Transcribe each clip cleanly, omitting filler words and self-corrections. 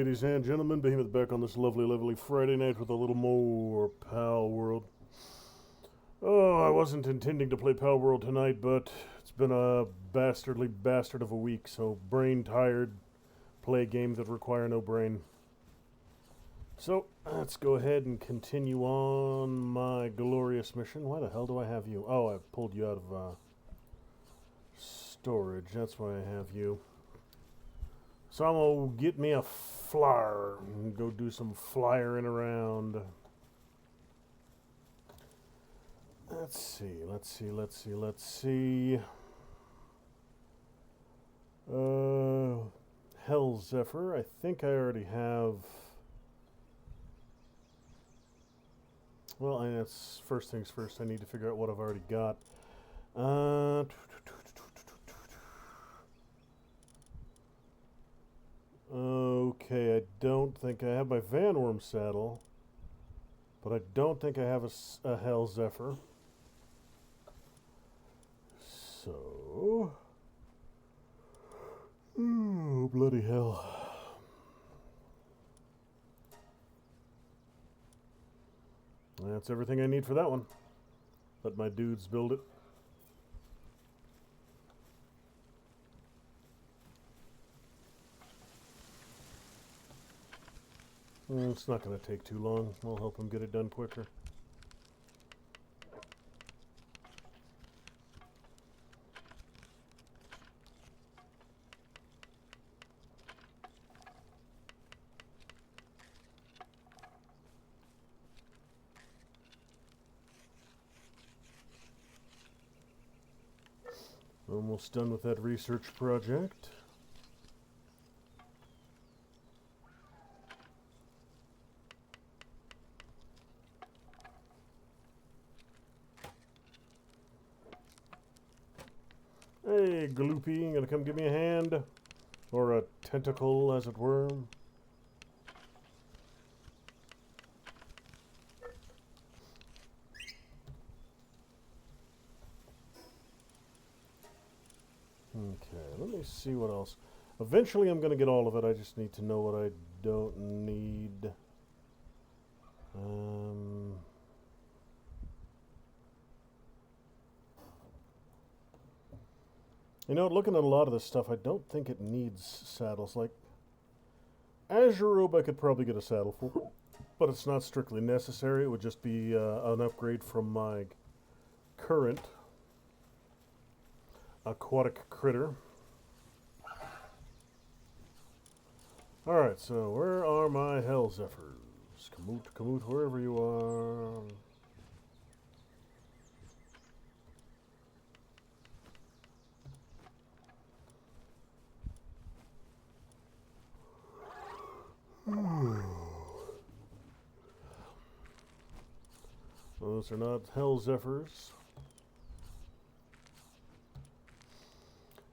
ladies and gentlemen. Behemoth back on this lovely, lovely Friday night with a little more PalWorld. Oh, I wasn't intending to play PalWorld tonight, but it's been a bastardly bastard of a week, so brain tired, play games that require no brain. So, let's go ahead and continue on my glorious mission. Why the hell do I have you? Oh, I pulled you out of storage. That's why I have you. So I'm gonna get me a flyer and go do some flyering around. Let's see. Hell Zephyr. I think I already have. Well, that's first things first. I need to figure out what I've already got. Okay, I don't think I have my Vanworm saddle, but I don't think I have a Hell Zephyr. So, oh bloody hell! That's everything I need for that one. Let my dudes build it. It's not going to take too long. I'll help them get it done quicker. Almost done with that research project. Hey, Gloopy, you gonna come give me a hand? Or a tentacle, as it were? Okay, let me see what else. Eventually I'm gonna get all of it, I just need to know what I don't need. You know, looking at a lot of this stuff, I don't think it needs saddles. Like, Azure Robe I could probably get a saddle for, but it's not strictly necessary. It would just be an upgrade from my current aquatic critter. Alright, so where are my Hell Zephyrs? Kamut, wherever you are. Those are not Hell Zephyrs.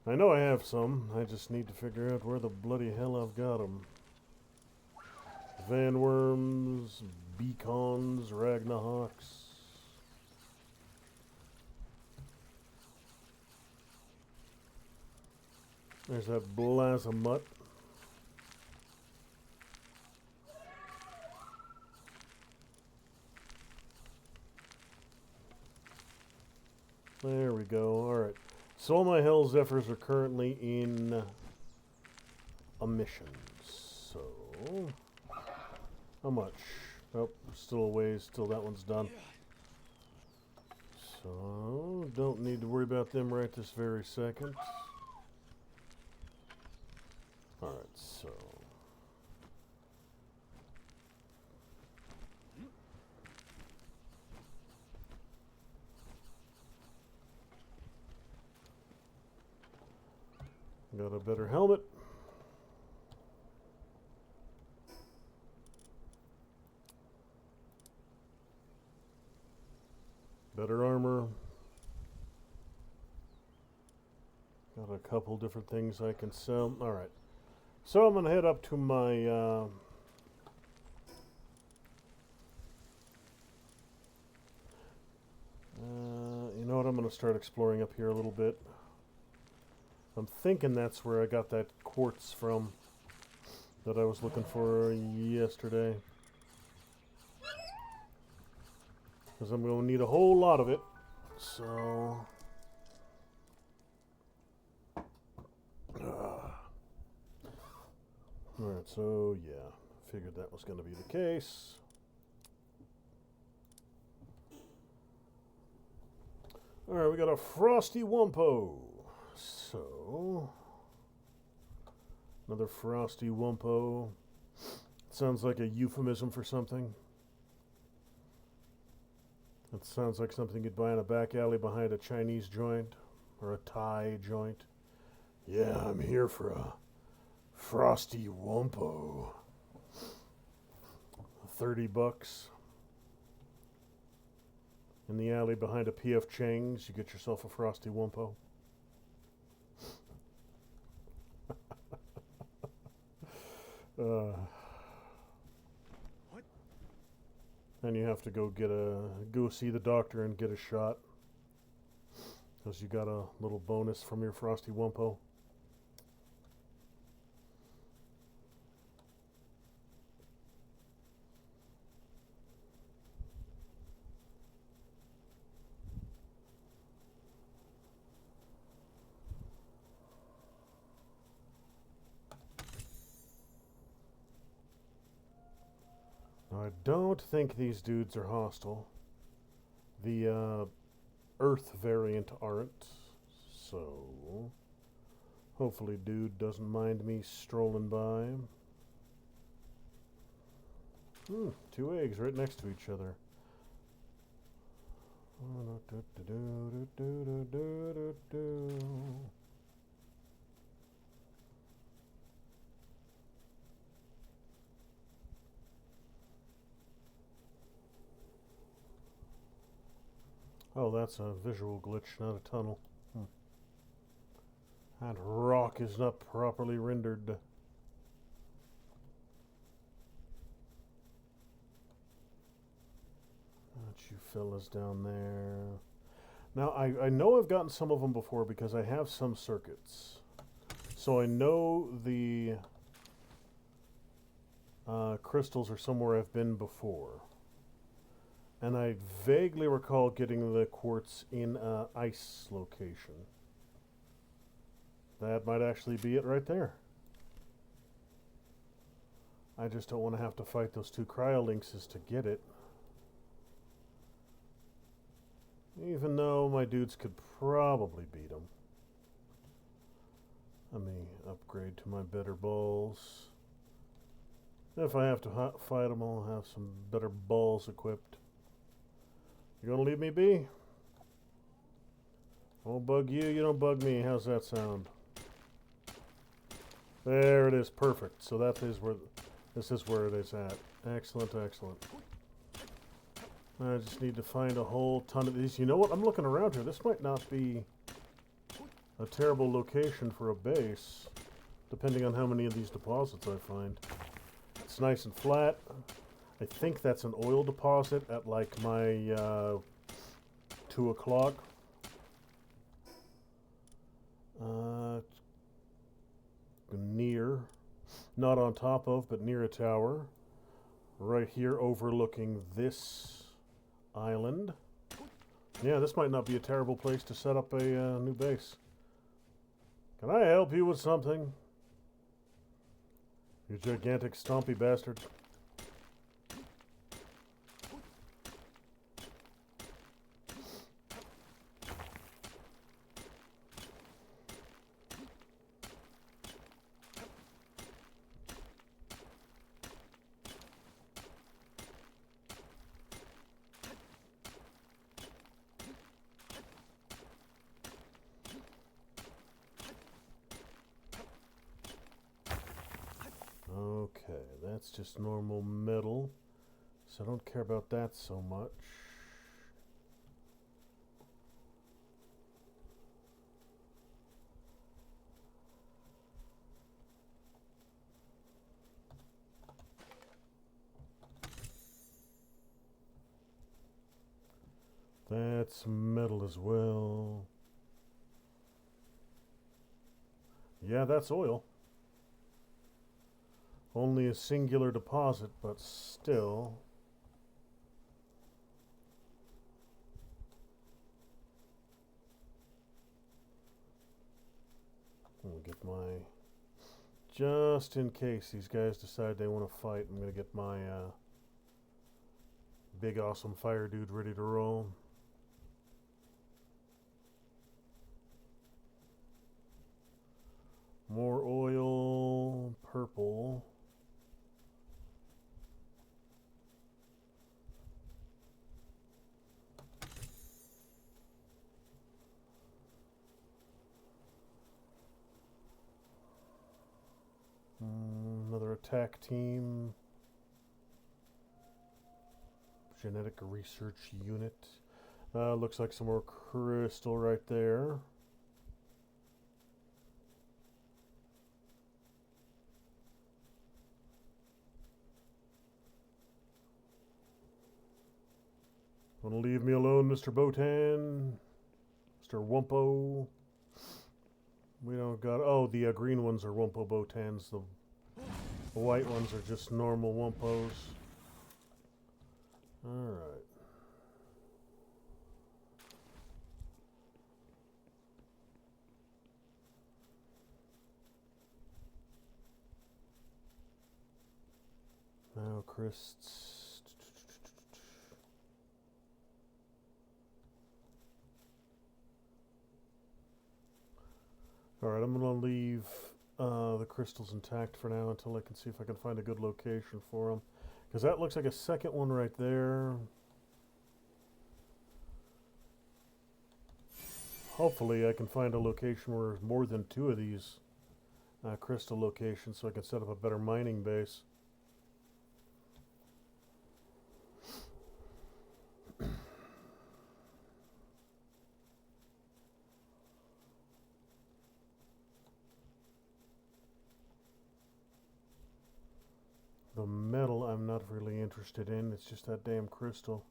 I know I have some. I just need to figure out where the bloody hell I've got them. Vanworms, Beacons, Ragnahawks. There's that Blazamut. There we go. Alright. So all my Hell Zephyrs are currently in a mission. So, how much? Oh, still a ways till that one's done. So, don't need to worry about them right this very second. Alright, so. Got a better helmet. Better armor. Got a couple different things I can sell. Alright. So I'm going to head up to my... you know what? I'm going to start exploring up here a little bit. I'm thinking that's where I got that quartz from. that I was looking for yesterday. Because I'm going to need a whole lot of it. So... Alright, so yeah. Figured that was going to be the case. Alright, we got a Frosty Wumpo. So... Another Frosty Wumpo. Sounds like a euphemism for something. It sounds like something you'd buy in a back alley behind a Chinese joint or a Thai joint. Yeah, I'm here for a Frosty Wumpo. $30 in the alley behind a P.F. Chang's. You get yourself a Frosty Wumpo. And you have to go see the doctor and get a shot, because you got a little bonus from your Frosty Wumpo. I don't think these dudes are hostile. The Earth variant aren't, so hopefully dude doesn't mind me strolling by. 2 eggs right next to each other. Oh, that's a visual glitch, not a tunnel. That rock is not properly rendered. Got you fellas down there. Now, I know I've gotten some of them before because I have some circuits. So I know the crystals are somewhere I've been before. And I vaguely recall getting the quartz in ice location. That might actually be it right there. I just don't want to have to fight those 2 cryolinxes to get it. Even though my dudes could probably beat them. Let me upgrade to my better balls. If I have to fight them, I'll have some better balls equipped. You gonna leave me be? I won't bug you, you don't bug me. How's that sound? There it is, perfect. So this is where it is at. Excellent, excellent. I just need to find a whole ton of these. You know what? I'm looking around here. This might not be a terrible location for a base, depending on how many of these deposits I find. It's nice and flat. I think that's an oil deposit at like my 2 o'clock. Near, not on top of, but near a tower. Right here overlooking this island. Yeah, this might not be a terrible place to set up a new base. Can I help you with something? You gigantic stompy bastard. Okay, that's just normal metal, so I don't care about that so much. That's metal as well. Yeah, that's oil. Only a singular deposit, but still. I'll get my... Just in case these guys decide they want to fight, I'm going to get my big awesome fire dude ready to roll. More oil, purple. Another attack team. Genetic research unit. Looks like some more crystal right there. Wanna leave me alone, Mr. Botan? Mr. Wumpo? We don't got... Oh, the green ones are Wumpo Botans. The white ones are just normal Wumpos. Alright. Now, Christs. Alright, I'm going to leave the crystals intact for now until I can see if I can find a good location for them. Because that looks like a second one right there. Hopefully I can find a location where there's more than two of these crystal locations so I can set up a better mining base. The metal I'm not really interested in, it's just that damn crystal.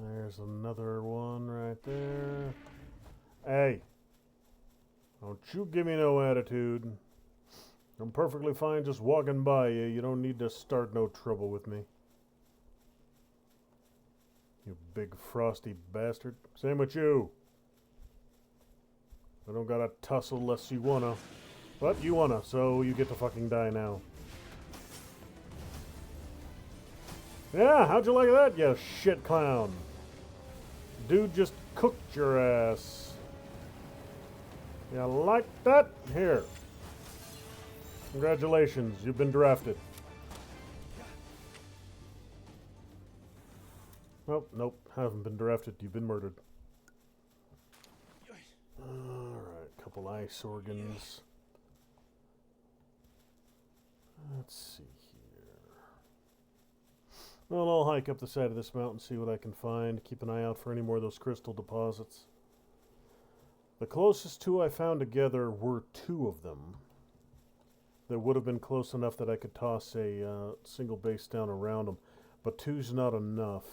There's another one right there. Hey! Don't you give me no attitude. I'm perfectly fine just walking by you. You don't need to start no trouble with me. You big frosty bastard. Same with you. I don't gotta tussle unless you wanna. But you wanna, so you get to fucking die now. Yeah, how'd you like that, you shit clown? Dude just cooked your ass. You like that? Here. Congratulations, you've been drafted. Oh, nope, haven't been drafted. You've been murdered. Alright, couple ice organs. Let's see here. Well, I'll hike up the side of this mountain, see what I can find. Keep an eye out for any more of those crystal deposits. The closest two I found together were two of them. That would have been close enough that I could toss a single base down around them. But two's not enough.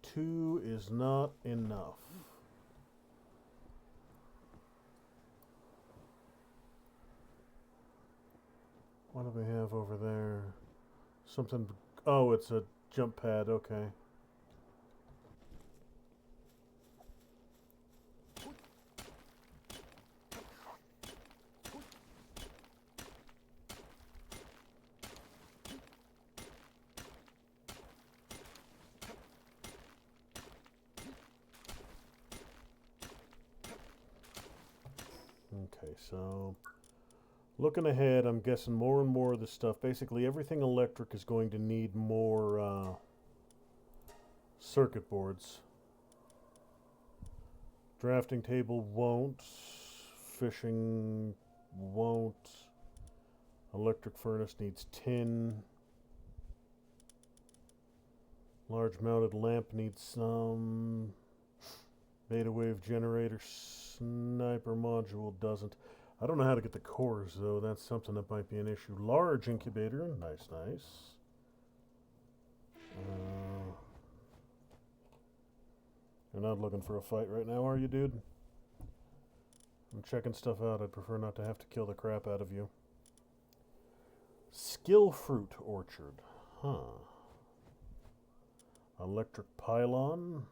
Two is not enough. What do we have over there? Something... Oh, it's a jump pad, okay. Okay, so... Looking ahead, I'm guessing more and more of this stuff. Basically, everything electric is going to need more circuit boards. Drafting table won't. Fishing won't. Electric furnace needs tin. Large mounted lamp needs some. Beta wave generator. Sniper module doesn't. I don't know how to get the cores, though. That's something that might be an issue. Large incubator. Nice, nice. You're not looking for a fight right now, are you, dude? I'm checking stuff out. I'd prefer not to have to kill the crap out of you. Skill fruit orchard. Huh. Electric pylon.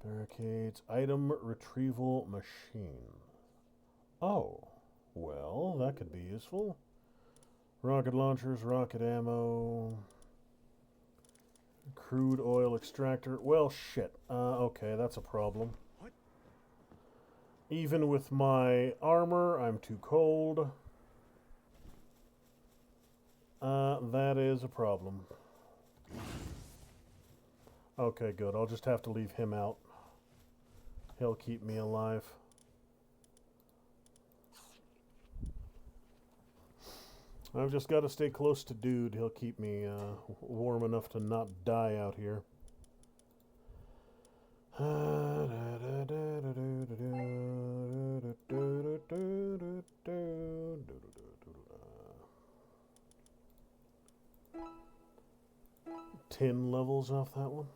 Barricades. Item retrieval machine. Oh. Well, that could be useful. Rocket launchers, rocket ammo. Crude oil extractor. Well, shit. Okay, that's a problem. What? Even with my armor, I'm too cold. That is a problem. Okay, good. I'll just have to leave him out. He'll keep me alive. I've just got to stay close to dude. He'll keep me warm enough to not die out here. 10 levels off that one.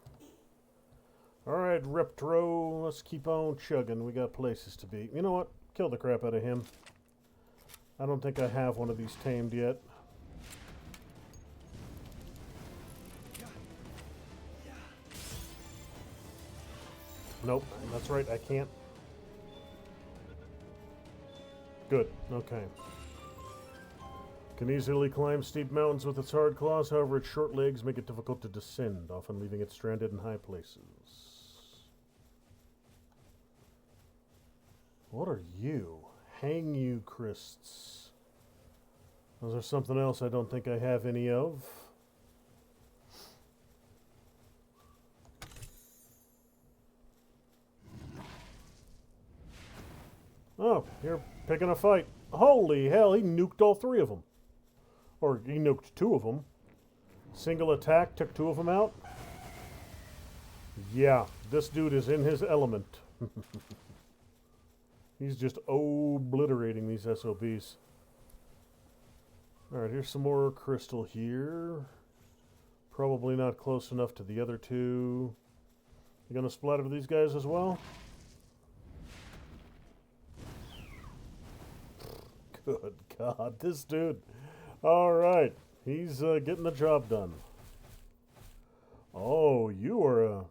Alright, Reptro, let's keep on chugging. We got places to be. You know what? Kill the crap out of him. I don't think I have one of these tamed yet. Nope, that's right, I can't. Good, okay. Can easily climb steep mountains with its hard claws, however its short legs make it difficult to descend, often leaving it stranded in high places. What are you? Hang you crysts. Is there something else I don't think I have any of? Oh, you're picking a fight. Holy hell, he nuked all 3 of them. Or he nuked 2 of them. Single attack took 2 of them out. Yeah, this dude is in his element. He's just obliterating these SOBs. Alright, here's some more crystal here. Probably not close enough to the other 2. You gonna splatter these guys as well? Good God, this dude. Alright, he's getting the job done. Oh, you are a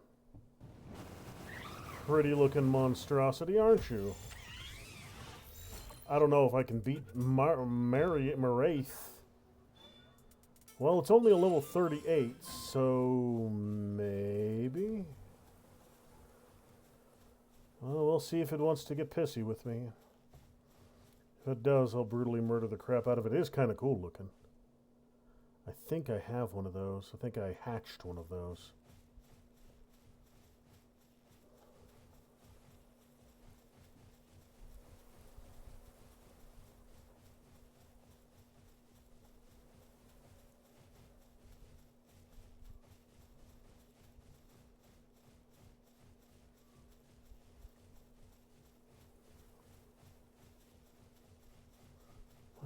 pretty looking monstrosity, aren't you? I don't know if I can beat Maraith. Well, it's only a level 38, so maybe? Well, we'll see if it wants to get pissy with me. If it does, I'll brutally murder the crap out of it. It is kind of cool looking. I think I have one of those. I think I hatched one of those.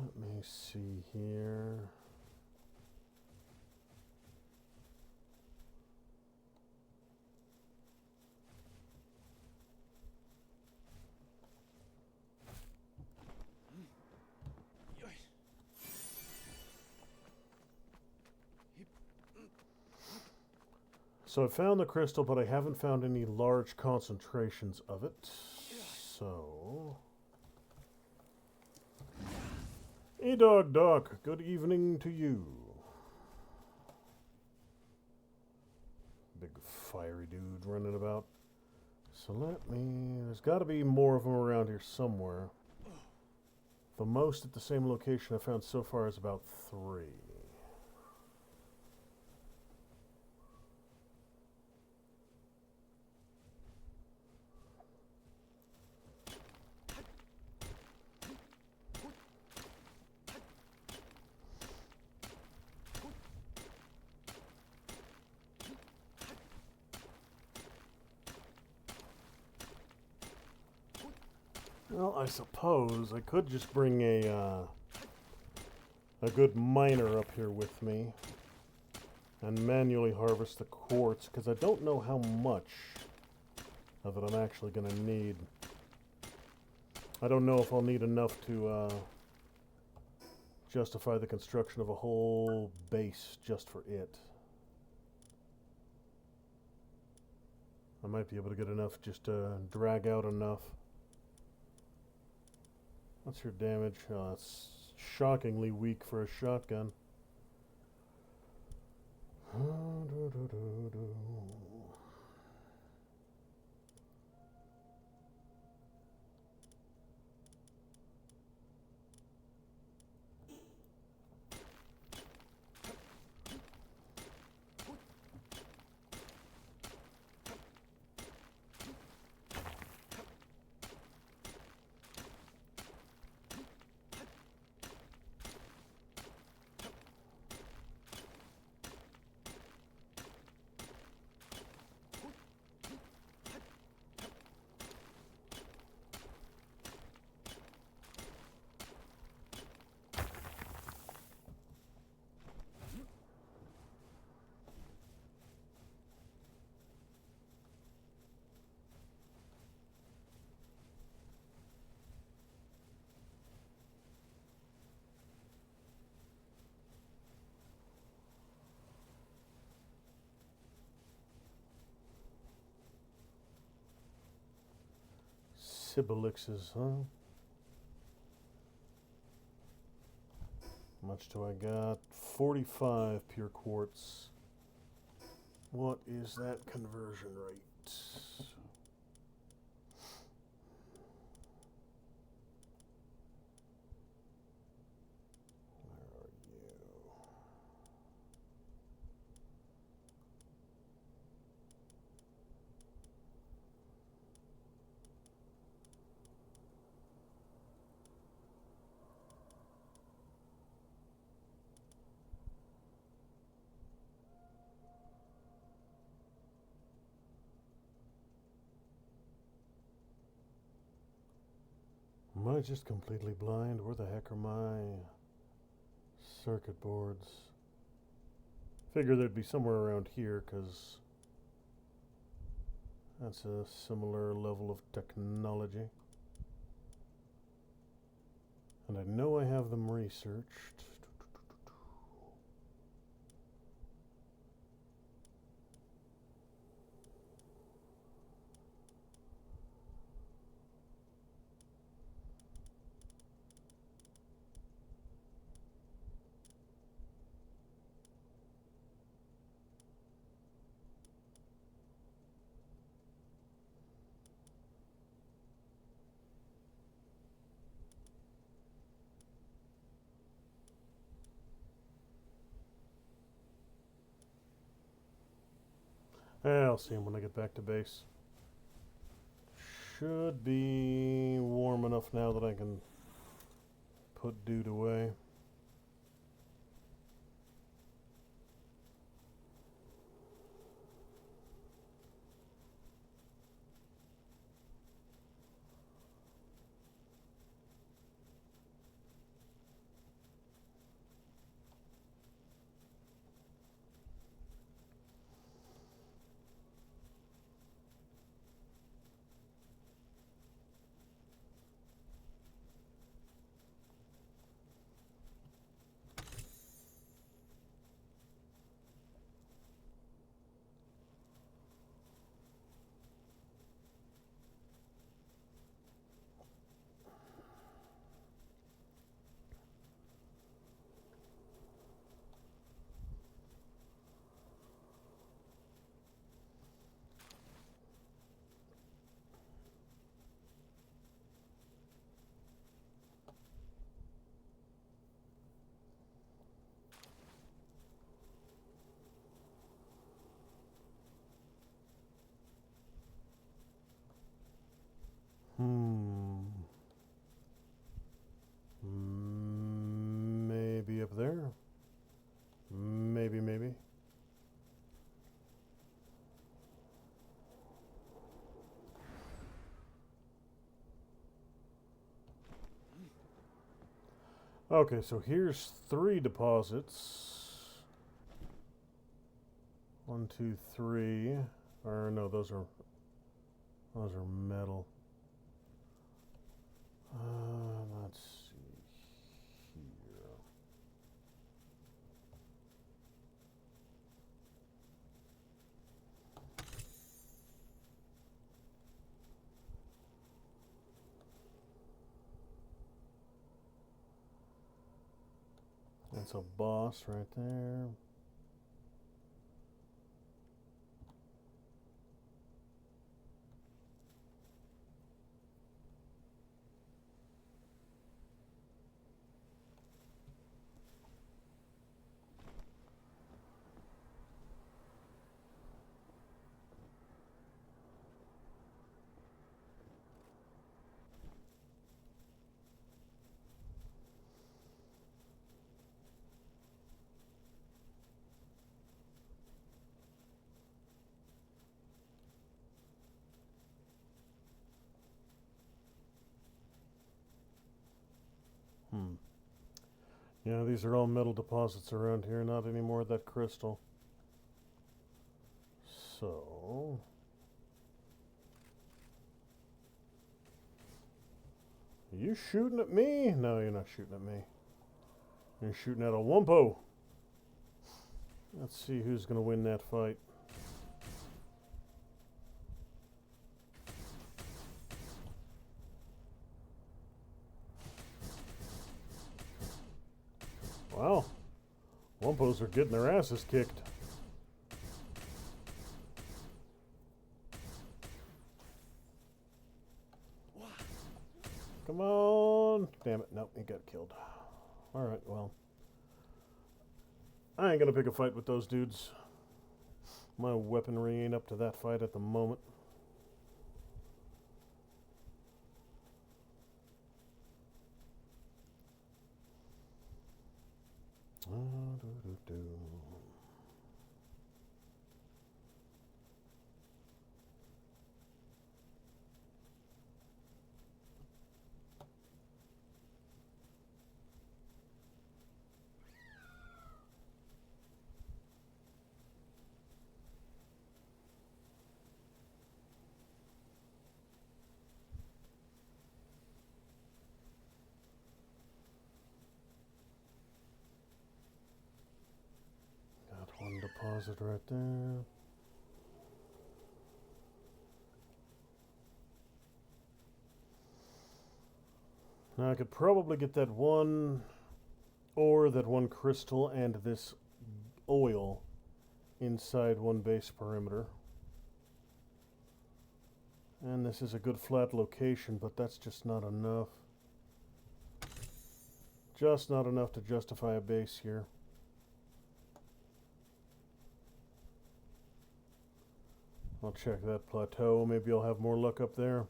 Let me see here. So I found the crystal, but I haven't found any large concentrations of it. So... Hey, Doc, good evening to you. Big fiery dude running about. So there's got to be more of them around here somewhere. The most at the same location I've found so far is about 3. Well, I suppose I could just bring a good miner up here with me and manually harvest the quartz, because I don't know how much of it I'm actually going to need. I don't know if I'll need enough to justify the construction of a whole base just for it. I might be able to get enough just to drag out enough. What's your damage? Oh, it's shockingly weak for a shotgun. Sibilixes, huh? How much do I got? 45 pure quartz. What is that conversion rate? Where are you? Am I just completely blind? Where the heck are my circuit boards? Figure they'd be somewhere around here, because that's a similar level of technology. And I know I have them researched. I'll see them when I get back to base. Should be warm enough now that I can put dude away. Okay, so here's 3 deposits. 1, 2, 3. Or no, those are metal. Let's see here. That's a boss right there. Yeah, these are all metal deposits around here, not any more of that crystal. So... Are you shooting at me? No, you're not shooting at me. You're shooting at a Wumpo. Let's see who's going to win that fight. Wow. Wumpos are getting their asses kicked. Come on. Damn it. Nope, he got killed. Alright, well. I ain't gonna pick a fight with those dudes. My weaponry ain't up to that fight at the moment. Got one deposit right there. Now I could probably get that one ore, that one crystal, and this oil inside one base perimeter. And this is a good flat location, but that's just not enough. Just not enough to justify a base here. I'll check that plateau. Maybe I'll have more luck up there.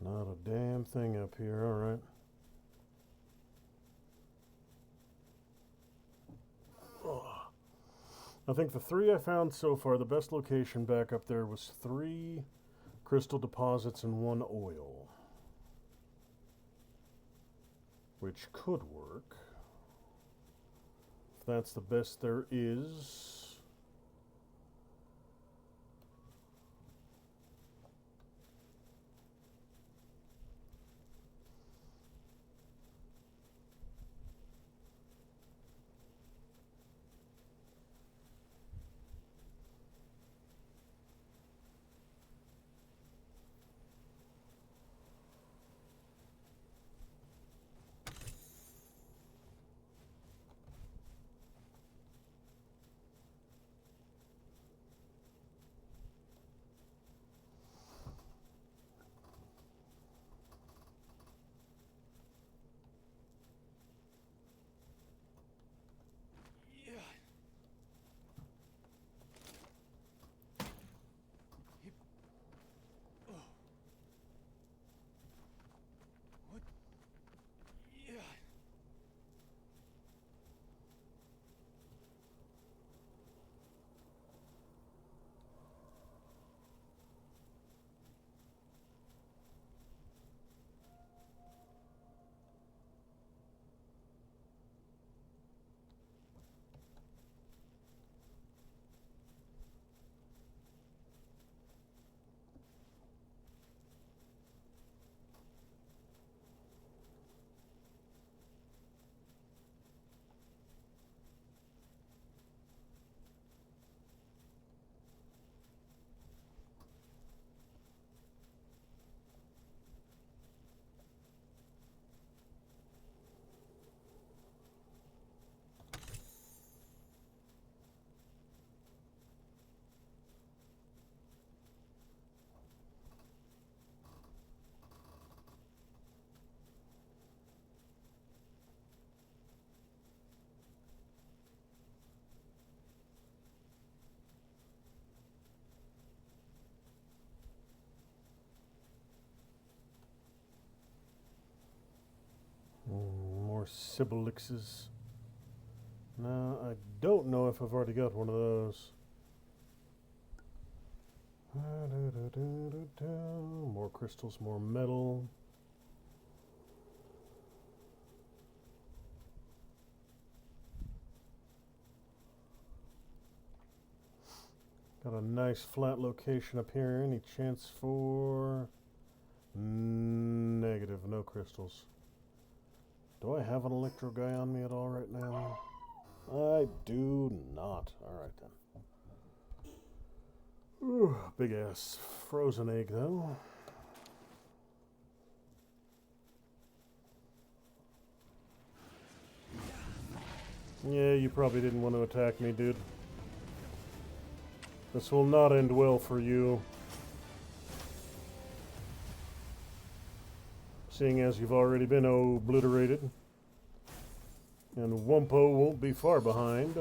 Not a damn thing up here, alright. I think the 3 I found so far, the best location back up there was 3 crystal deposits and 1 oil. Which could work. If that's the best there is. Sibilixes. Now, I don't know if I've already got one of those. More crystals, more metal. Got a nice flat location up here. Any chance for... Negative, no crystals. Do I have an electro guy on me at all right now? I do not. Alright then. Ooh, big ass frozen egg though. Yeah, you probably didn't want to attack me, dude. This will not end well for you. Seeing as you've already been obliterated. And Wumpo won't be far behind.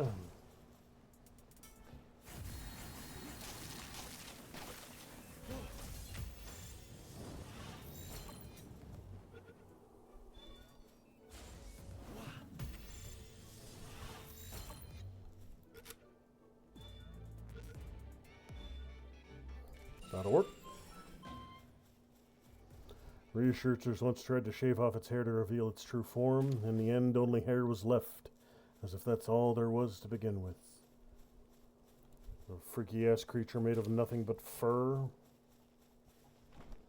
That'll work. Researchers once tried to shave off its hair to reveal its true form. In the end, only hair was left, as if that's all there was to begin with. A freaky-ass creature made of nothing but fur.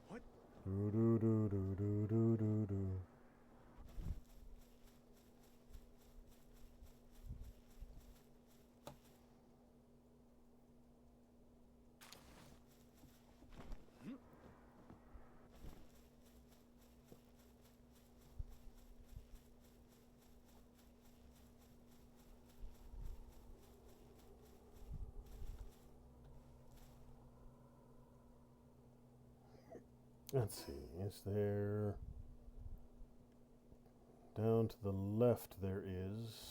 What? Do-do-do-do-do-do-do. Let's see, is there... Down to the left there is...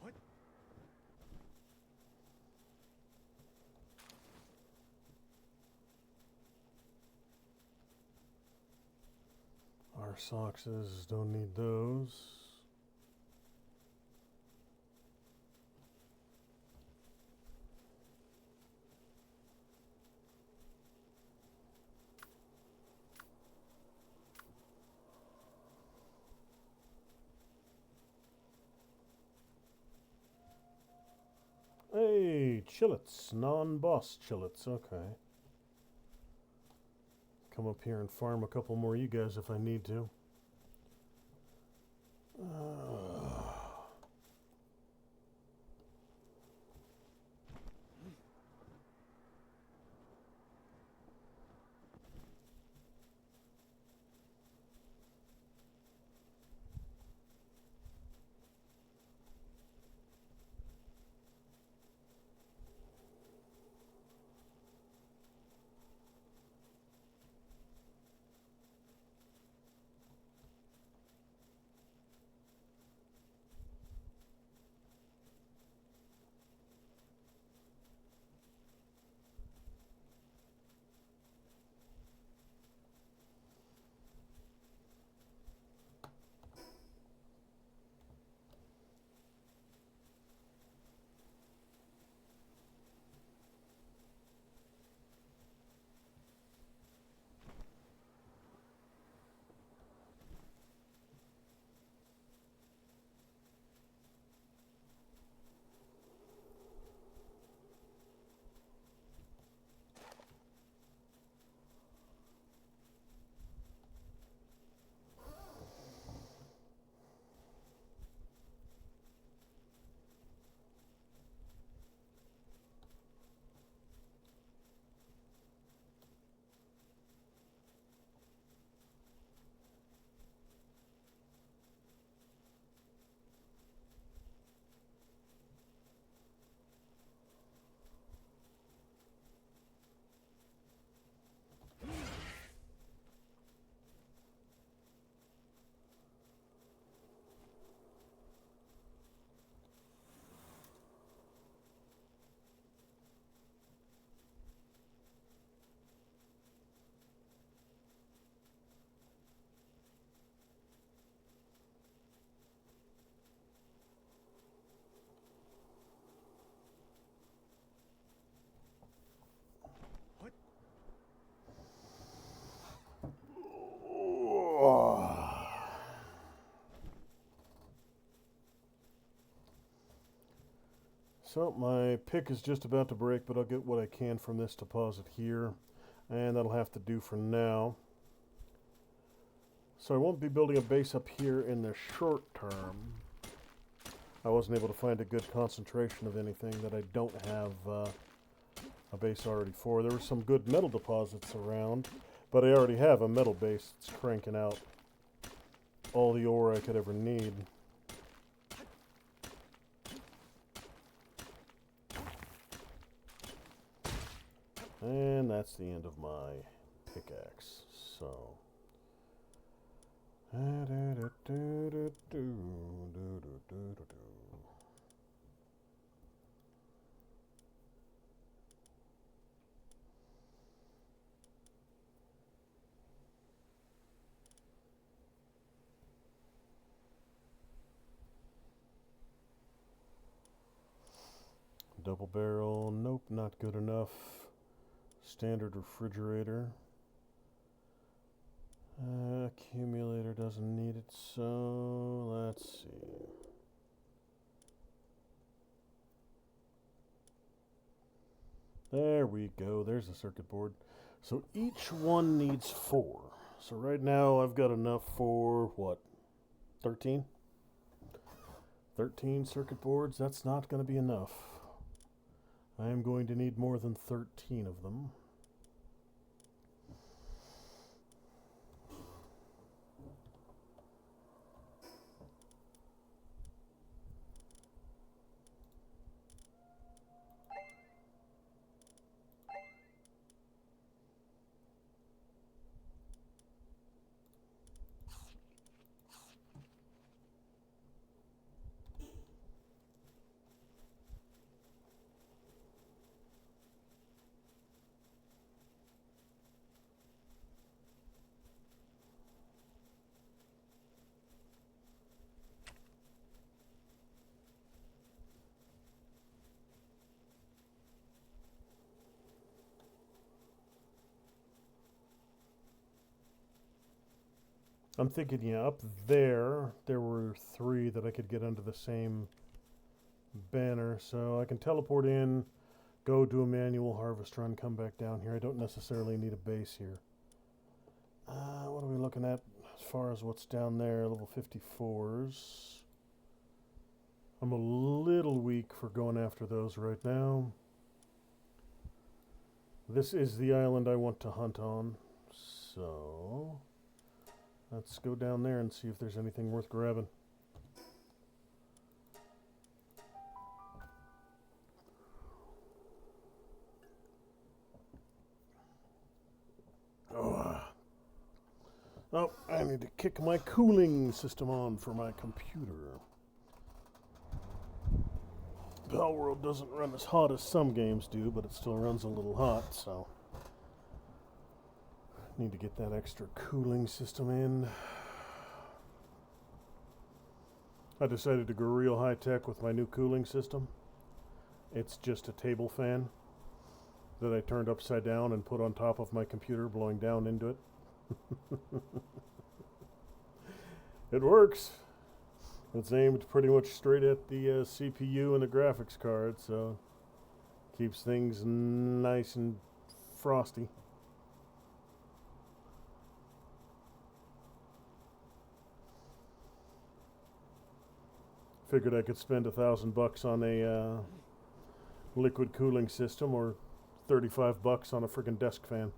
What? Our soxes, don't need those. Hey, chillets, non-boss chillets, okay. Come up here and farm a couple more of you guys if I need to. So my pick is just about to break, but I'll get what I can from this deposit here. And that'll have to do for now. So I won't be building a base up here in the short term. I wasn't able to find a good concentration of anything that I don't have a base already for. There were some good metal deposits around, but I already have a metal base that's cranking out all the ore I could ever need. And that's the end of my pickaxe. So. Double barrel, nope, not good enough. Standard refrigerator. Accumulator doesn't need it, so let's see. There we go, there's the circuit board. So each one needs 4. So right now I've got enough for, what, 13? 13 circuit boards, that's not going to be enough. I am going to need more than 13 of them. I'm thinking, yeah, up there were 3 that I could get under the same banner, so I can teleport in, go do a manual harvest run, come back down here. I don't necessarily need a base here. What are we looking at as far as what's down there? Level 54s. I'm a little weak for going after those right now. This is the island I want to hunt on, so let's go down there and see if there's anything worth grabbing. Oh, I need to kick my cooling system on for my computer. PalWorld doesn't run as hot as some games do, but it still runs a little hot, so need to get that extra cooling system in. I decided to go real high tech with my new cooling system. It's just a table fan that I turned upside down and put on top of my computer, blowing down into it. It works. It's aimed pretty much straight at the CPU and the graphics card, so keeps things nice and frosty. Figured I could spend $1,000 on a liquid cooling system, or $35 on a friggin' desk fan.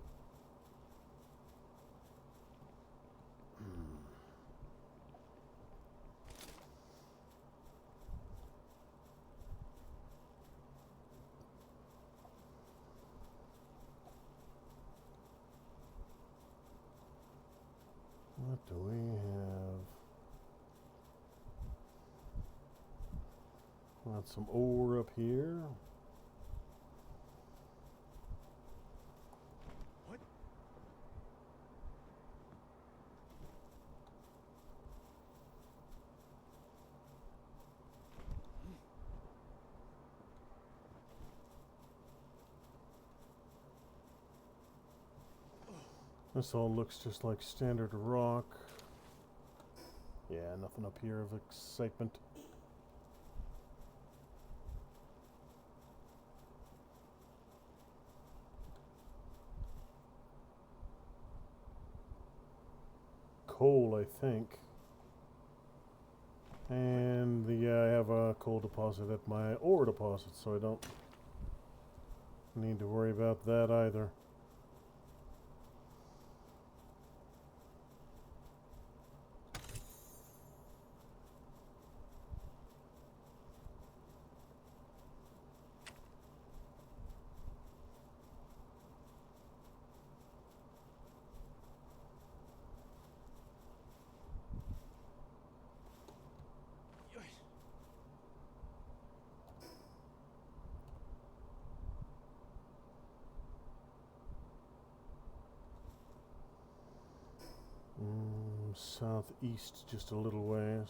What do we have? Got some ore up here. What? This all looks just like standard rock. Yeah, nothing up here of excitement. coal, I think. And yeah, I have a coal deposit at my ore deposit, so I don't need to worry about that either. Southeast, just a little ways.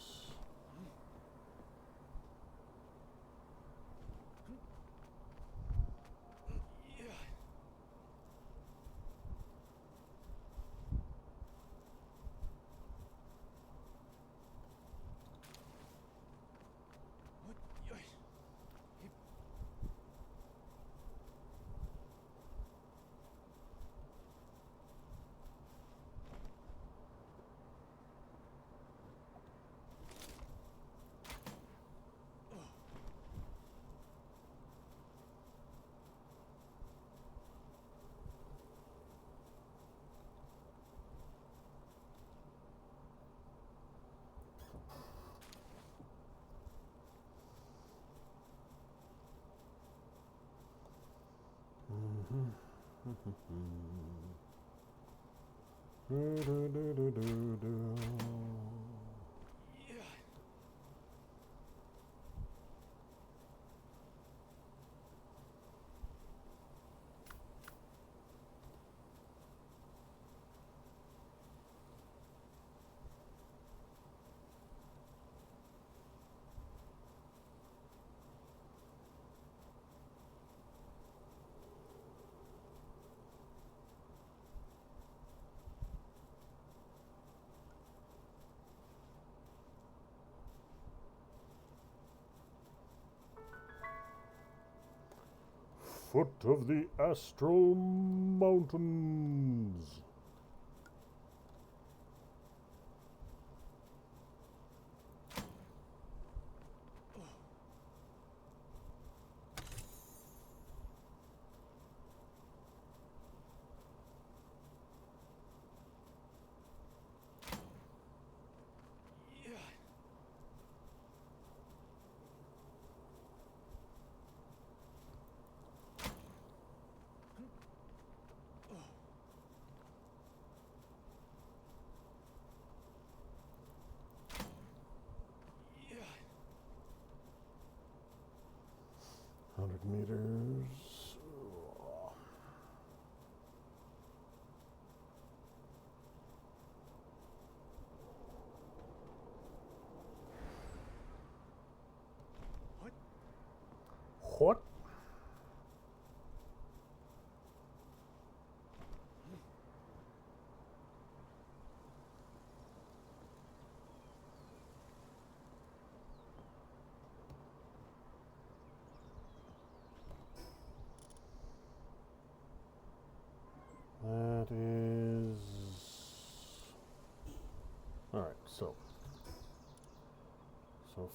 Foot of the Astral Mountains. Meters. What? That is... Alright, so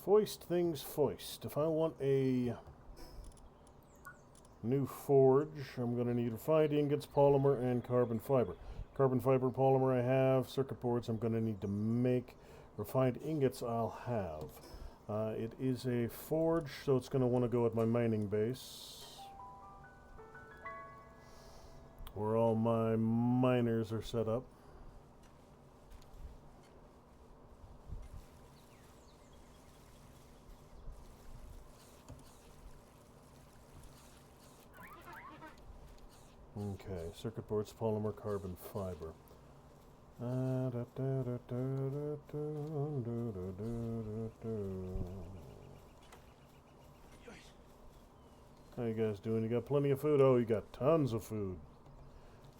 foist things foist. If I want a new forge, I'm going to need refined ingots, polymer, and carbon fiber. Carbon fiber, polymer I have. Circuit boards I'm going to need to make. Refined ingots I'll have. It is a forge, so it's going to want to go at my mining base, where all my miners are set up. Okay, circuit boards, polymer, carbon fiber. How you guys doing? You got plenty of food? Oh, you got tons of food.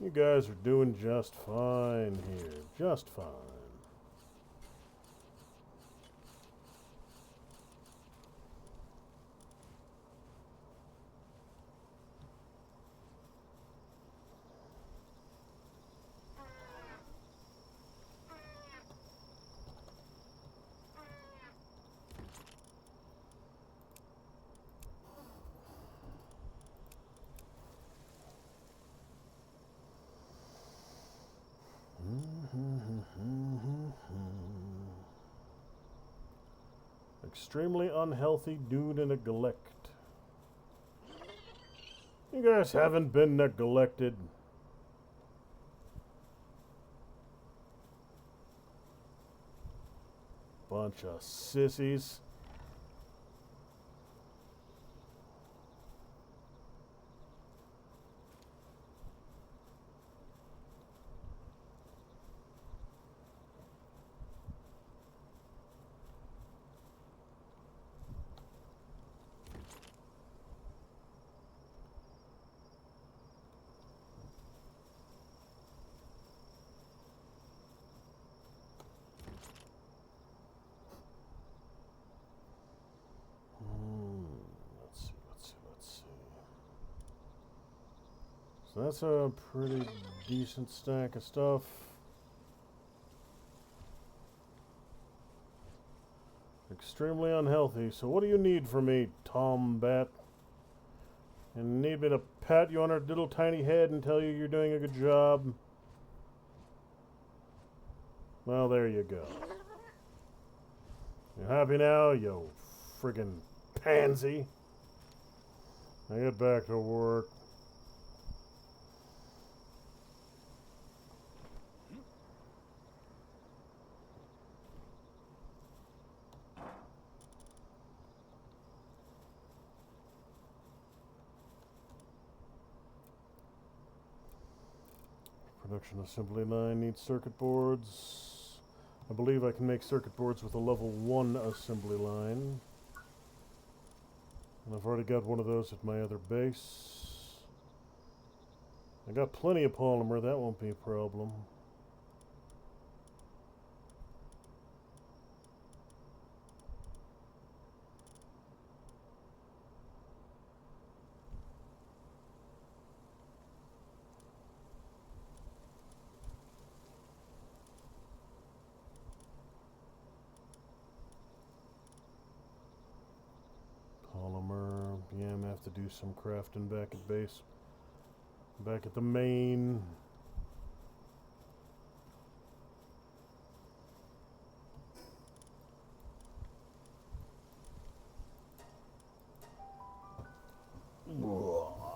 You guys are doing just fine here. Just fine. extremely unhealthy due to neglect. You guys haven't been neglected. Bunch of sissies. Let's see. So that's a pretty decent stack of stuff. Extremely unhealthy. So what do you need from me, Tom Bat? And need me to pat you on her little tiny head and tell you you're doing a good job? Well, there you go. You happy now, you friggin' pansy? Now get back to work. Production assembly line needs circuit boards. I believe I can make circuit boards with a level 1 assembly line. And I've already got one of those at my other base. I got plenty of polymer, that won't be a problem. Polymer, yeah, I'm gonna have to do some crafting back at base. Back at the main. What?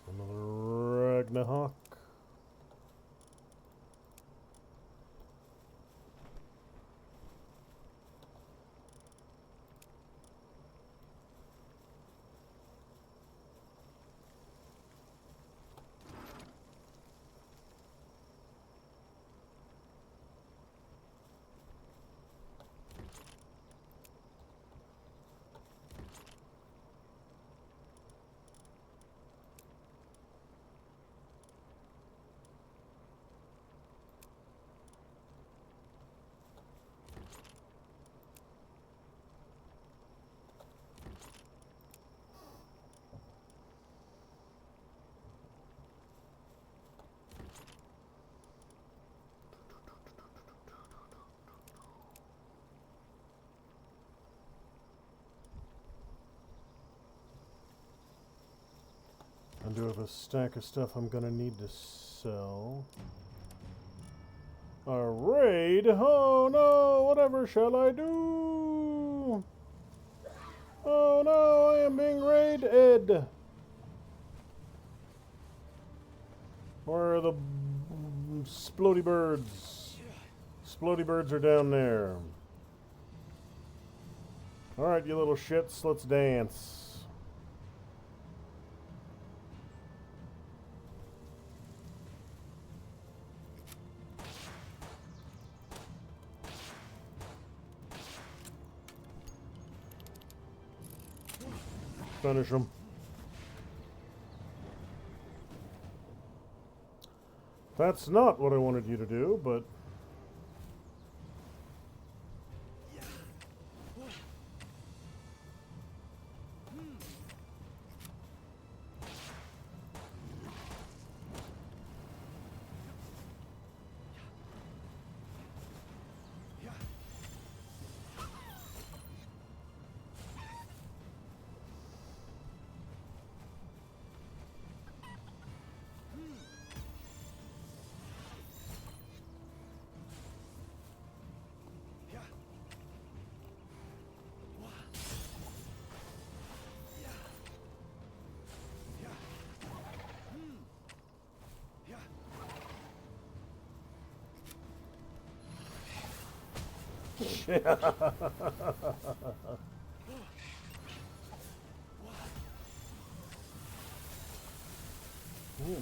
Another Ragnarok. I do have a stack of stuff I'm gonna need to sell. A raid? Oh no, whatever shall I do? Oh no, I am being raided. Where are the Splody birds. Splody birds are down there. Alright, you little shits, let's dance. Finish them. That's not what I wanted you to do, but...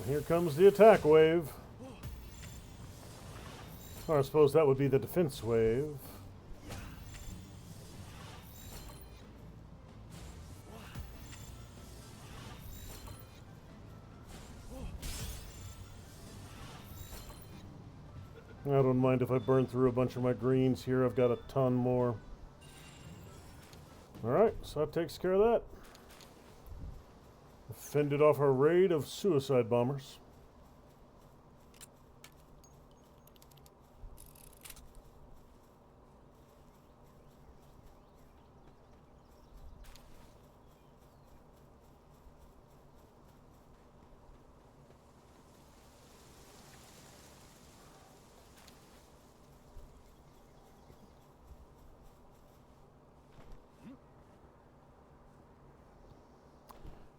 Here comes the attack wave. Or I suppose that would be the defense wave. I don't mind if I burn through a bunch of my greens here. I've got a ton more. Alright, so that takes care of that. Fended off a raid of suicide bombers.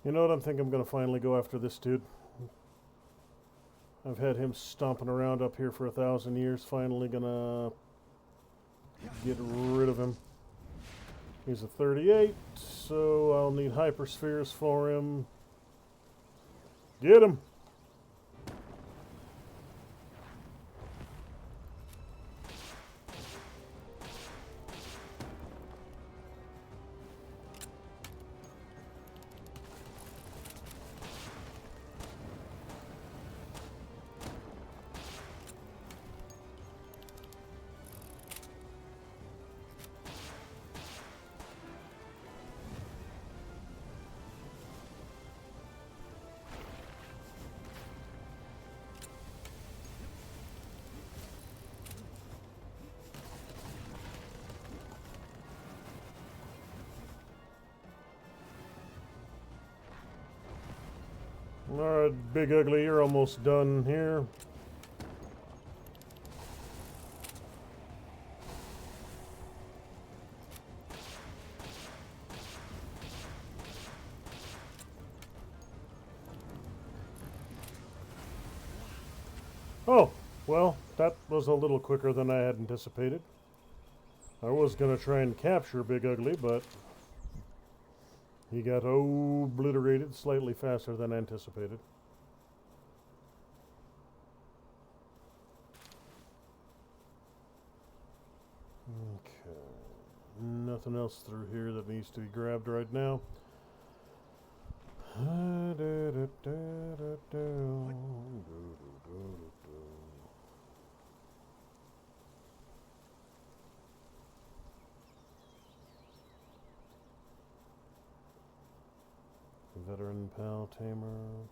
You know what? I think I'm going to finally go after this dude. I've had him stomping around up here for 1,000 years. Finally gonna get rid of him. He's a 38, so I'll need hyperspheres for him. Get him! Alright, Big Ugly, you're almost done here. Oh, well, that was a little quicker than I had anticipated. I was going to try and capture Big Ugly, but he got obliterated slightly faster than anticipated. Okay. Nothing else through here that needs to be grabbed right now. Veteran Pal Tamer.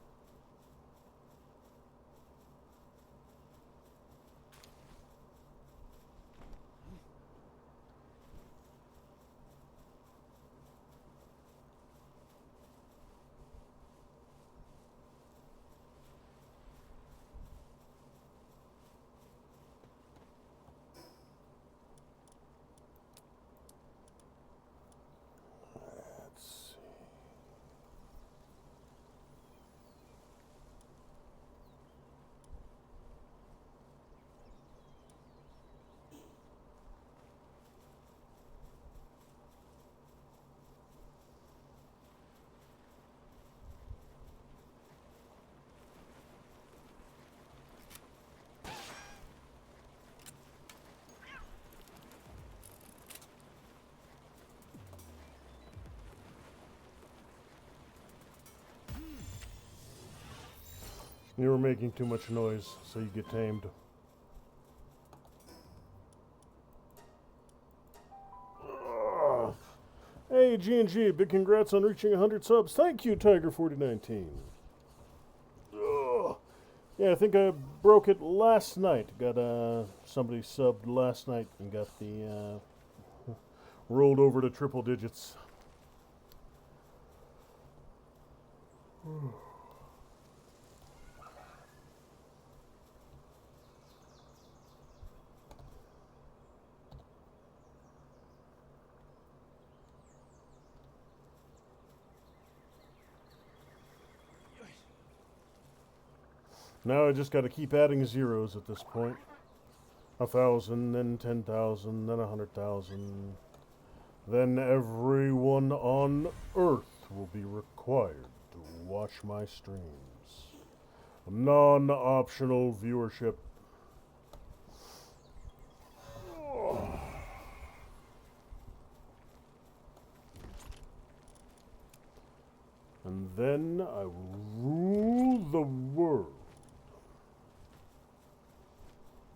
You were making too much noise, so you get tamed. Ugh. Hey, G&G, big congrats on reaching 100 subs. Thank you, Tiger4019. Ugh. Yeah, I think I broke it last night. Got somebody subbed last night and got the rolled over to triple digits. Now I just got to keep adding zeros at this point. 1,000, then 10,000, then 100,000. Then everyone on Earth will be required to watch my streams. Non-optional viewership. And then I will rule the world.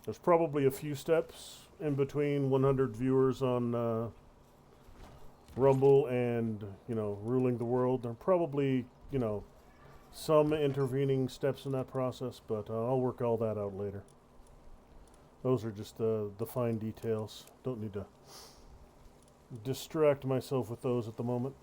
There's probably a few steps in between 100 viewers on Rumble and, ruling the world. There are probably, some intervening steps in that process, but I'll work all that out later. Those are just the fine details. Don't need to distract myself with those at the moment.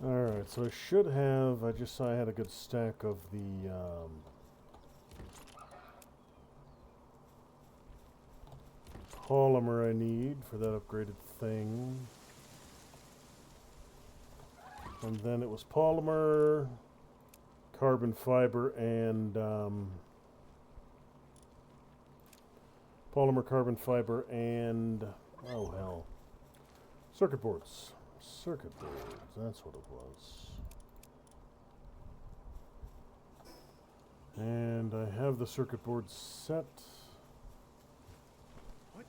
Alright, so I should have, I just saw I had a good stack of the polymer I need for that upgraded thing. And then it was polymer, carbon fiber, and oh hell, circuit boards. Circuit boards, that's what it was. And I have the circuit board set. What?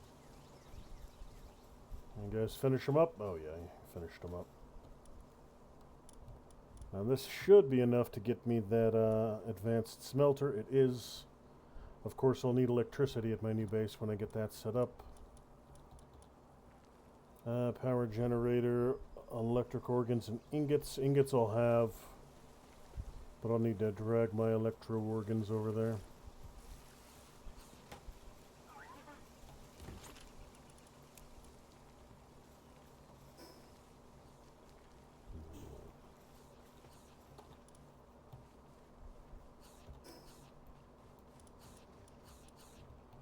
You guys finish them up? Oh yeah, I finished them up. Now this should be enough to get me that advanced smelter. It is. Of course, I'll need electricity at my new base when I get that set up. Power generator, electric organs, and ingots. Ingots I'll have, but I'll need to drag my electro organs over there.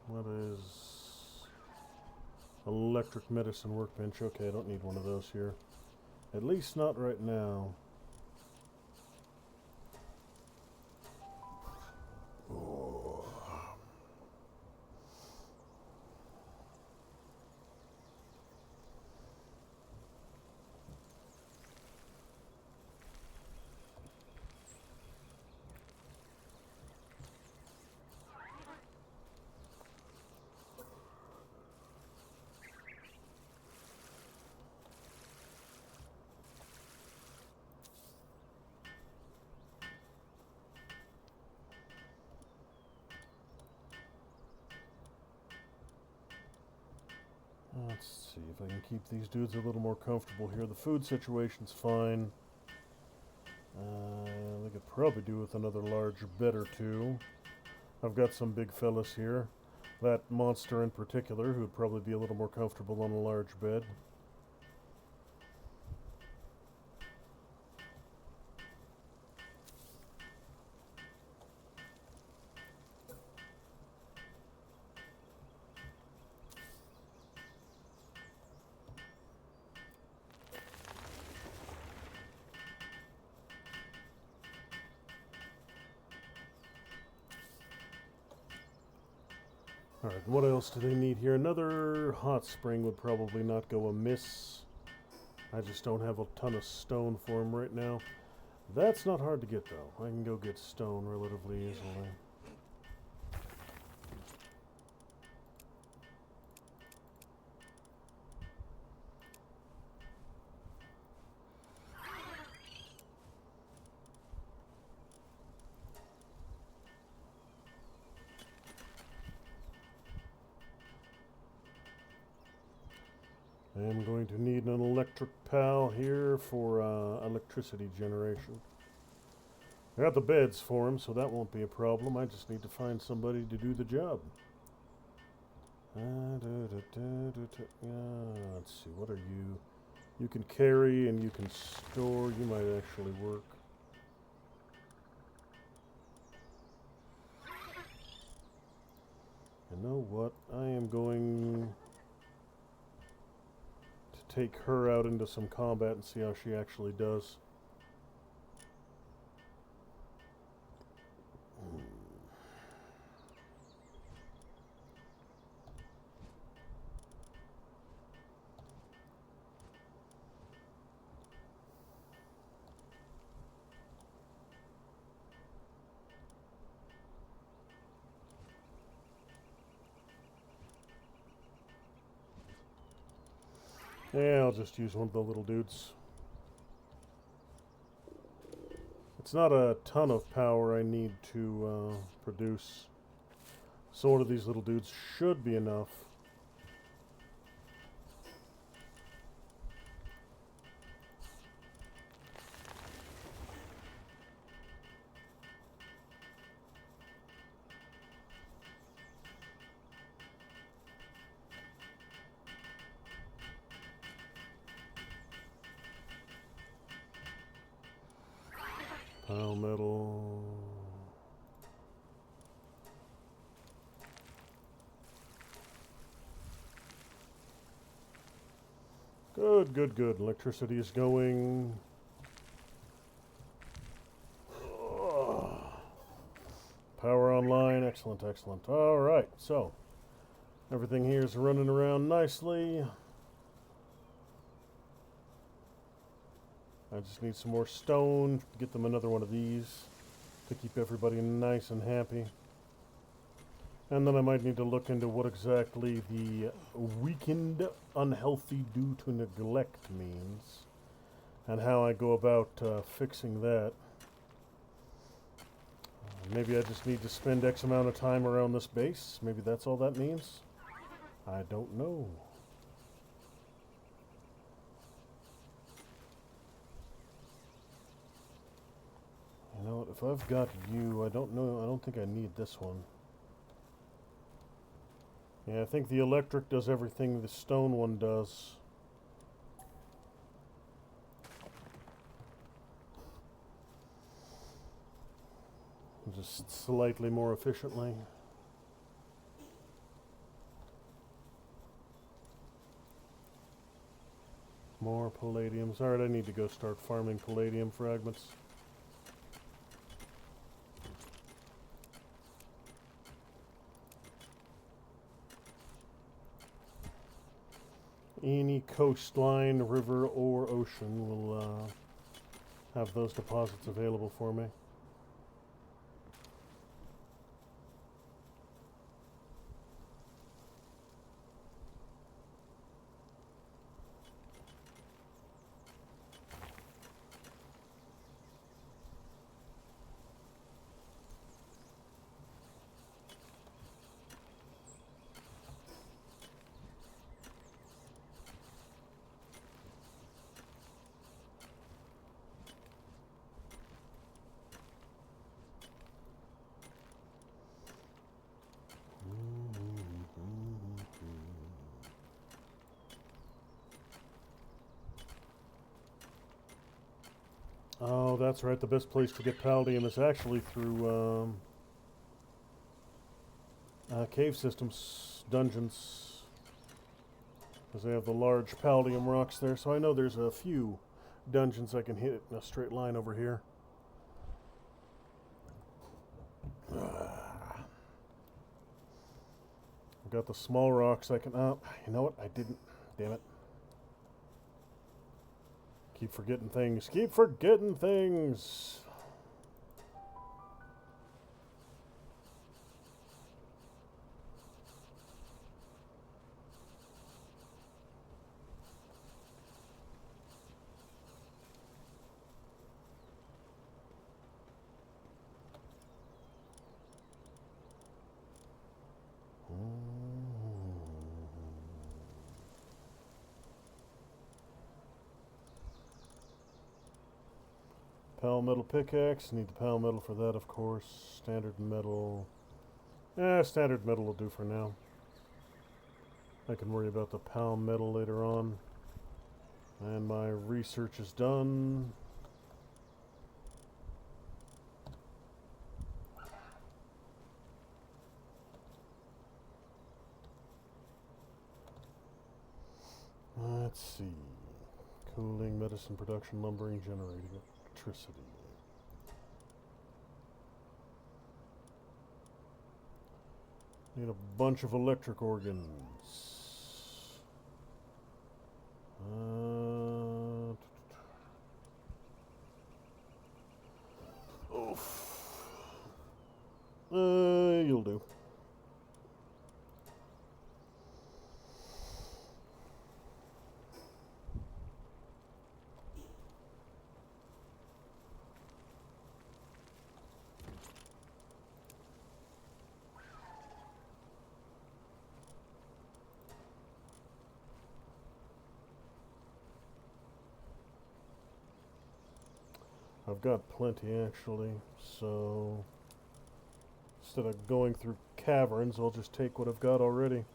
What is electric medicine workbench? Okay, I don't need one of those here. At least not right now. Oh. Let's see if I can keep these dudes a little more comfortable here. The food situation's fine. They could probably do with another large bed or two. I've got some big fellas here. That monster in particular, who would probably be a little more comfortable on a large bed. Alright, what else do they need here? Another hot spring would probably not go amiss. I just don't have a ton of stone for them right now. That's not hard to get, though. I can go get stone relatively easily. I am going to need an electric pal here for electricity generation. I got the beds for him, so that won't be a problem. I just need to find somebody to do the job. Let's see, what are you? You can carry and you can store. You might actually work. You know what? I am going to take her out into some combat and see how she actually does. Yeah, I'll just use one of the little dudes. It's not a ton of power I need to produce. So one of these little dudes should be enough. Pile metal. Good, good, good. Electricity is going. Power online. Excellent, excellent. All right, so everything here is running around nicely. I just need some more stone to get them another one of these to keep everybody nice and happy. And then I might need to look into what exactly the weakened, unhealthy due to neglect means and how I go about fixing that. Maybe I just need to spend X amount of time around this base. Maybe that's all that means. I don't know. You know what, if I've got you, I don't think I need this one. Yeah, I think the electric does everything the stone one does. Just slightly more efficiently. More palladiums. Alright, I need to go start farming palladium fragments. Any coastline, river, or ocean will have those deposits available for me. Oh, that's right. The best place to get palladium is actually through cave systems, dungeons, because they have the large palladium rocks there. So I know there's a few dungeons I can hit in a straight line over here. I've got the small rocks I can... Oh, you know what? I didn't. Damn it. Keep forgetting things. Keep forgetting things. Pal metal pickaxe. Need the pal metal for that, of course. Standard metal. Standard metal will do for now. I can worry about the pal metal later on. And my research is done. Let's see. Cooling, medicine production, lumbering, generating electricity. Need a bunch of electric organs. Oof. You'll do. I've got plenty actually, so instead of going through caverns, I'll just take what I've got already.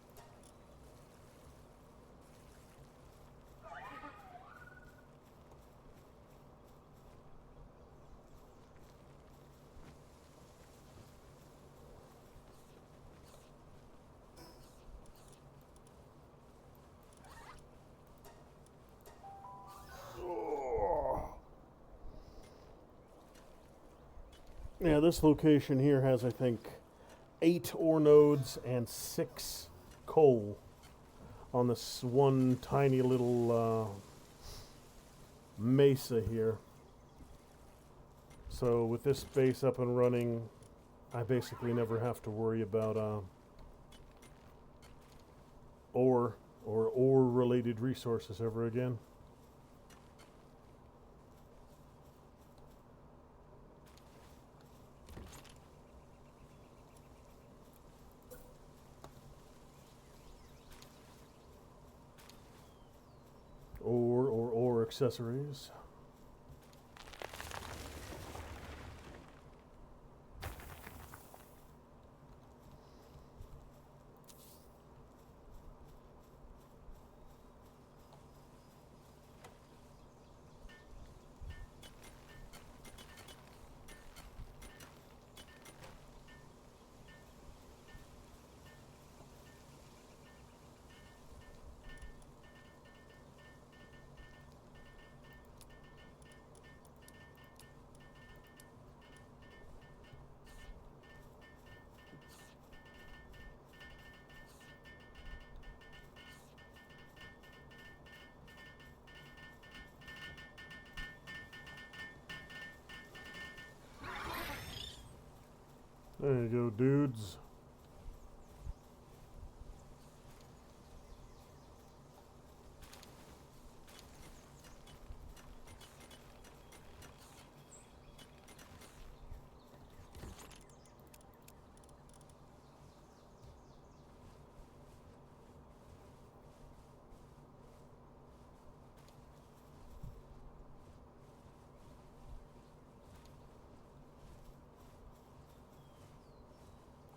Yeah, this location here has, I think, 8 ore nodes and 6 coal on this one tiny little mesa here. So with this base up and running, I basically never have to worry about ore or ore-related resources ever again. Or accessories. There you go, dudes.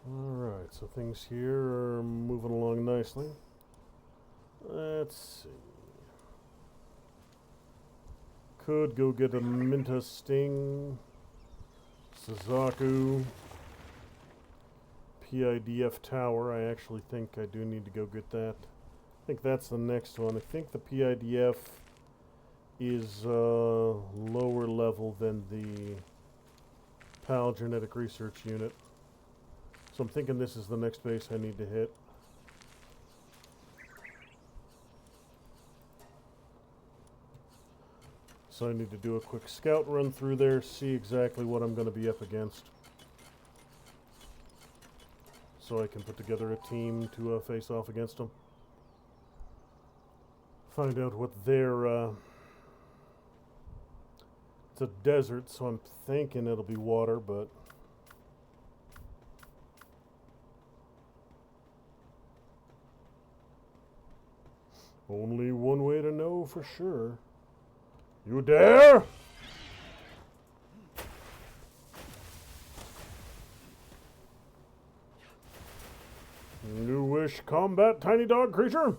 Alright, so things here are moving along nicely. Let's see. Could go get a Minta Sting, Suzaku, PIDF Tower. I actually think I do need to go get that. I think that's the next one. I think the PIDF is lower level than the PAL Genetic Research Unit. So I'm thinking this is the next base I need to hit. So I need to do a quick scout run through there, see exactly what I'm going to be up against. So I can put together a team to face off against them. Find out what their... it's a desert, so I'm thinking it'll be water, but... only one way to know for sure. You dare? You wish combat, tiny dog creature?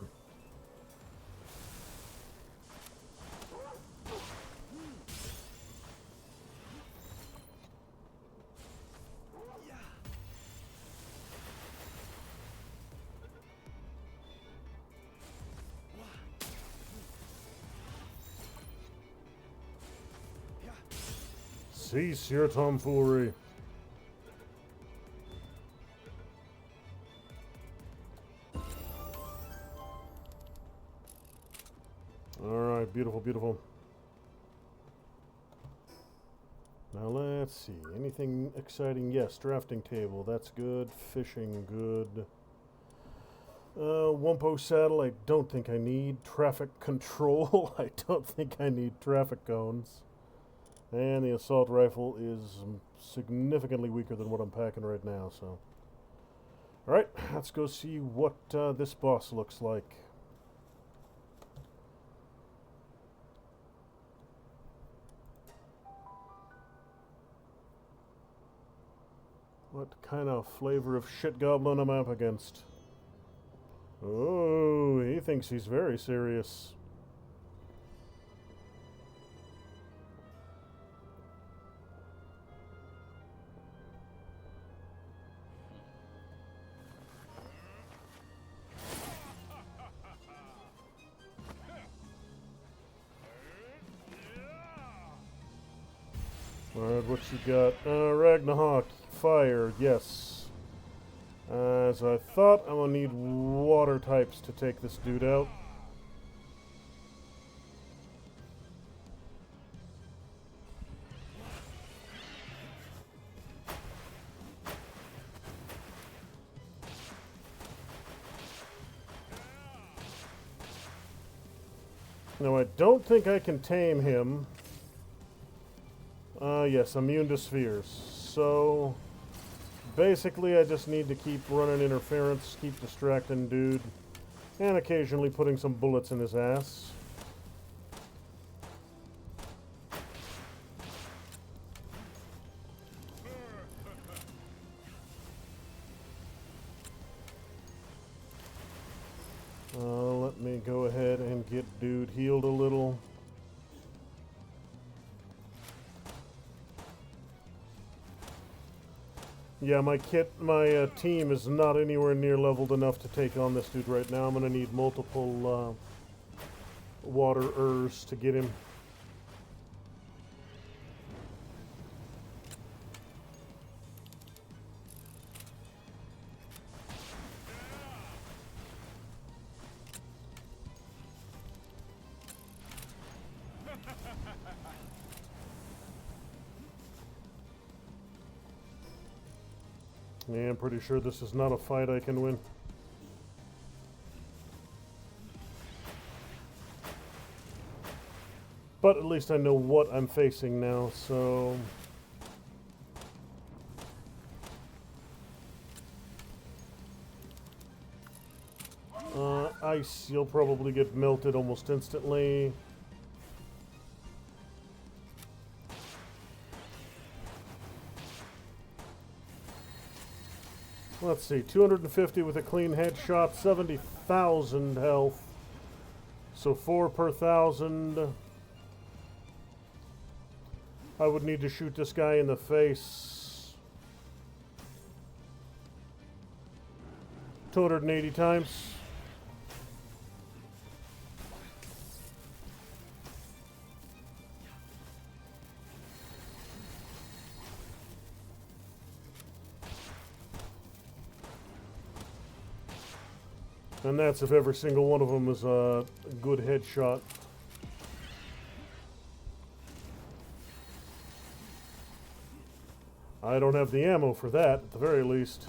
Cease your tomfoolery. Alright, beautiful, beautiful. Now let's see. Anything exciting? Yes, drafting table. That's good. Fishing, good. Wumpo saddle, I don't think I need. Traffic control, I don't think I need traffic cones. And the assault rifle is significantly weaker than what I'm packing right now, so... alright, let's go see what this boss looks like. What kind of flavor of shit goblin am I up against? Oh, he thinks he's very serious. Alright, what you got? Ragnarok, fire, yes. As I thought, I'm gonna need water types to take this dude out. Now, I don't think I can tame him. Yes, immune to spheres. So, basically, I just need to keep running interference, keep distracting dude, and occasionally putting some bullets in his ass. Let me go ahead and get dude healed a little. Yeah, my team is not anywhere near leveled enough to take on this dude right now. I'm gonna need multiple water-ers to get him. Yeah, I'm pretty sure this is not a fight I can win. But at least I know what I'm facing now, so... ice, you'll probably get melted almost instantly. Let's see, 250 with a clean headshot, 70,000 health. So 4 per 1,000. I would need to shoot this guy in the face 280 times. And that's if every single one of them is a good headshot. I don't have the ammo for that, at the very least.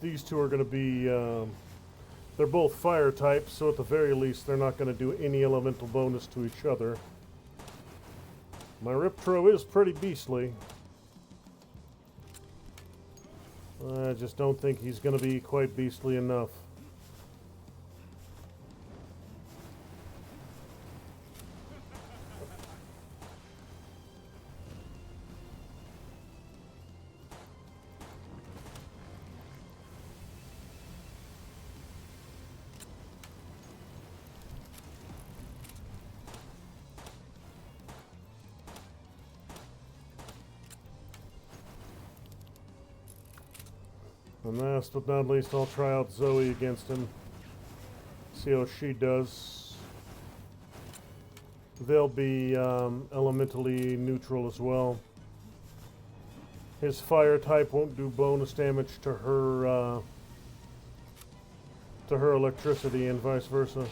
These two are going to be, they're both fire types, so at the very least they're not going to do any elemental bonus to each other. My Riptro is pretty beastly. I just don't think he's going to be quite beastly enough. And last but not least, I'll try out Zoe against him. See how she does. They'll be elementally neutral as well. His fire type won't do bonus damage to her electricity, and vice versa.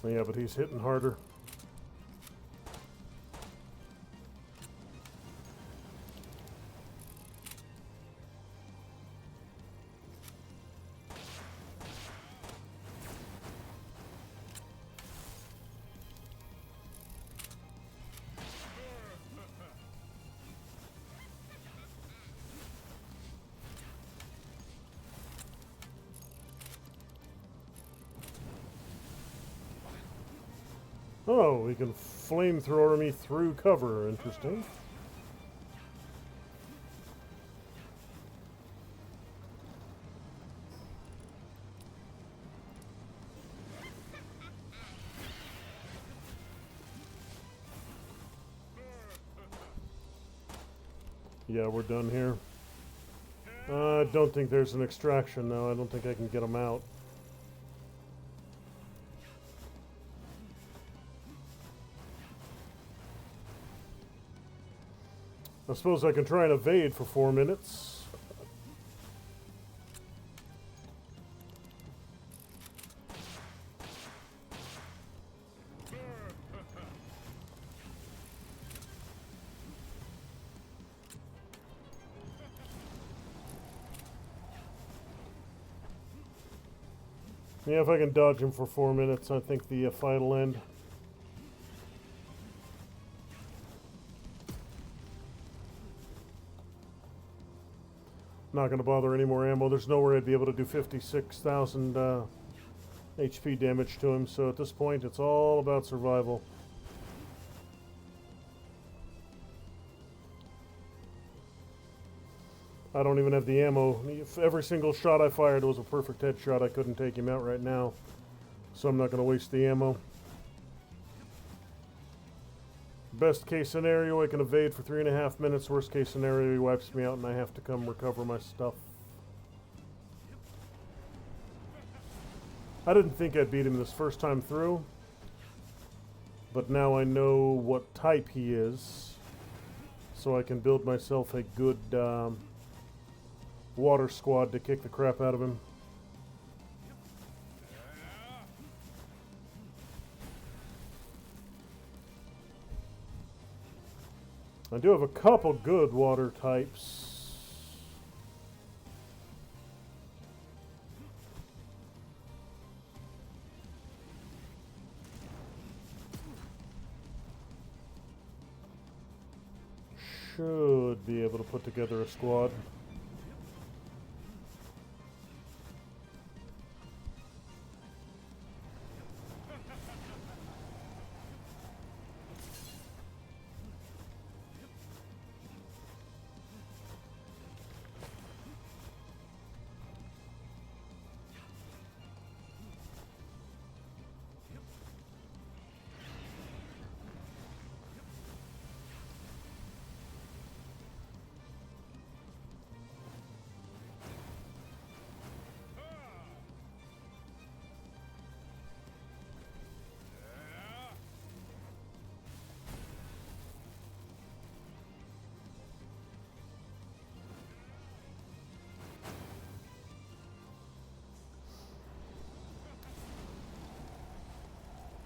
Yeah, but he's hitting harder. Oh, we can flamethrower me through cover. Interesting. Yeah, we're done here. I don't think there's an extraction now. I don't think I can get them out. I suppose I can try and evade for 4 minutes. Yeah, if I can dodge him for 4 minutes, I think the fight will end. Not going to bother any more ammo. There's nowhere I'd be able to do 56,000 HP damage to him, so at this point it's all about survival. I don't even have the ammo. If every single shot I fired was a perfect headshot, I couldn't take him out right now, so I'm not going to waste the ammo. Best case scenario, I can evade for 3.5 minutes. Worst case scenario, he wipes me out and I have to come recover my stuff. I didn't think I'd beat him this first time through, but now I know what type he is, so I can build myself a good water squad to kick the crap out of him. I do have a couple good water types. Should be able to put together a squad.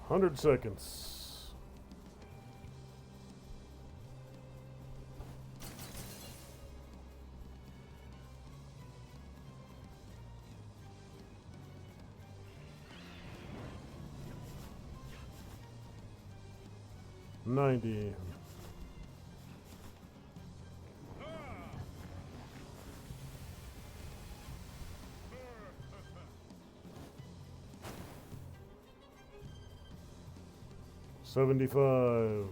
100 seconds. $90. $75.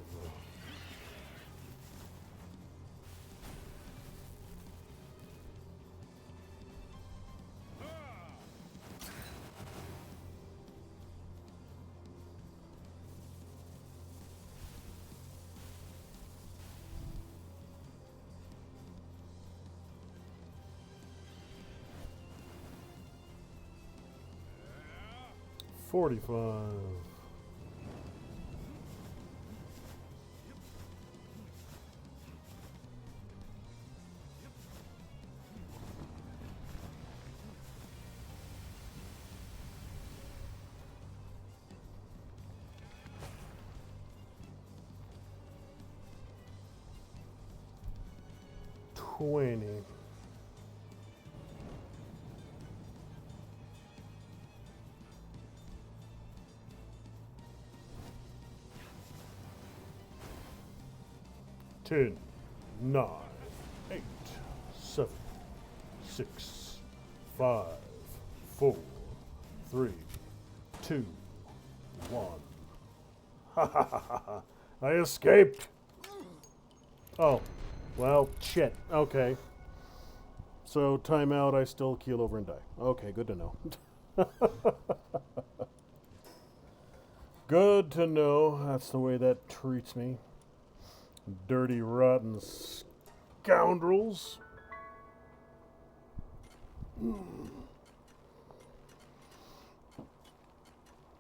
$45. $20. Ten, 9, 8, 7, 6, 5, 4, 3, 2, 1. Ha ha ha ha! I escaped! Oh, well, shit. Okay. So, timeout, I still keel over and die. Okay, good to know. Good to know. That's the way that treats me. Dirty, rotten scoundrels.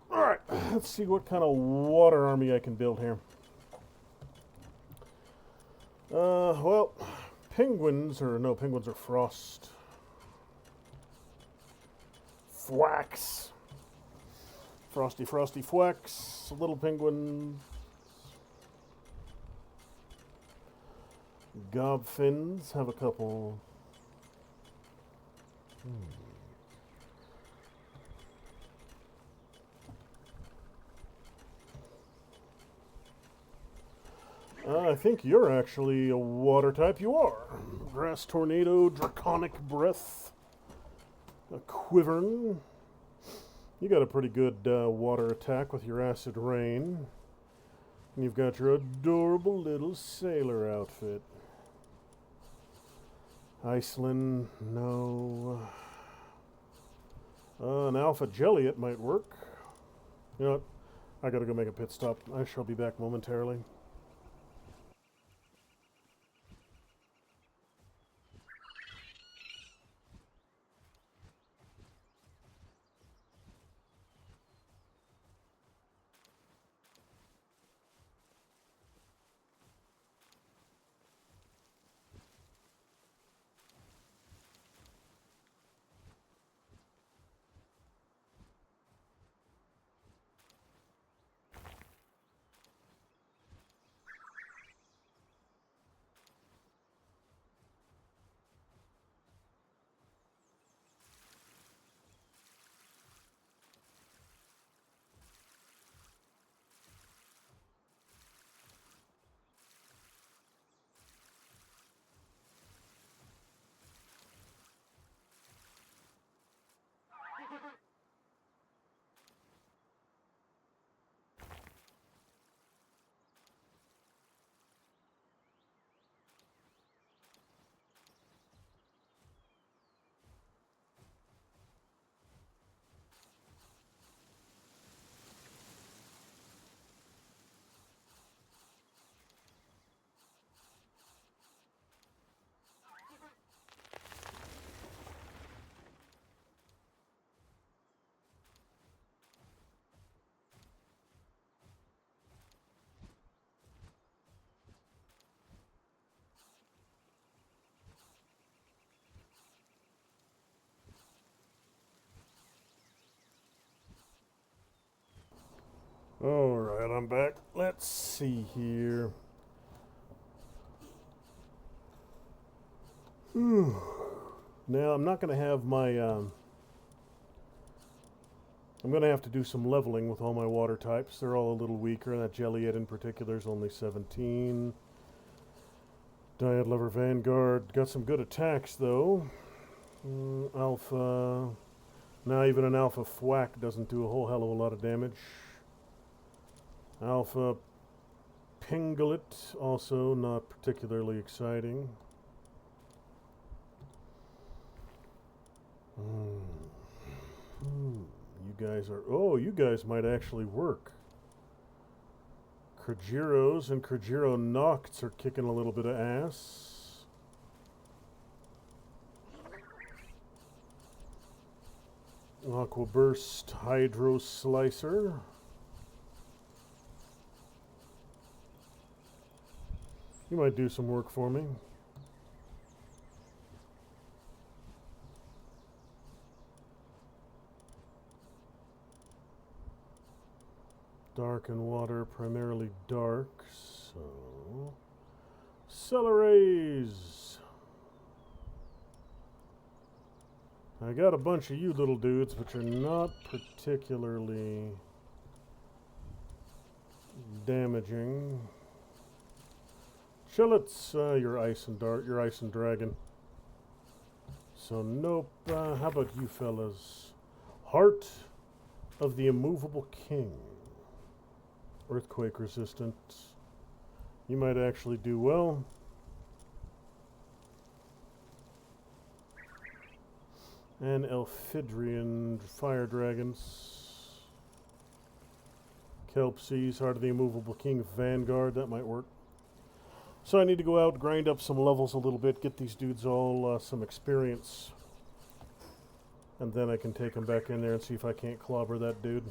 Alright, let's see what kind of water army I can build here. Well, penguins are frost. Thwax. Frosty Thwax. Little penguin. Gobfins have a couple. I think you're actually a water type. You are. Grass Tornado, Draconic Breath, a Quivern. You got a pretty good water attack with your Acid Rain. And you've got your adorable little sailor outfit. Iceland, no. An Alpha Jelly, it might work. You know what? I gotta go make a pit stop. I shall be back momentarily. Alright, I'm back. Let's see here. Now, I'm not going to have my... I'm going to have to do some leveling with all my water types. They're all a little weaker. That Jelliet in particular is only 17. Diet Lover Vanguard. Got some good attacks, though. Alpha... Now even an Alpha Thwack doesn't do a whole hell of a lot of damage. Alpha Pinglet, also not particularly exciting. You guys are... Oh, you guys might actually work. Krajiros and Krajiro Nocts are kicking a little bit of ass. Aqua Burst Hydro Slicer. You might do some work for me. Dark and water, primarily dark, so... Celeries! I got a bunch of you little dudes, but you're not particularly damaging. Chillets, you're ice and dragon. So nope. How about you fellas? Heart of the Immovable King. Earthquake resistant. You might actually do well. And Elfidrian fire dragons. Kelpsies, Heart of the Immovable King Vanguard. That might work. So I need to go out, grind up some levels a little bit, get these dudes all some experience. And then I can take them back in there and see if I can't clobber that dude.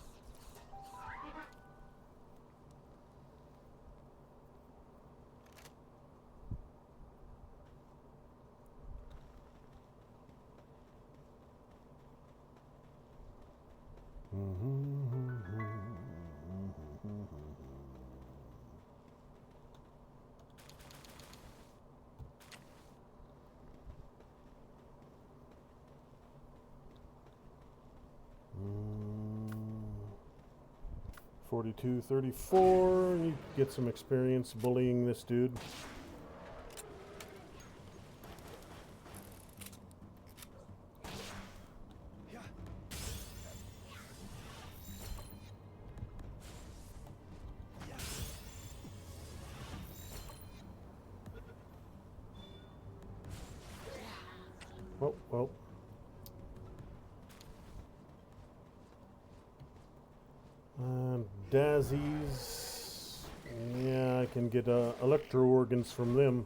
$42, $34. You get some experience bullying this dude. Well. Daisies. Yeah, I can get electro organs from them.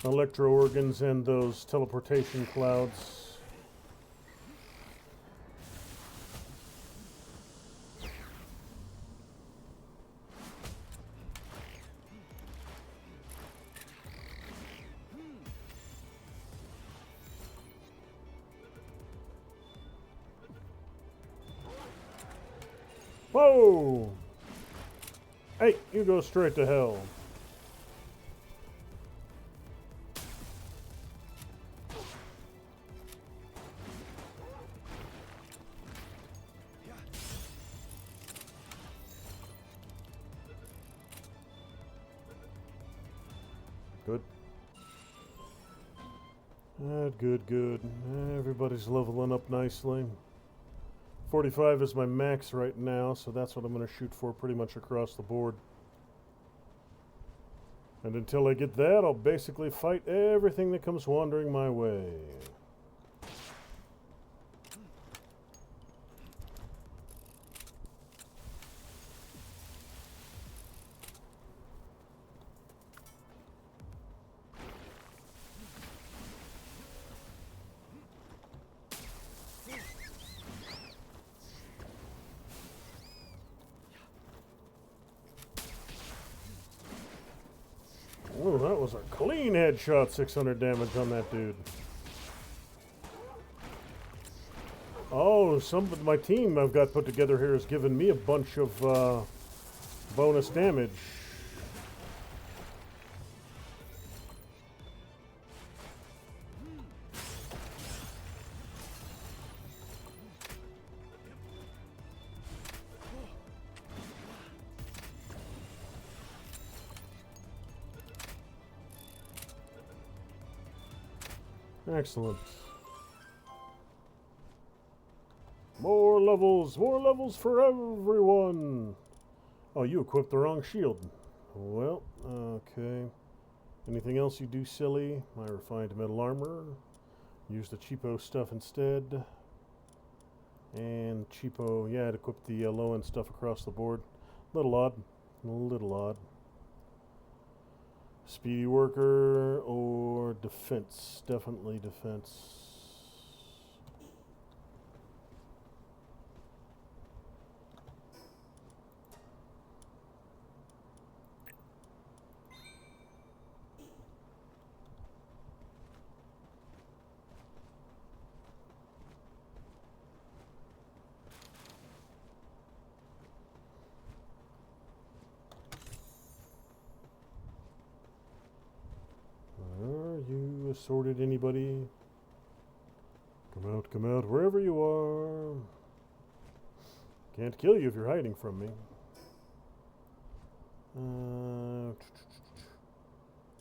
Electro organs and those teleportation clouds. Whoa! Hey, you go straight to hell. Good. Good. Everybody's leveling up nicely. 45 is my max right now, so that's what I'm going to shoot for pretty much across the board. And until I get that, I'll basically fight everything that comes wandering my way. Oh, that was a clean headshot. 600 damage on that dude. Oh, my team I've got put together here has given me a bunch of bonus damage. Excellent. More levels for everyone. Oh, you equipped the wrong shield. Well, okay. Anything else you do, silly? My refined metal armor. Use the cheapo stuff instead. And cheapo, yeah, I'd equip the low-end stuff across the board. Little odd. Little odd. Speedy worker or defense? Definitely defense. Are you assorted, anybody? Come out, wherever you are. Can't kill you if you're hiding from me.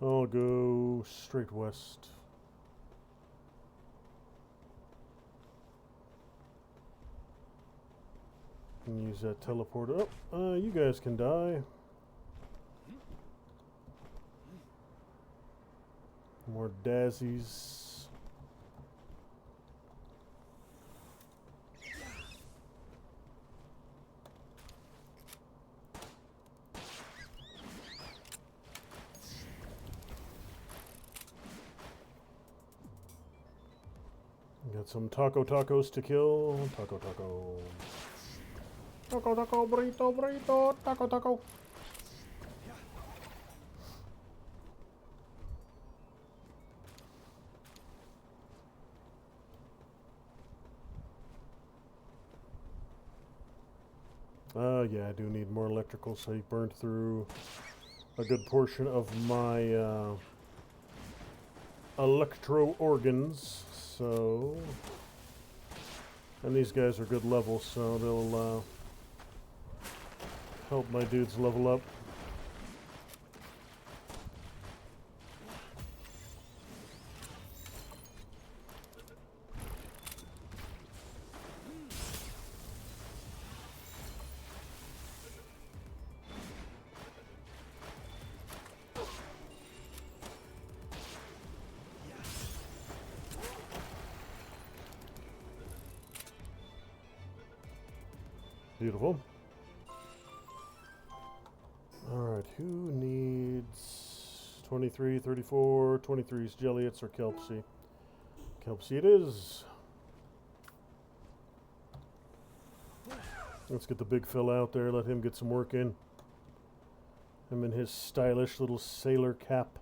I'll go straight west. And use that teleporter. Oh, you guys can die. More daisies. Got some tacos to kill. Taco. Taco, burrito, taco. Yeah, I do need more electrical, so he burned through a good portion of my electro organs. So, and these guys are good levels, so they'll help my dudes level up. Beautiful. Alright, who needs 23, 34, 23's Jelliots or Kelpsy? Kelpsy it is. Let's get the big fella out there, let him get some work in. Him in his stylish little sailor cap.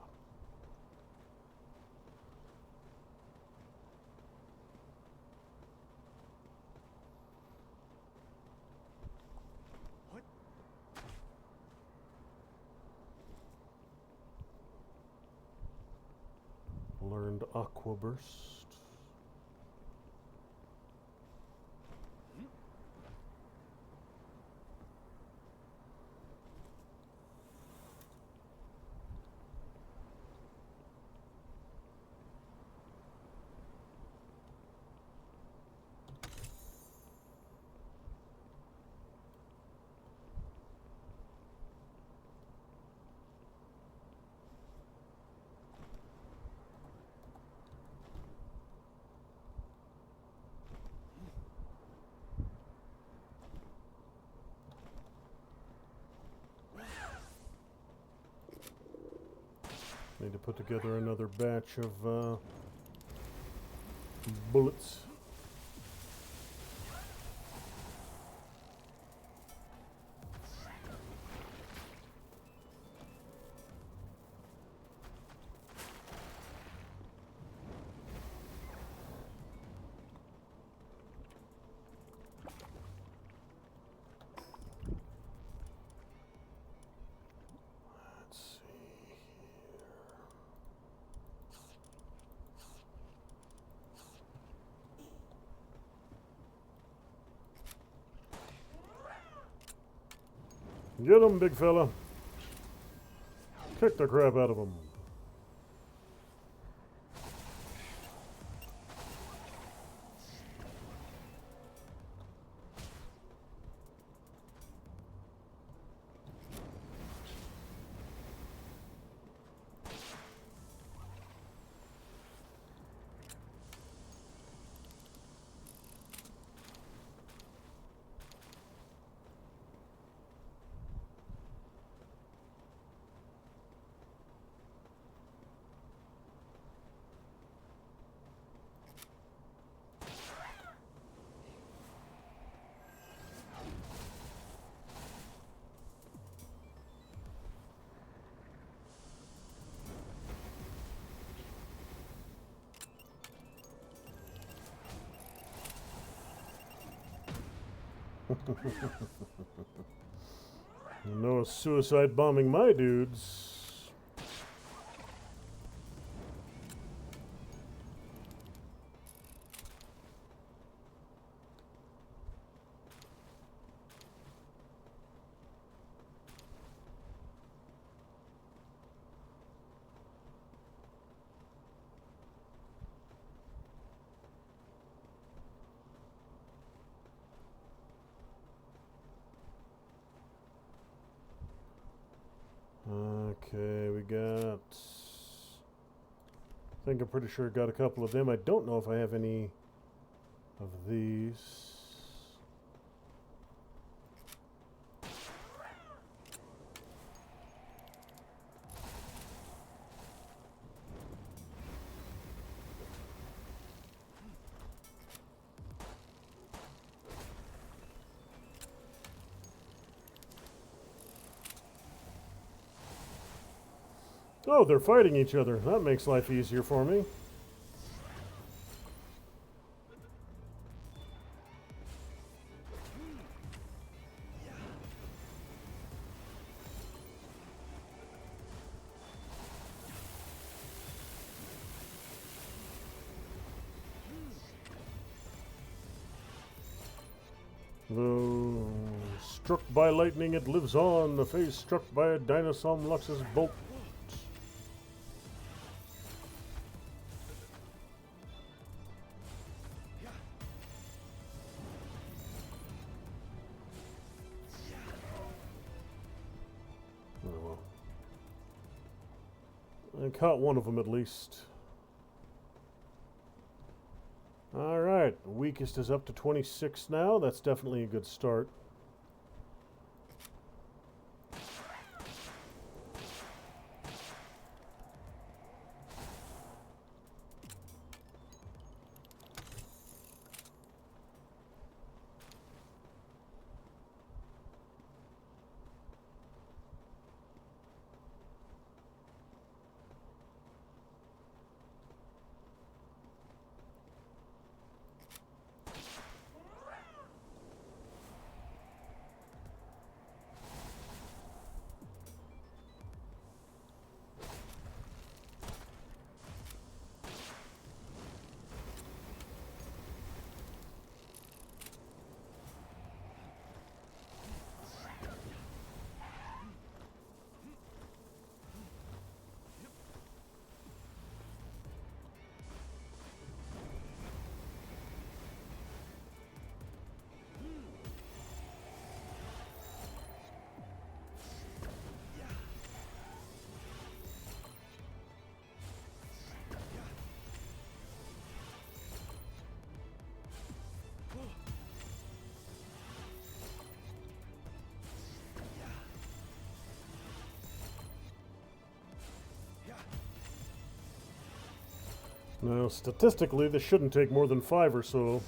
Learned Aqua Burst. Need to put together another batch of bullets. Get him, big fella. Kick the crap out of him. No suicide bombing my dudes. Okay, we got... I think I'm pretty sure I got a couple of them. I don't know if I have any of these. Oh, they're fighting each other. That makes life easier for me. Though struck by lightning, it lives on. The face struck by a dinosaur Luxus bolt. Oh well. I caught one of them at least. Alright, weakest is up to 26 now. That's definitely a good start. Now, statistically, this shouldn't take more than 5 or so.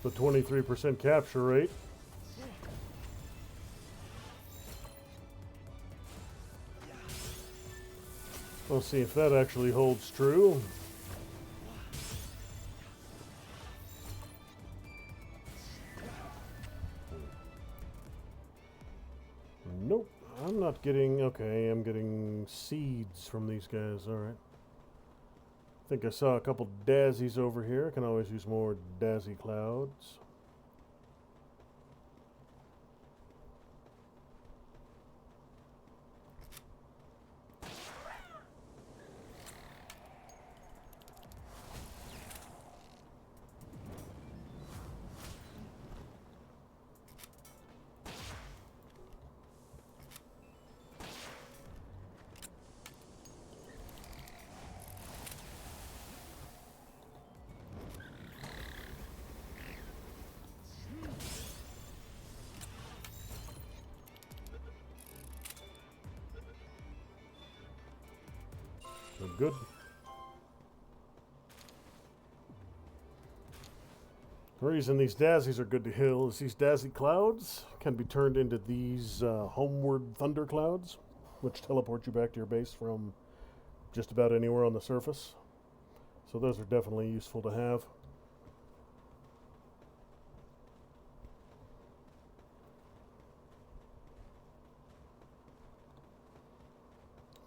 The 23% capture rate. We'll see if that actually holds true. Nope, I'm not getting... Okay, I'm getting seeds from these guys, alright. I think I saw a couple daisies over here. I can always use more daisy clouds. Good. The reason these daisies are good to heal is these daisy clouds can be turned into these homeward thunder clouds, which teleport you back to your base from just about anywhere on the surface. So those are definitely useful to have.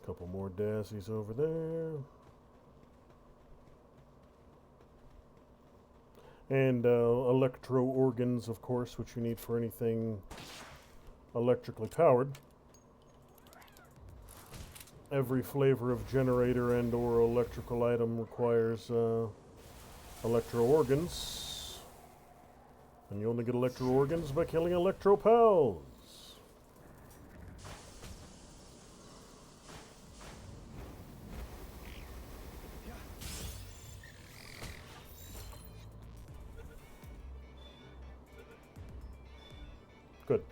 A couple more daisies over there. And electro organs, of course, which you need for anything electrically powered. Every flavor of generator and or electrical item requires electro organs. And you only get electro organs by killing electro pals. Good.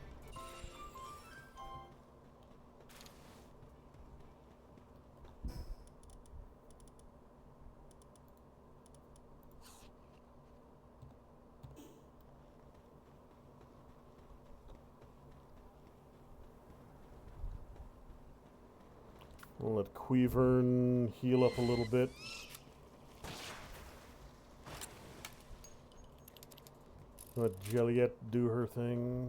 We'll let Queevern heal up a little bit. Let Jelliet do her thing.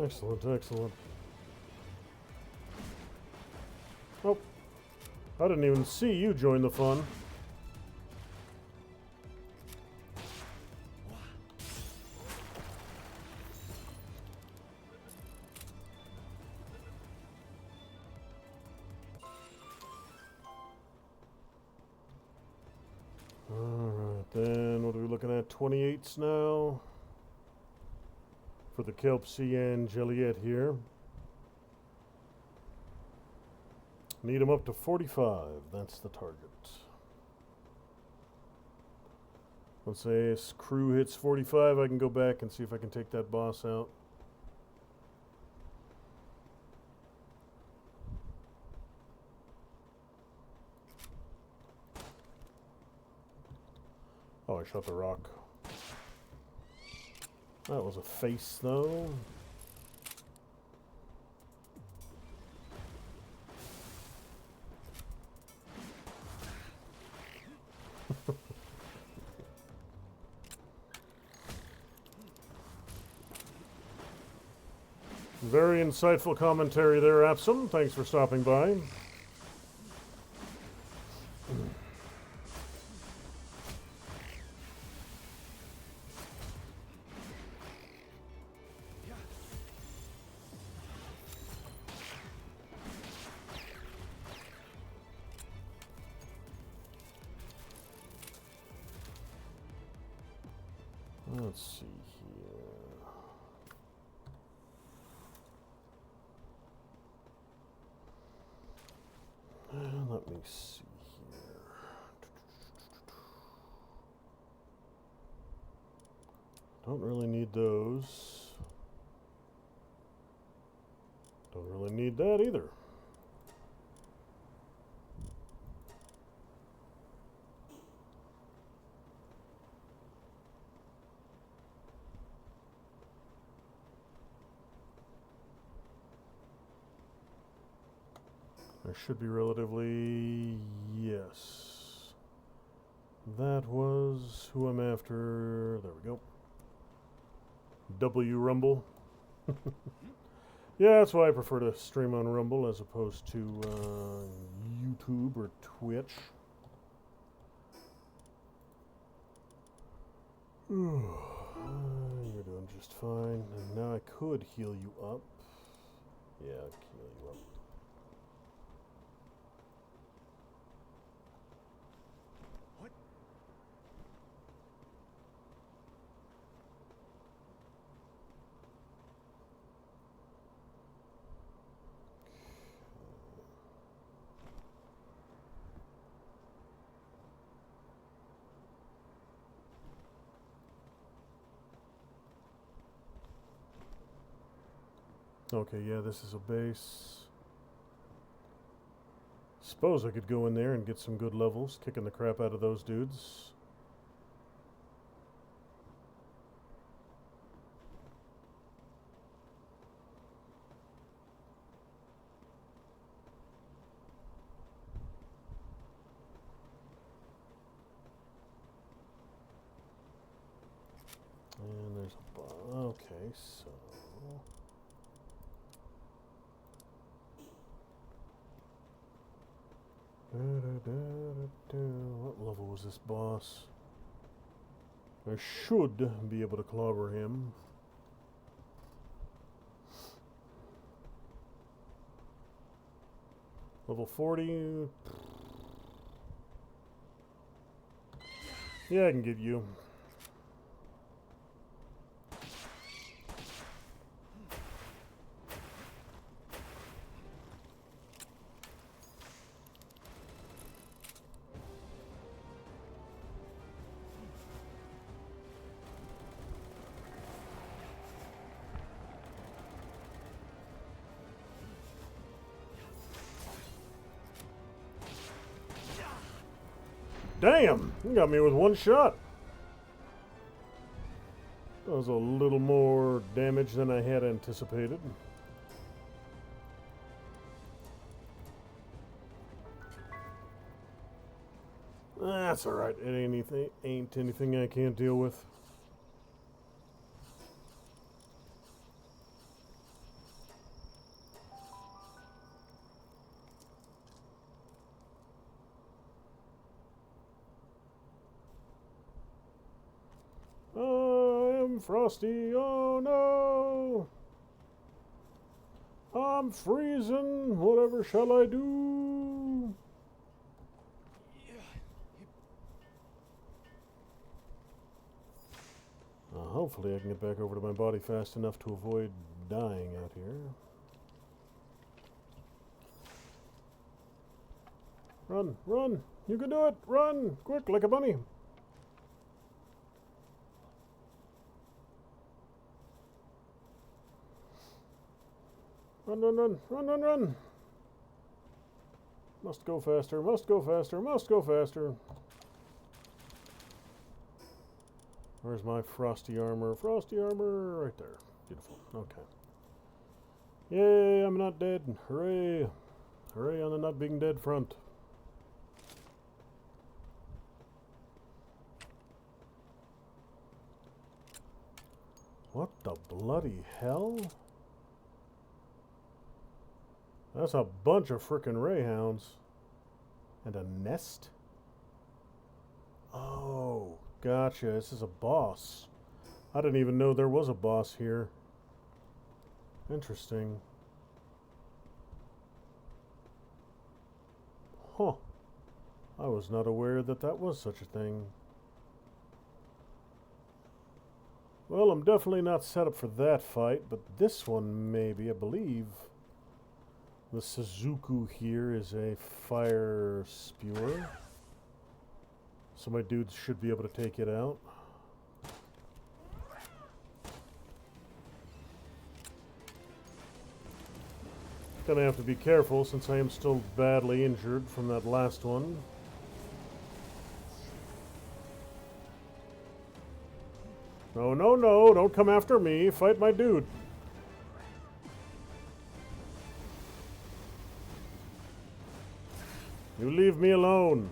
Excellent, excellent. Oh, I didn't even see you join the fun. Alright, then what are we looking at? 28s now. For the Kelpsie and Jelliet here. Need them up to 45. That's the target. Once this crew hits 45, I can go back and see if I can take that boss out. Oh, I shot the rock. That was a face, though. Very insightful commentary there, Apsum. Thanks for stopping by. Let's see here. Let me see here. Don't really need those. Don't really need that either. There should be relatively... yes. That was who I'm after. There we go. W Rumble. Yeah, that's why I prefer to stream on Rumble as opposed to YouTube or Twitch. just fine. And now I could heal you up. Yeah, I can heal you up. What? Okay, yeah, this is a base. Suppose I could go in there and get some good levels, kicking the crap out of those dudes. And there's a okay, so what level was this boss? I should be able to clobber him. Level 40. Yeah, I can get you. Damn! You got me with one shot. That was a little more damage than I had anticipated. That's alright. It ain't anything I can't deal with. I'm frosty. Oh no! I'm freezing. Whatever shall I do? Hopefully I can get back over to my body fast enough to avoid dying out here. Run, run! You can do it! Run! Quick, like a bunny! Run, run, run, run, run, run! Must go faster, must go faster, must go faster! Where's my frosty armor? Frosty armor! Right there. Beautiful. Okay. Yay, I'm not dead. Hooray! Hooray on the not being dead front. What the bloody hell? That's a bunch of frickin' Rayhounds. And a nest? Oh, gotcha. This is a boss. I didn't even know there was a boss here. Interesting. Huh. I was not aware that that was such a thing. Well, I'm definitely not set up for that fight, but this one maybe, I believe. The Suzuku here is a fire spewer. So my dudes should be able to take it out. Gonna have to be careful since I am still badly injured from that last one. No, no, no, don't come after me. Fight my dude. You leave me alone.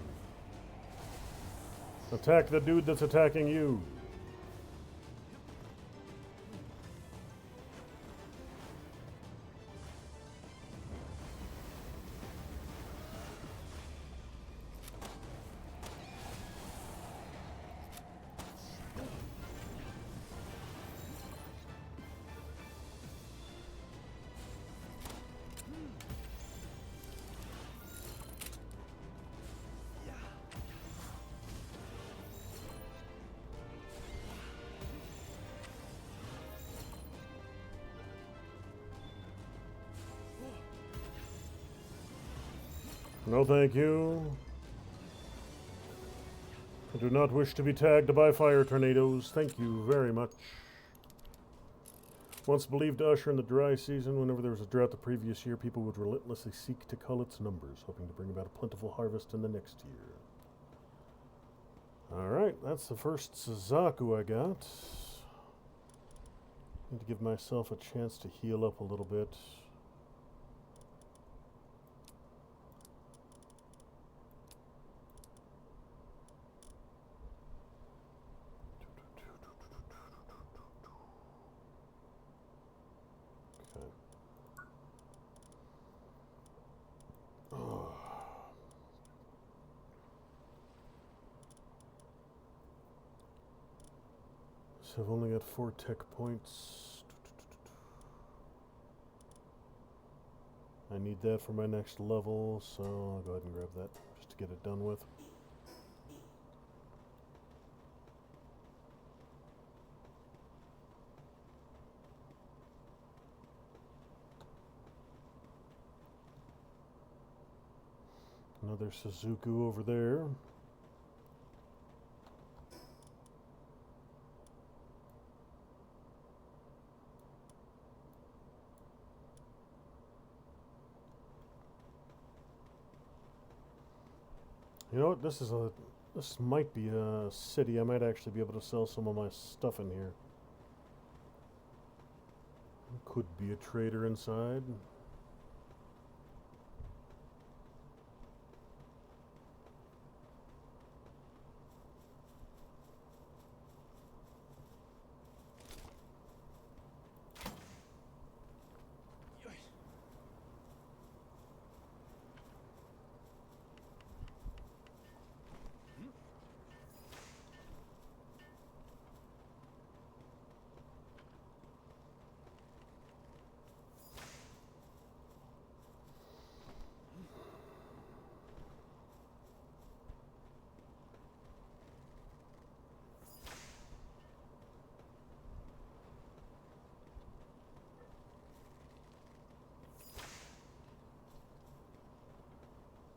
Attack the dude that's attacking you. No, thank you. I do not wish to be tagged by fire tornadoes. Thank you very much. Once believed to usher in the dry season, whenever there was a drought the previous year, people would relentlessly seek to cull its numbers, hoping to bring about a plentiful harvest in the next year. Alright, that's the first Suzaku I got. Need to give myself a chance to heal up a little bit. So I've only got 4 tech points. I need that for my next level, so I'll go ahead and grab that just to get it done with. Another Suzaku over there. You know what? This might be a city. I might actually be able to sell some of my stuff in here. Could be a trader inside.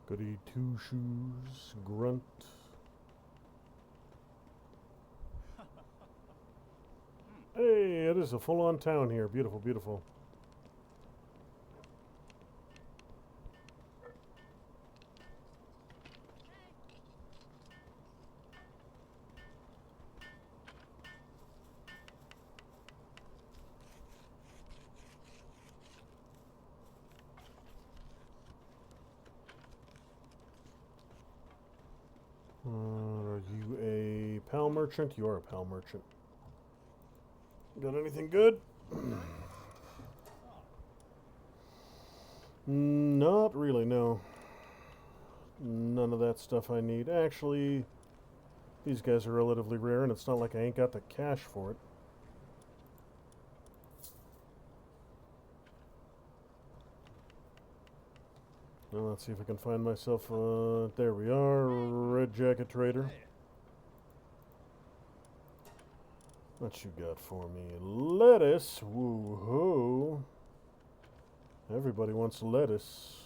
Goody two shoes, grunt. Hey, it is a full-on town here. Beautiful, beautiful. Are you a PAL merchant? You are a PAL merchant. Got anything good? Not really, no. None of that stuff I need. Actually, these guys are relatively rare, and it's not like I ain't got the cash for it. Well, let's see if I can find myself, there we are, red jacket trader. What you got for me? Lettuce? Woo-hoo. Everybody wants lettuce.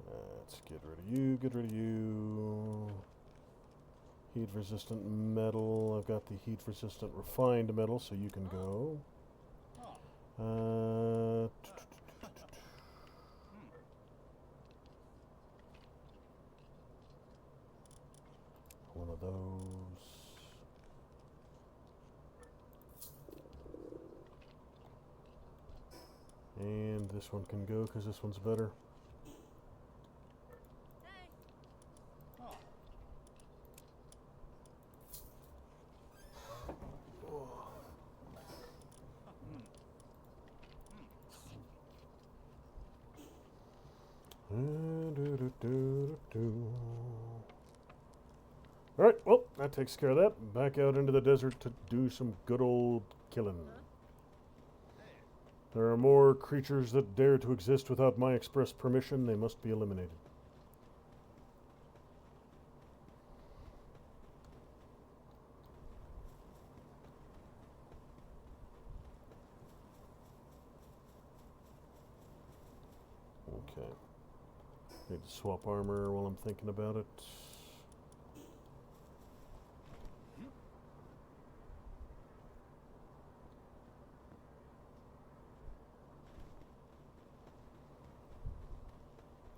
Let's get rid of you, get rid of you. Heat-resistant metal. I've got the heat-resistant refined metal, so you can go. One of those. And this one can go because this one's better. Alright, well, that takes care of that. Back out into the desert to do some good old killing. There are more creatures that dare to exist without my express permission. They must be eliminated. Okay. Need to swap armor while I'm thinking about it.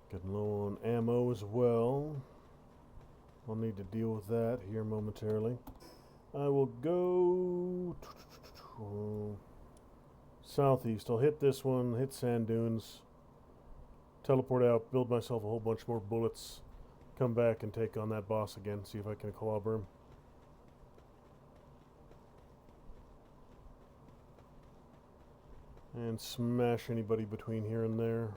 Getting low on ammo as well. I'll need to deal with that here momentarily. I will go southeast. I'll hit this one, hit sand dunes, teleport out, build myself a whole bunch more bullets, come back and take on that boss again, see if I can clobber him. And smash anybody between here and there.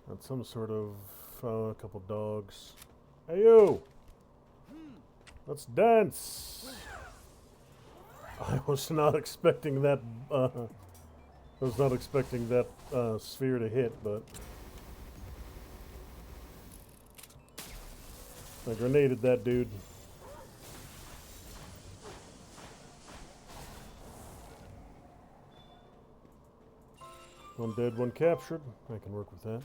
Got some sort of a couple dogs. Hey you! Let's dance! I was not expecting that. Sphere to hit, but I grenaded that dude. One dead, one captured. I can work with that.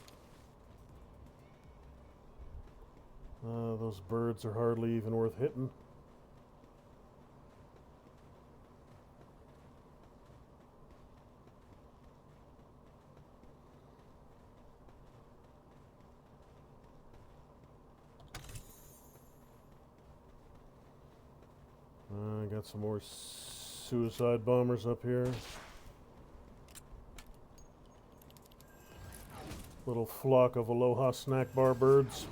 Those birds are hardly even worth hitting. I got some more suicide bombers up here. Little flock of Aloha snack bar birds.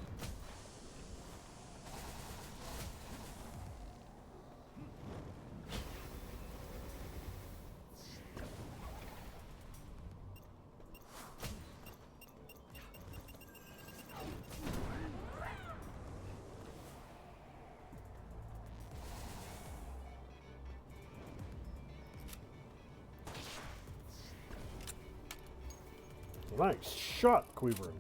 Nice shot, Quivering.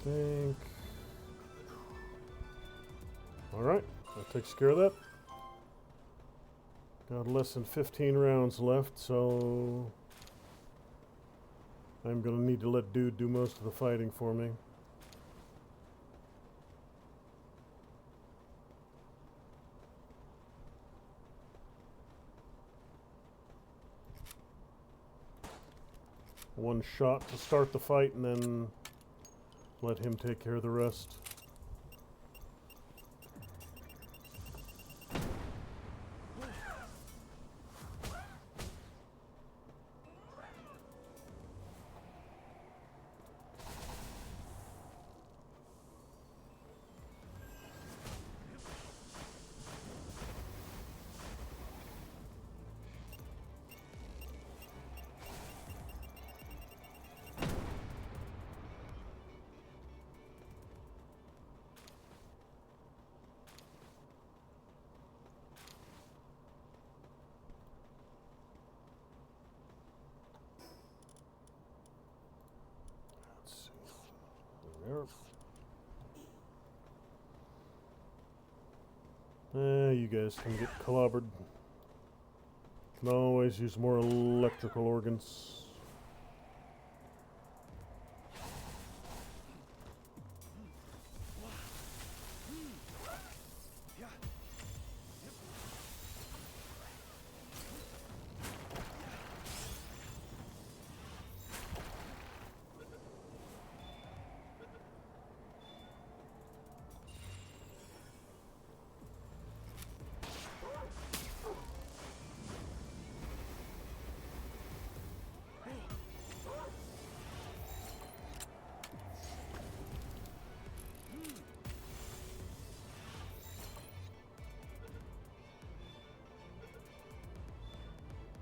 Think. Alright, that takes care of that. Got less than 15 rounds left, so I'm gonna need to let dude do most of the fighting for me. One shot to start the fight and then let him take care of the rest. You guys can get clobbered. Can always use more electrical organs.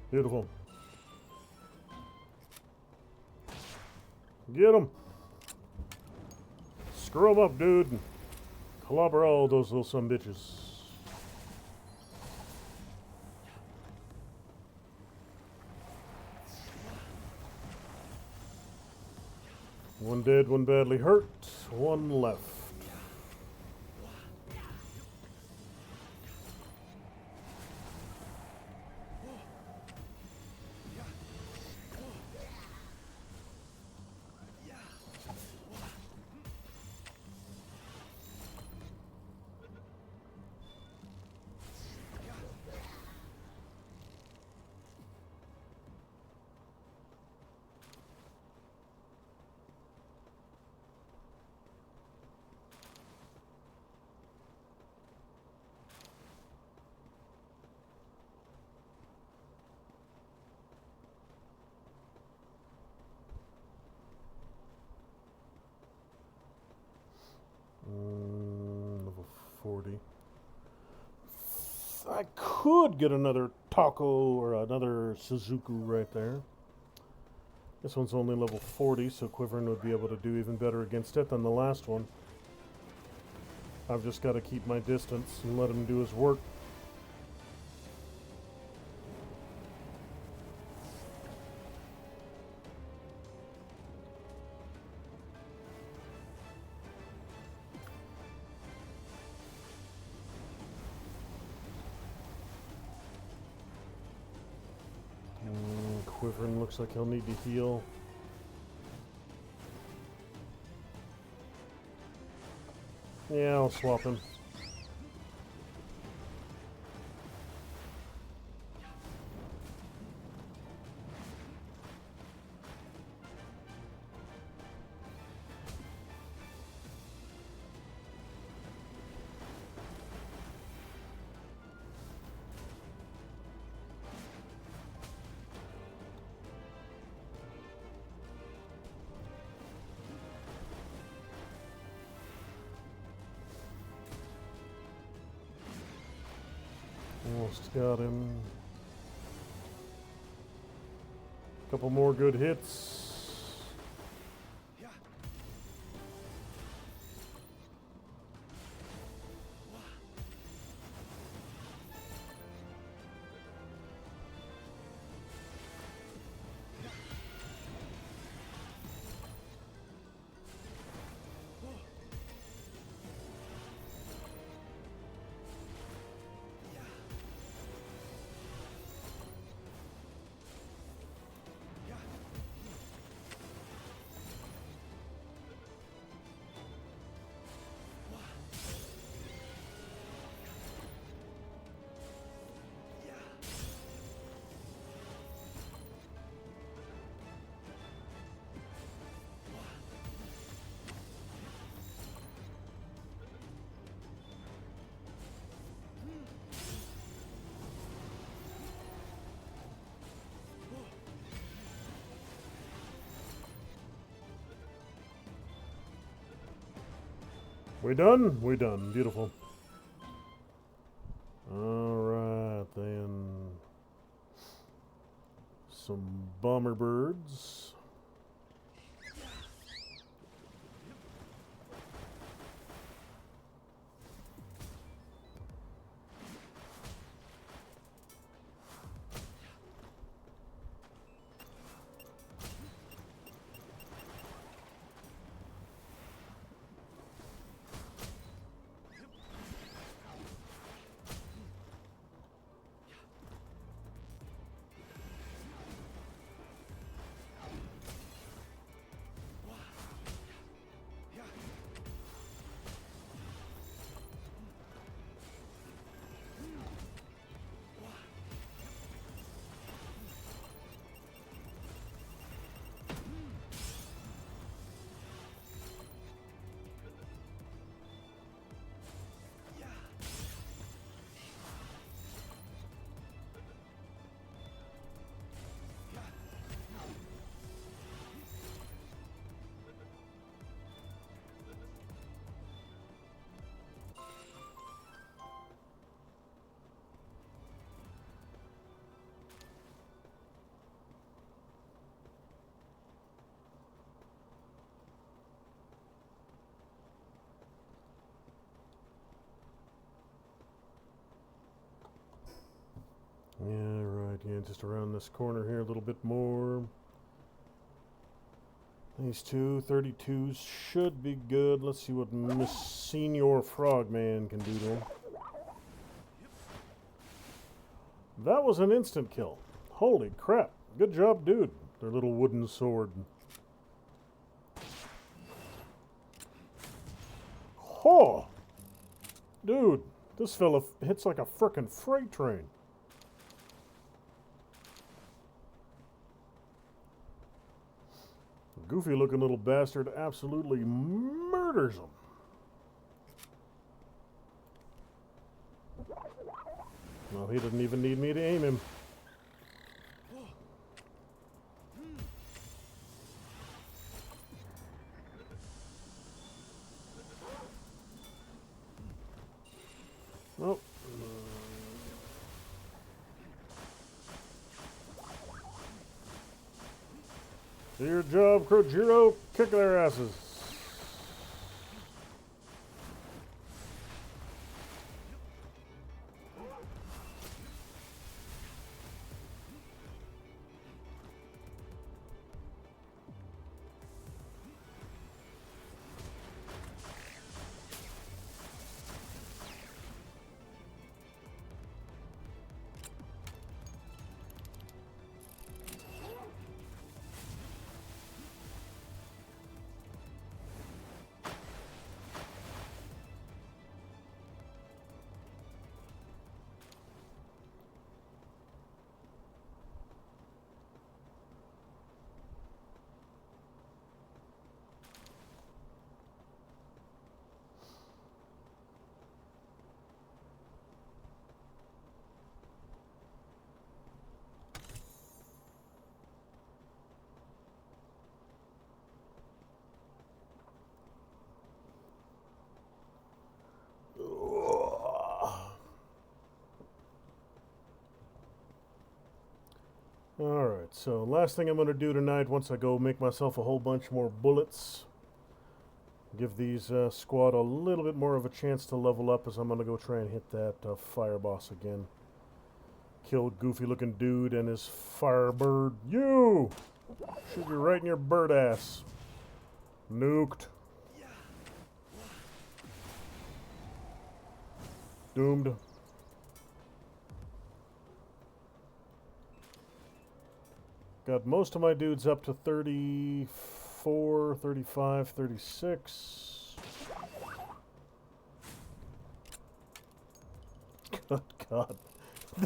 Beautiful. Get him. Screw him up, dude. Clobber all those little son bitches. One dead, one badly hurt, one left. Level 40. I could get another Taco or another Suzuku right there. This one's only level 40, so Quivering would be able to do even better against it than the last one. I've just got to keep my distance and let him do his work. Quivering looks like he'll need to heal. Yeah, I'll swap him. Almost got him. Couple more good hits. We done? We done. Beautiful. Alright then. Some bomber birds. Yeah, right. Yeah, just around this corner here a little bit more. These two 32s should be good. Let's see what Miss Senior Frogman can do to him. That was an instant kill. Holy crap. Good job, dude. Their little wooden sword. Oh! Dude, this fella hits like a frickin' freight train. Goofy looking little bastard absolutely murders him. Well, he doesn't even need me to aim him. Nope. Do your job, Kojiro. Kick their asses. Alright, so last thing I'm going to do tonight, once I go make myself a whole bunch more bullets, give these squad a little bit more of a chance to level up, as I'm going to go try and hit that fire boss again. Kill goofy looking dude and his firebird. You! Shoot you right in your bird ass. Nuked. Doomed. Got most of my dudes up to 34, 35, 36. Good God.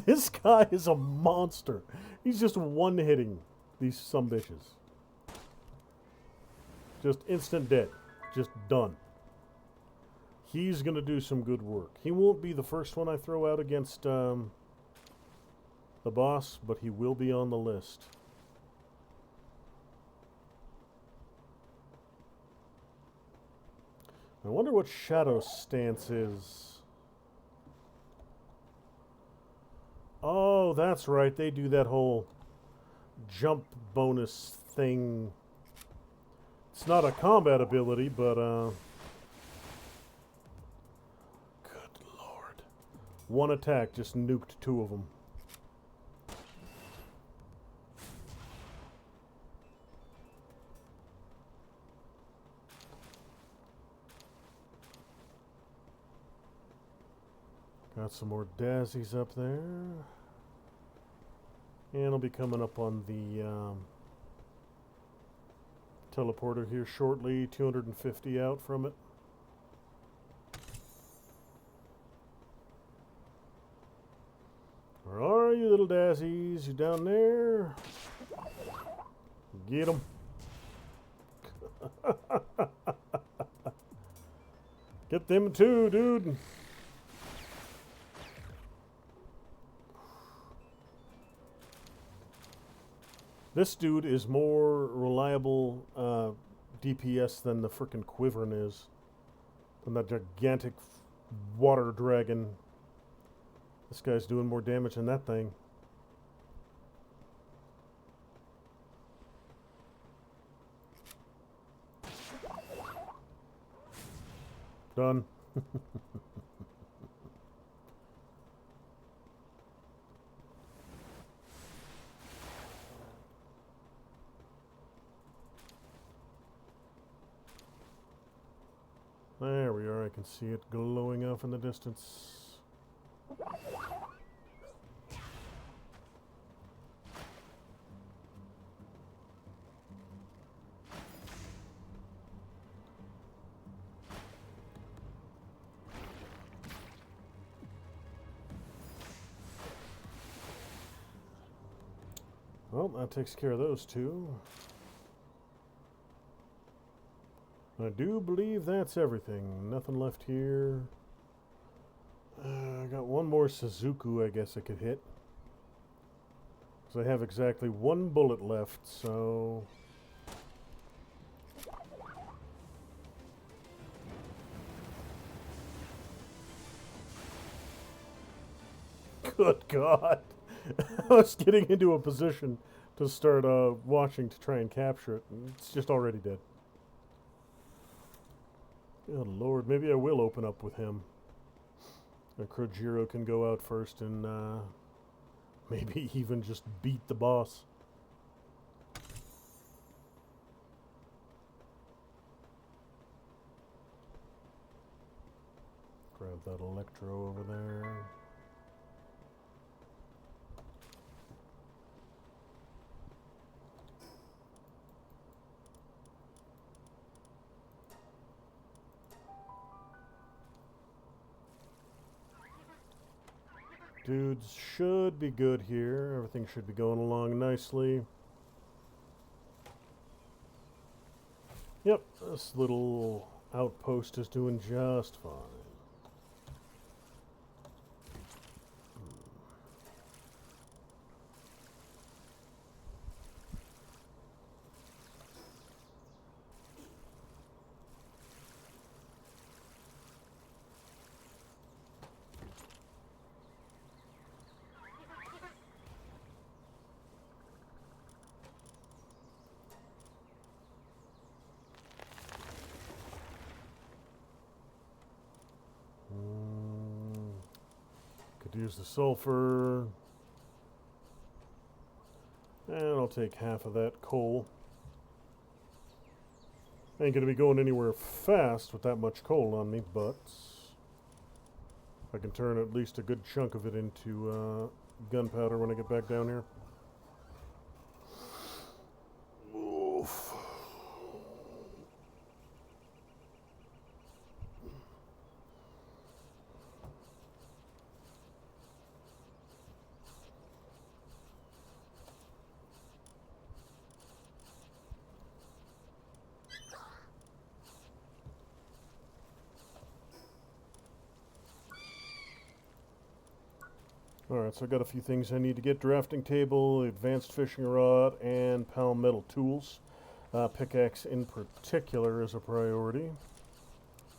This guy is a monster. He's just one-hitting these sumbitches. Just instant dead. Just done. He's going to do some good work. He won't be the first one I throw out against the boss, but he will be on the list. I wonder what Shadow's stance is. Oh, that's right. They do that whole jump bonus thing. It's not a combat ability, but good Lord. One attack just nuked two of them. Got some more daisies up there. And I'll be coming up on the teleporter here shortly. 250 out from it. Where are you, little daisies? You down there? Get 'em. Get them too, dude. This dude is more reliable DPS than the frickin' Quiverin is. Than that gigantic water dragon. This guy's doing more damage than that thing. Done. can see it glowing off in the distance. Well, that takes care of those two. I do believe that's everything. Nothing left here. I got one more Suzuku I guess I could hit. Because I have exactly one bullet left, so... Good God! I was getting into a position to start watching to try and capture it, and it's just already dead. Good Lord, maybe I will open up with him. Krojiro can go out first and maybe even just beat the boss. Grab that Electro over there. Dudes should be good here. Everything should be going along nicely. Yep, this little outpost is doing just fine. Could use the sulfur. And I'll take half of that coal. Ain't gonna be going anywhere fast with that much coal on me, but I can turn at least a good chunk of it into gunpowder when I get back down here. Oof. Alright, so I got a few things I need to get. Drafting table, advanced fishing rod, and palmetto tools. Pickaxe in particular is a priority.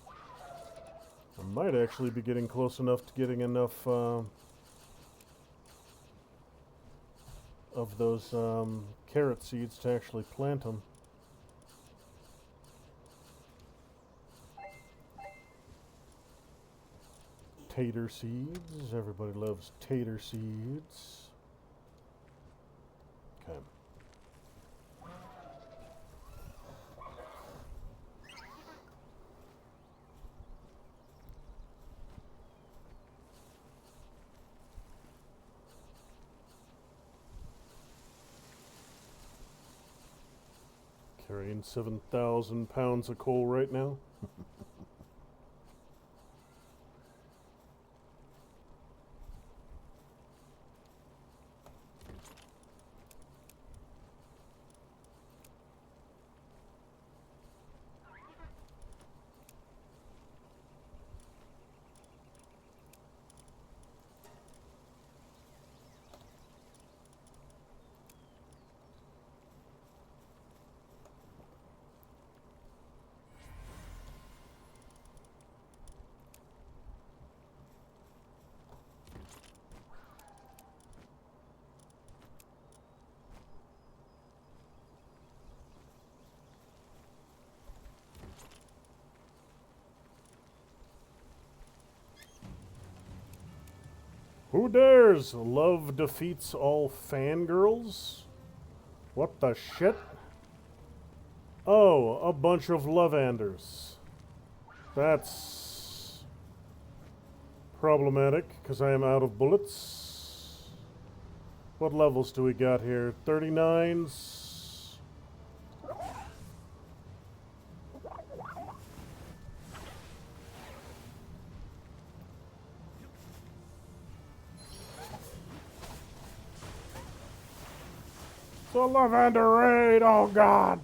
I might actually be getting close enough to getting enough of those carrot seeds to actually plant them. Tater seeds. Everybody loves tater seeds. Okay. Carrying 7,000 pounds of coal right now. Who dares? Love defeats all fangirls? What the shit? Oh, a bunch of Lovanders. That's problematic because I am out of bullets. What levels do we got here? 39s. It's a lavender raid! Oh god!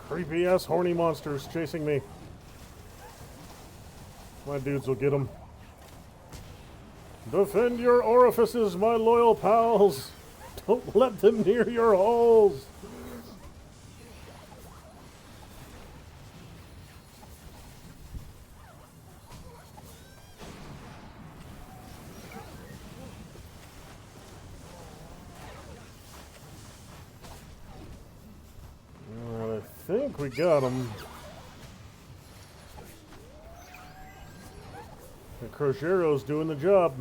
Creepy ass horny monsters chasing me. My dudes will get them. Defend your orifices, my loyal pals! Don't let them near your holes! I think we got him. The Crochero's doing the job.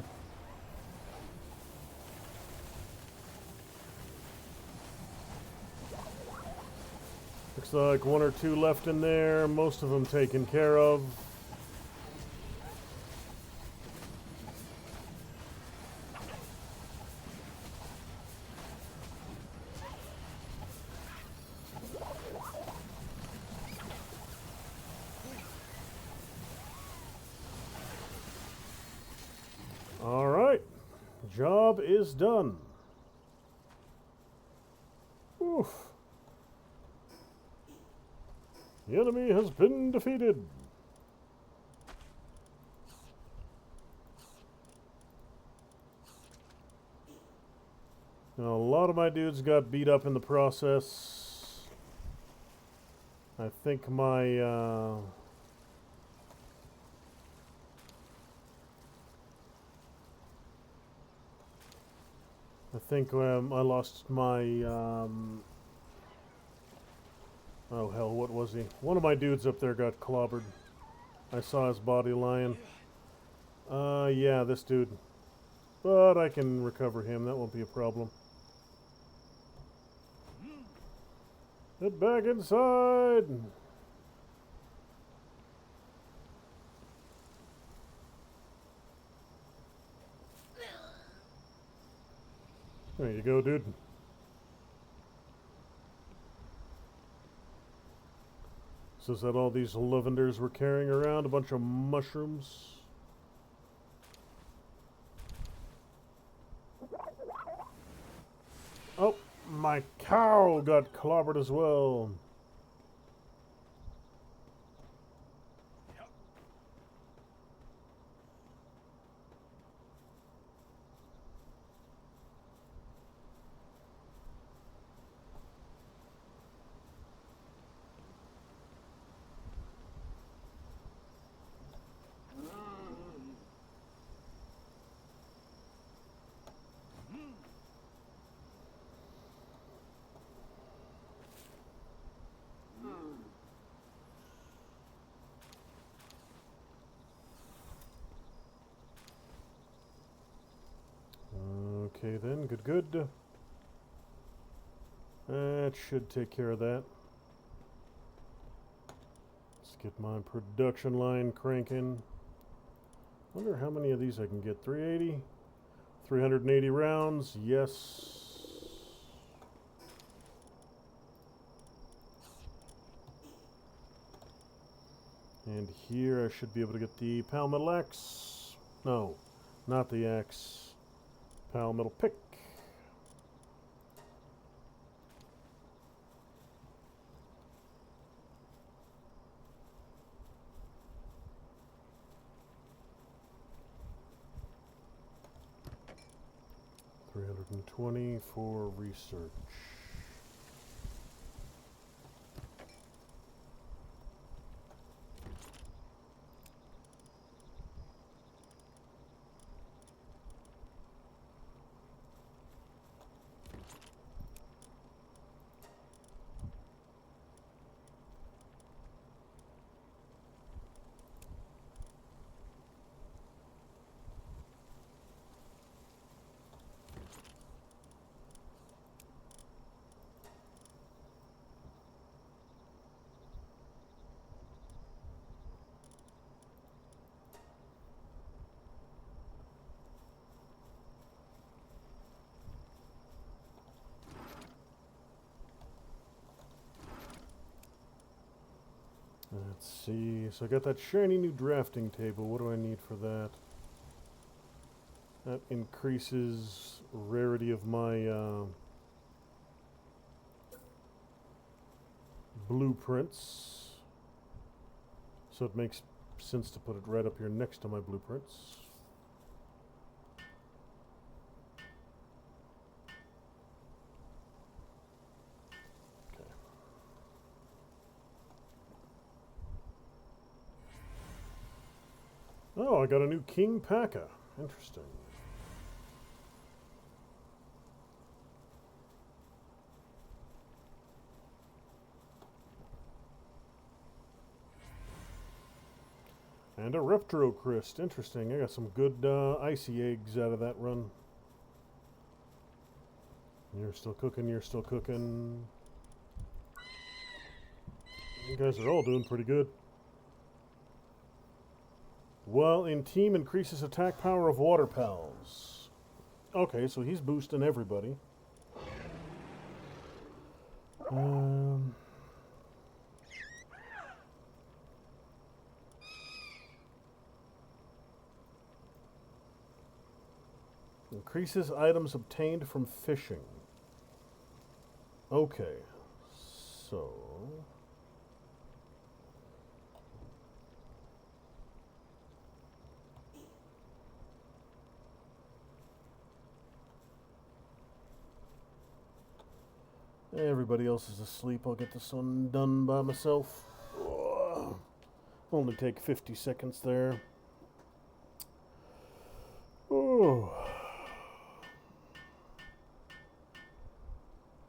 Looks like one or two left in there, most of them taken care of. All right, job is done. Oof. The enemy has been defeated. Now, a lot of my dudes got beat up in the process. I think my I lost my oh hell, what was he? One of my dudes up there got clobbered. I saw his body lying. Yeah, this dude. But I can recover him, that won't be a problem. Get back inside! There you go, dude. So is that all these lavenders were carrying around? A bunch of mushrooms? Oh, my cow got clobbered as well. Okay then, good. That should take care of that. Let's get my production line cranking. Wonder how many of these I can get. 380? 380 rounds, yes. And here I should be able to get the palmetto axe. No, not the axe. Palmetto pick. $320 for research. Let's see. So I got that shiny new drafting table. What do I need for that? That increases rarity of my blueprints. So it makes sense to put it right up here next to my blueprints. Oh, I got a new King P.A.K.A. Interesting. And a Reptro Crest. Interesting. I got some good icy eggs out of that run. You're still cooking, you're still cooking. You guys are all doing pretty good. Well, in team increases attack power of water pals. Okay, so he's boosting everybody. Increases items obtained from fishing. Okay, so... Everybody else is asleep. I'll get this one done by myself. Only take 50 seconds there. Oh,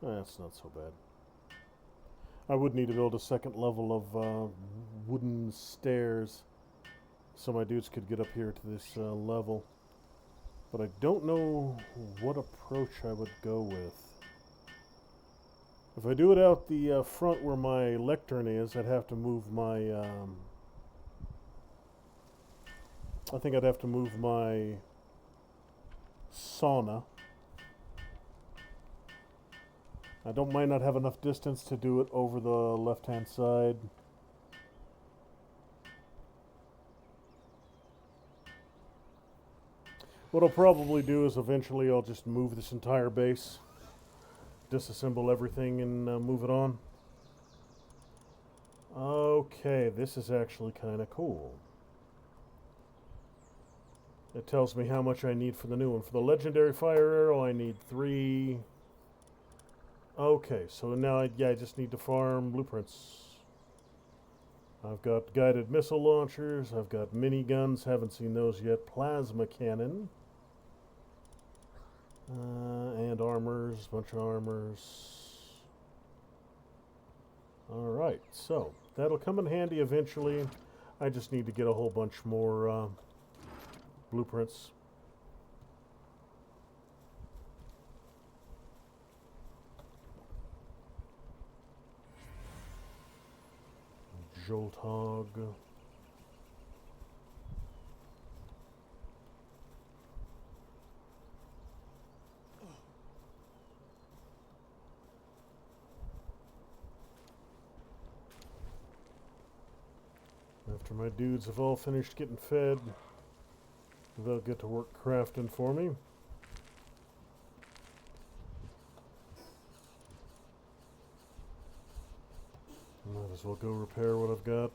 that's not so bad. I would need to build a second level of wooden stairs so my dudes could get up here to this level. But I don't know what approach I would go with. If I do it out the front where my lectern is, I'd have to move my... I think I'd have to move my sauna. Might not have enough distance to do it over the left-hand side. What I'll probably do is eventually I'll just move this entire base, disassemble everything, and move it on. Okay, this is actually kind of cool. It tells me how much I need for the new one. For the legendary fire arrow, I need 3. Okay, so now I just need to farm blueprints. I've got guided missile launchers. I've got miniguns. Haven't seen those yet. Plasma cannon. And armors. Bunch of armors. Alright, so that'll come in handy eventually. I just need to get a whole bunch more blueprints. Jolt hog. After my dudes have all finished getting fed, they'll get to work crafting for me. Might as well go repair what I've got.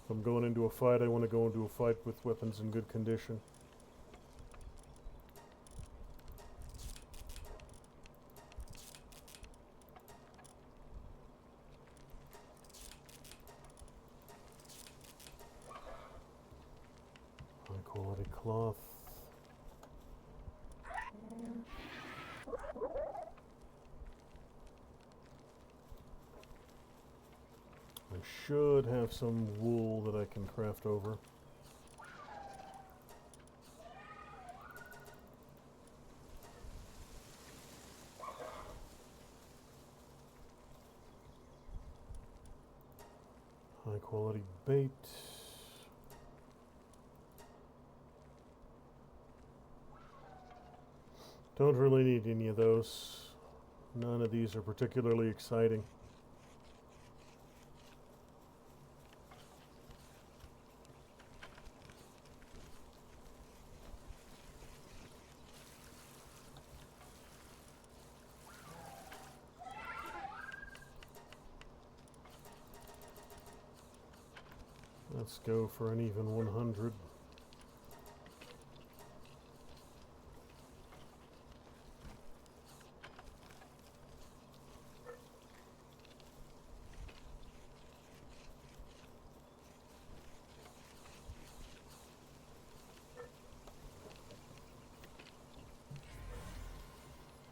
If I'm going into a fight, I want to go into a fight with weapons in good condition. High quality cloth. I should have some wool that I can craft over. High quality bait. Don't really need any of those. None of these are particularly exciting. Let's go for an even 100.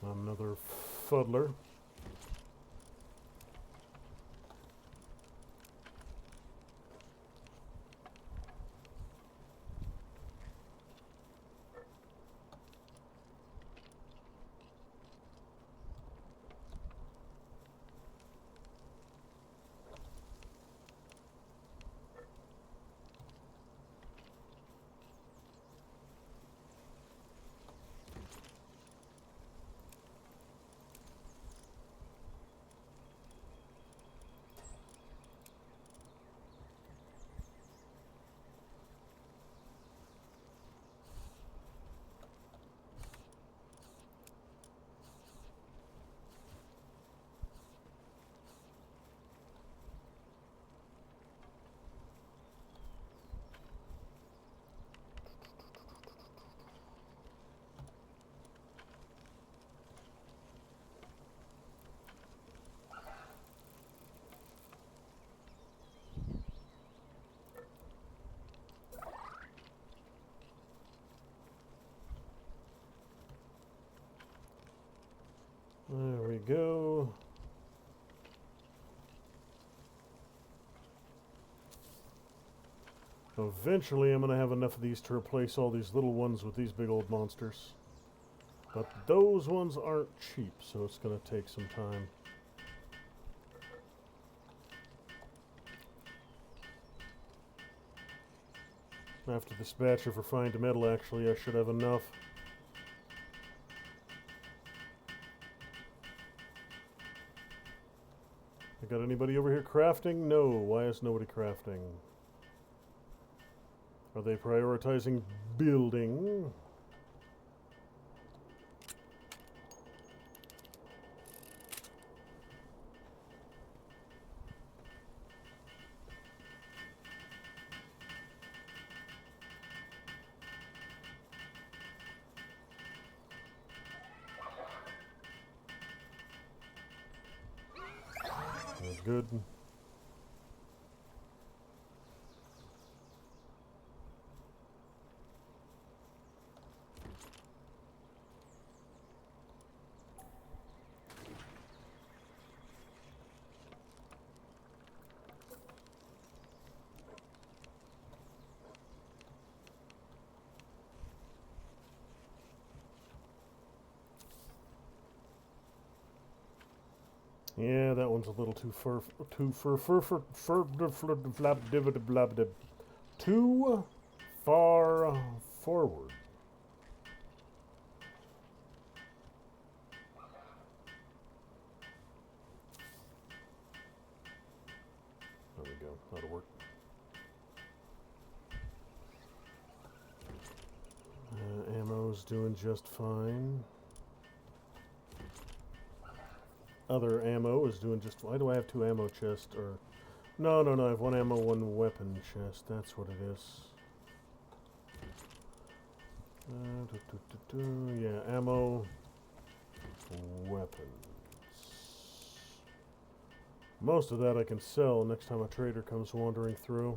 Another fuddler. There we go. Eventually I'm going to have enough of these to replace all these little ones with these big old monsters. But those ones aren't cheap, so it's going to take some time. After this batch of refined metal, actually, I should have enough. I got anybody over here crafting? No. Why is nobody crafting? Are they prioritizing building? Good. Yeah, that one's a little too too far forward. There we go. That'll work. Ammo's doing just fine. Other ammo is doing just. Why do I have two ammo chests? Or no, I have one ammo, one weapon chest. That's what it is. Yeah, ammo, weapons. Most of that I can sell next time a trader comes wandering through.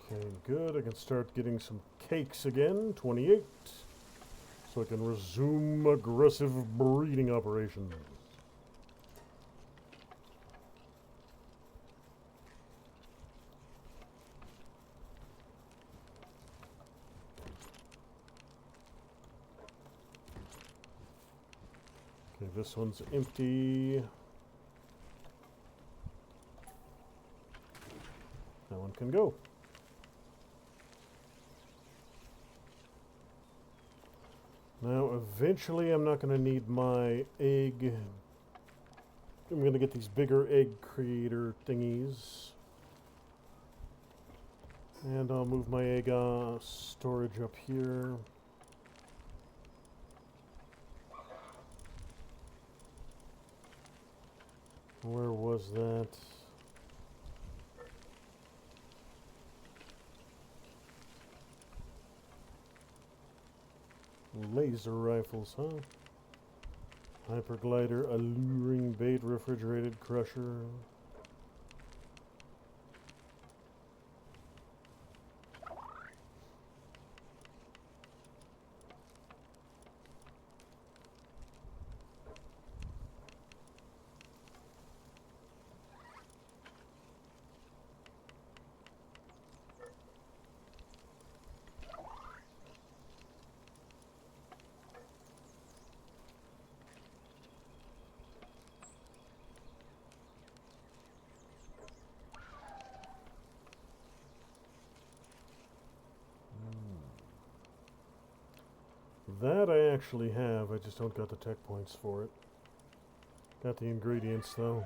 Okay, good. I can start getting some cakes again. 28. So I can resume aggressive breeding operations. this one's empty. That one can go. Now, eventually, I'm not going to need my egg. I'm going to get these bigger egg creator thingies. And I'll move my egg storage up here. Where was that? Laser rifles, huh? Hyperglider, alluring bait, refrigerated crusher. That I actually have, I just don't got the tech points for it. Got the ingredients though.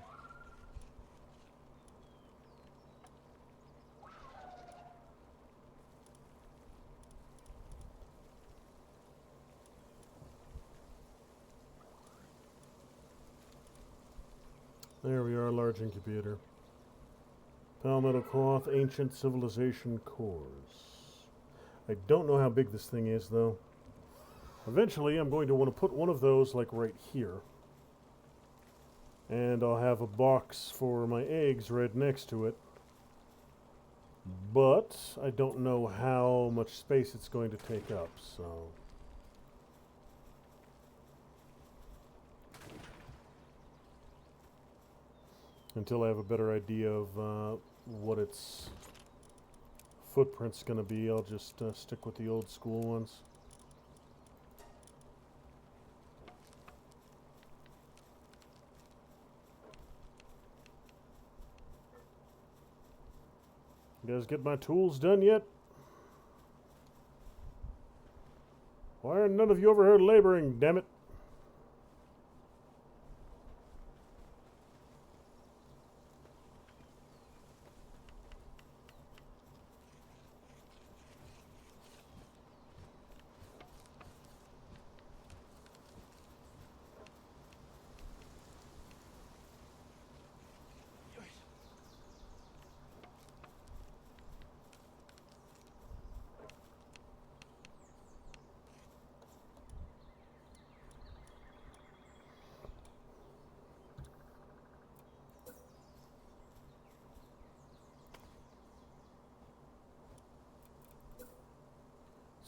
There we are, large incubator. Palmetto cloth, ancient civilization cores. I don't know how big this thing is though. Eventually, I'm going to want to put one of those, like, right here. And I'll have a box for my eggs right next to it. But I don't know how much space it's going to take up, so... Until I have a better idea of what its footprint's going to be, I'll just stick with the old school ones. You guys get my tools done yet? Why are none of you over here laboring, damn it?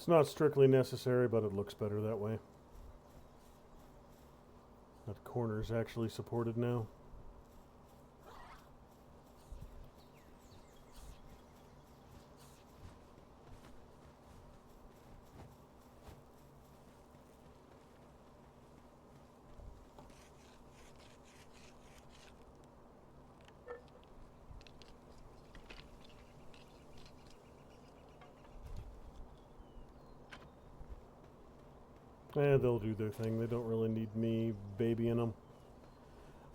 It's not strictly necessary, but it looks better that way. That corner is actually supported now. They'll do their thing. They don't really need me babying them.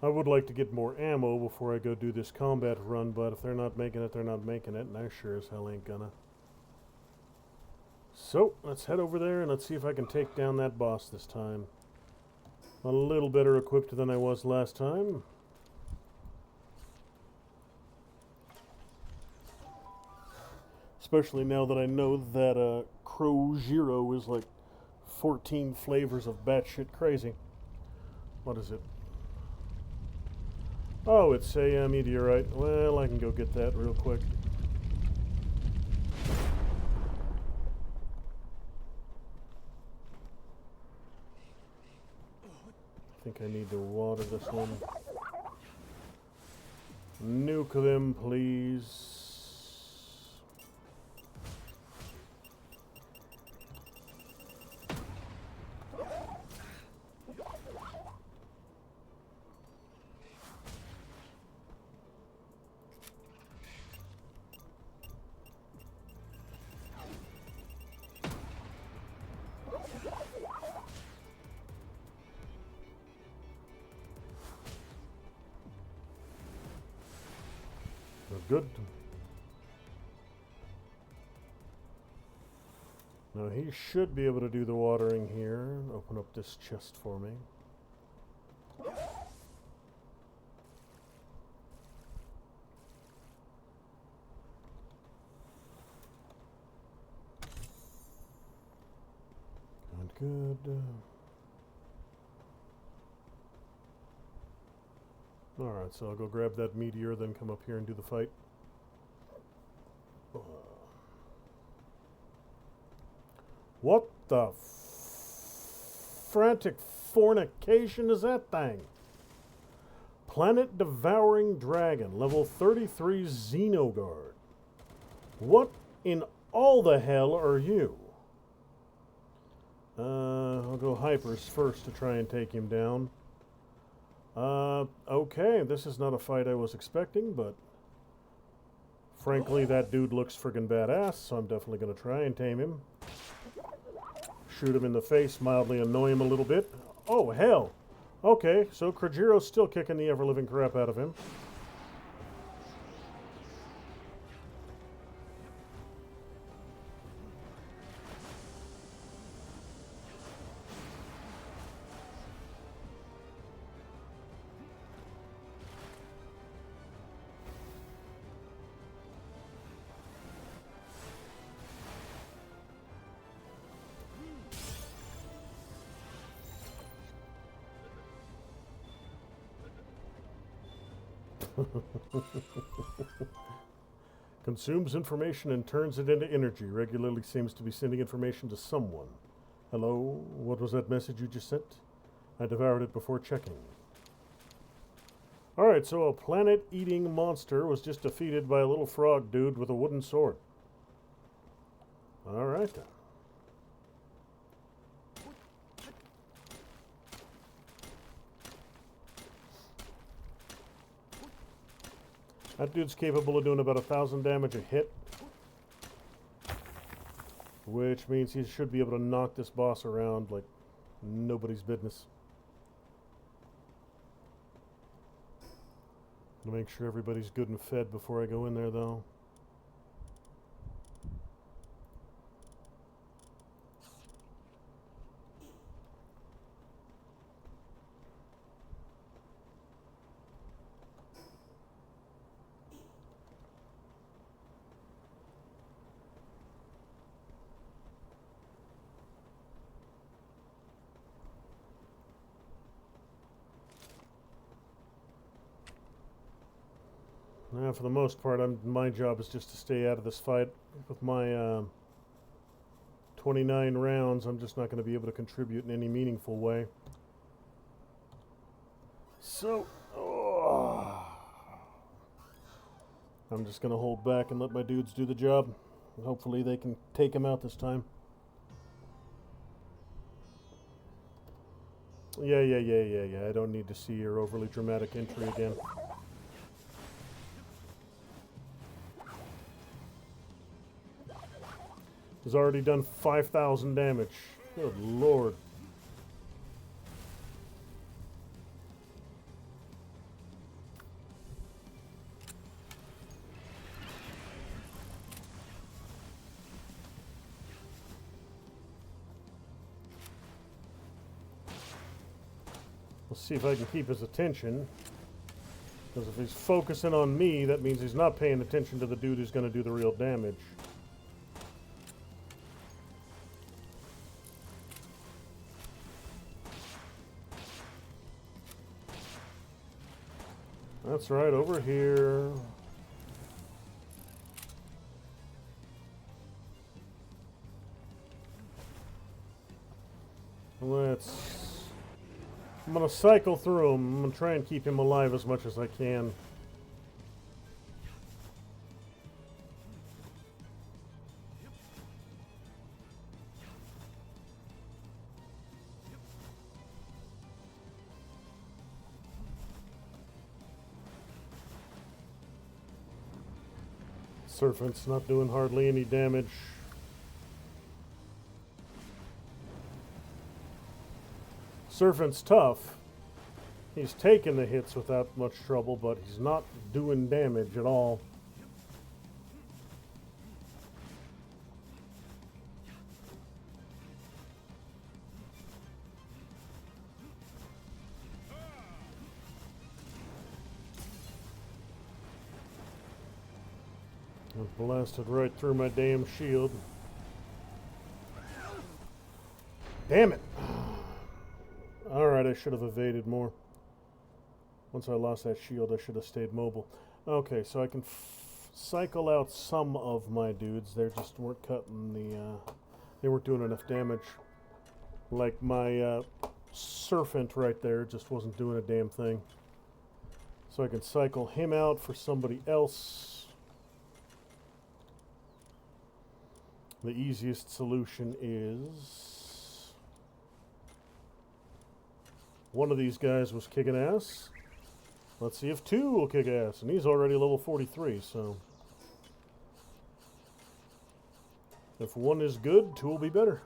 I would like to get more ammo before I go do this combat run, but if they're not making it, they're not making it, and I sure as hell ain't gonna. So, let's head over there and let's see if I can take down that boss this time. A little better equipped than I was last time. Especially now that I know that Crow Zero is like 14 flavors of batshit crazy. What is it? Oh, it's a meteorite. Well, I can go get that real quick. I think I need to water this one. Nuke them, please. Good. Now he should be able to do the watering here. Open up this chest for me. Good. Alright, so I'll go grab that meteor, then come up here and do the fight. What the frantic fornication is that thing? Planet Devouring Dragon, level 33 Xenoguard. What in all the hell are you? I'll go Hypers first to try and take him down. Okay, this is not a fight I was expecting, but frankly, that dude looks friggin' badass, so I'm definitely going to try and tame him. Shoot him in the face, mildly annoy him a little bit. Oh, hell! Okay, so Krajiro's still kicking the ever-living crap out of him. Consumes information and turns it into energy. Regularly seems to be sending information to someone. Hello? What was that message you just sent? I devoured it before checking. Alright, so a planet-eating monster was just defeated by a little frog dude with a wooden sword. Alright then. That dude's capable of doing about 1,000 damage a hit, which means he should be able to knock this boss around like nobody's business. I'm gonna make sure everybody's good and fed before I go in there, though. Now, for the most part, my job is just to stay out of this fight. With my 29 rounds, I'm just not going to be able to contribute in any meaningful way. So, I'm just going to hold back and let my dudes do the job. Hopefully they can take him out this time. Yeah. I don't need to see your overly dramatic entry again. Has already done 5,000 damage. Good lord. Let's see if I can keep his attention. Because if he's focusing on me, that means he's not paying attention to the dude who's going to do the real damage. That's right, over here. I'm gonna cycle through him. I'm gonna try and keep him alive as much as I can. Serpent's not doing hardly any damage. Serpent's tough. He's taking the hits without much trouble, but he's not doing damage at all. It blasted right through my damn shield. Damn it! Alright, I should have evaded more. Once I lost that shield, I should have stayed mobile. Okay, so I can cycle out some of my dudes. They just weren't cutting the... they weren't doing enough damage. Like my serpent right there just wasn't doing a damn thing. So I can cycle him out for somebody else. The easiest solution is... one of these guys was kicking ass. Let's see if two will kick ass. And he's already level 43, so... if one is good, two will be better.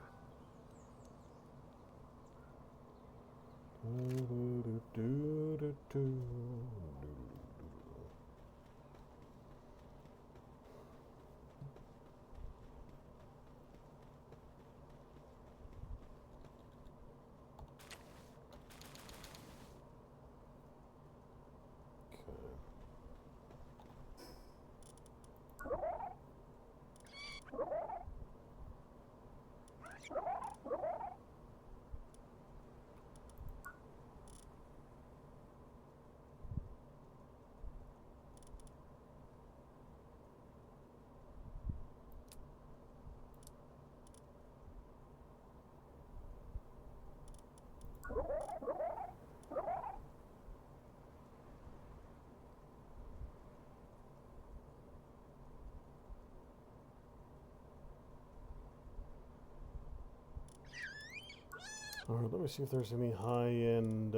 Alright, let me see if there's any high-end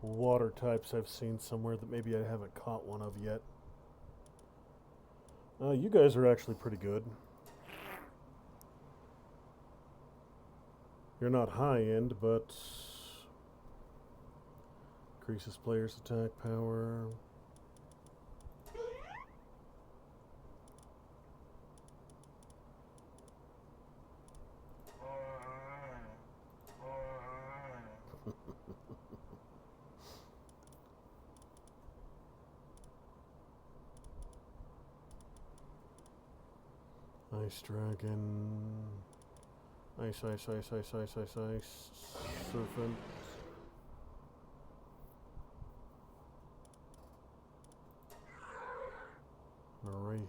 water types I've seen somewhere that maybe I haven't caught one of yet. You guys are actually pretty good. You're not high-end, but... increases players' attack power... Ice Dragon... Ice, Serpent... Wraith...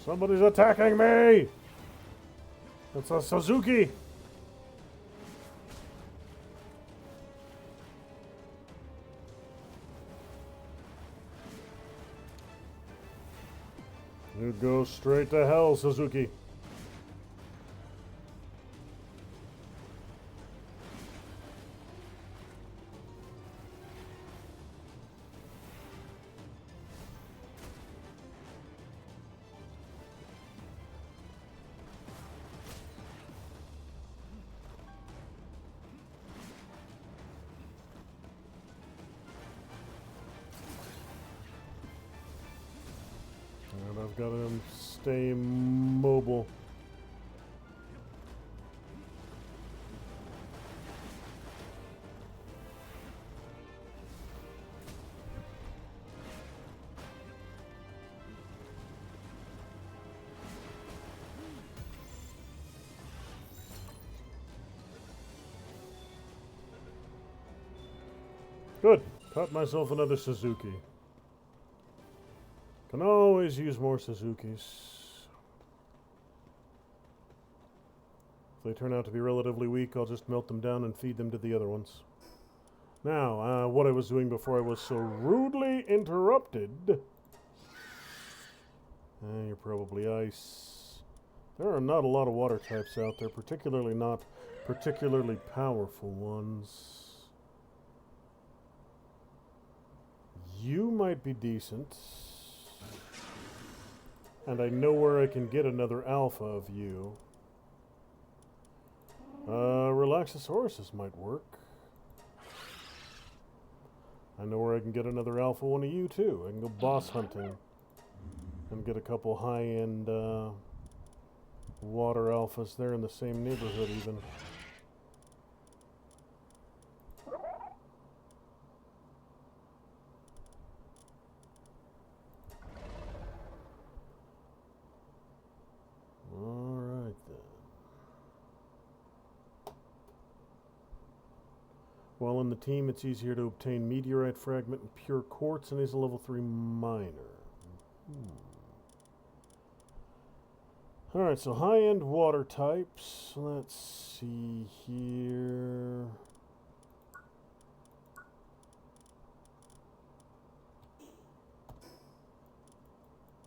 Somebody's attacking me! It's a Suzuki! You go straight to hell, Suzuki. And I've got him stay mobile. Good. Caught myself another Suzuki. Can always use more Suzukis. If they turn out to be relatively weak, I'll just melt them down and feed them to the other ones. Now, what I was doing before I was so rudely interrupted... you're probably ice. There are not a lot of water types out there, particularly not particularly powerful ones. You might be decent. And I know where I can get another alpha of you. Relaxosauruses might work. I know where I can get another alpha one of you too. I can go boss hunting. And get a couple high-end water alphas there in the same neighborhood even. While in the team, it's easier to obtain meteorite fragment and pure quartz, and he's a level 3 miner. Alright, so high-end water types. Let's see here.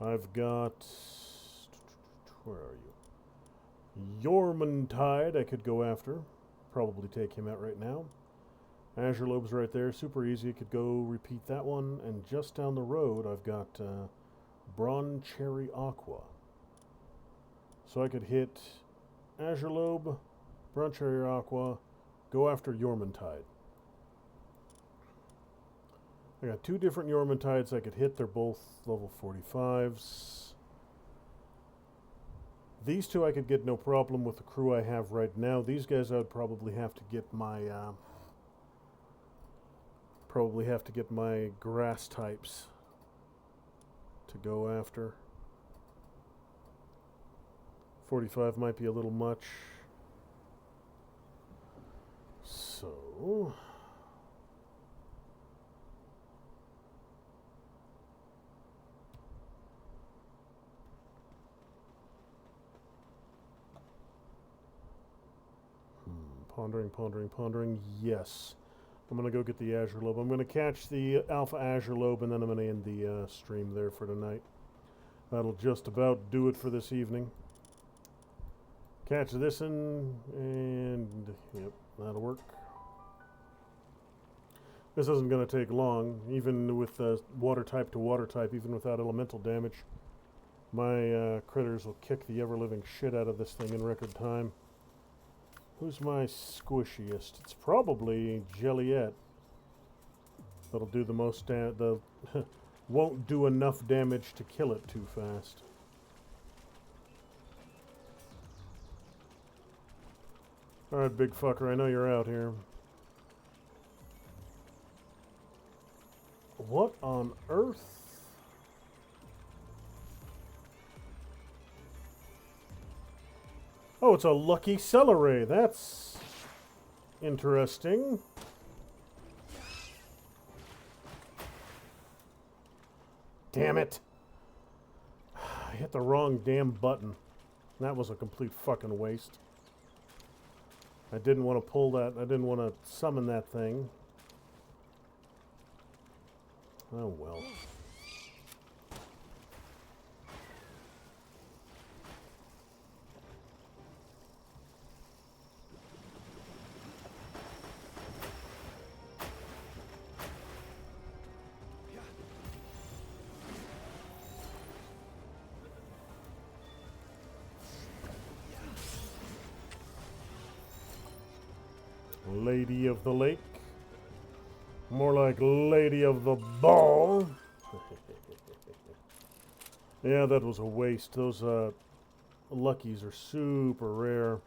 I've got... Where are you? Yormantide I could go after. Probably take him out right now. Azure Lobe's right there. Super easy. I could go repeat that one. And just down the road, I've got Bron Cherry Aqua. So I could hit Azure Lobe, Bron Cherry Aqua, go after Yormantide. I got 2 different Yormantides I could hit. They're both level 45s. These 2 I could get no problem with the crew I have right now. These guys I would probably have to get my grass types to go after. 45 might be a little much. So pondering. Yes. I'm going to go get the Azure Lobe. I'm going to catch the Alpha Azure Lobe, and then I'm going to end the stream there for tonight. That'll just about do it for this evening. Catch this one, and yep, that'll work. This isn't going to take long, even with water type to water type, even without elemental damage. My critters will kick the ever-living shit out of this thing in record time. Who's my squishiest? It's probably Jelliet. That'll do the most damage. Won't do enough damage to kill it too fast. Alright, big fucker, I know you're out here. What on earth? Oh, it's a lucky celery. That's interesting. Damn it. I hit the wrong damn button. That was a complete fucking waste. I didn't want to pull that. I didn't want to summon that thing. Oh well. Lady of the Lake. More like Lady of the Ball. Yeah, that was a waste. Those luckies are super rare.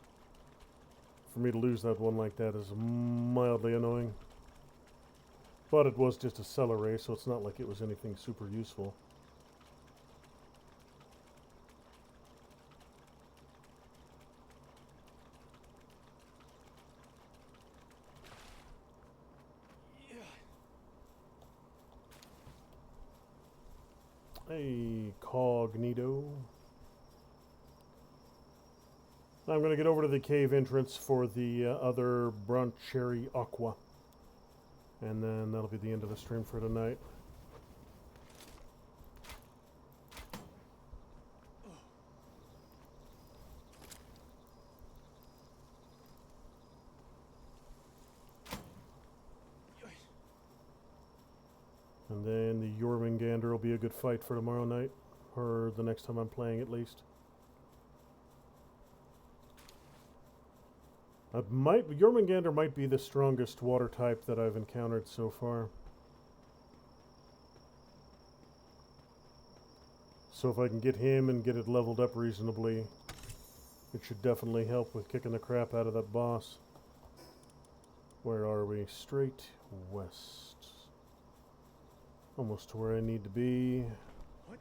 For me to lose that one like that is mildly annoying. But it was just a celery, so it's not like it was anything super useful. Hey, Cognito. I'm going to get over to the cave entrance for the other Bron Cherry Aqua. And then that'll be the end of the stream for tonight. And then the Jormungandr will be a good fight for tomorrow night. Or the next time I'm playing, at least. Jormungandr might be the strongest water type that I've encountered so far. So if I can get him and get it leveled up reasonably, it should definitely help with kicking the crap out of that boss. Where are we? Straight west. Almost to where I need to be. What?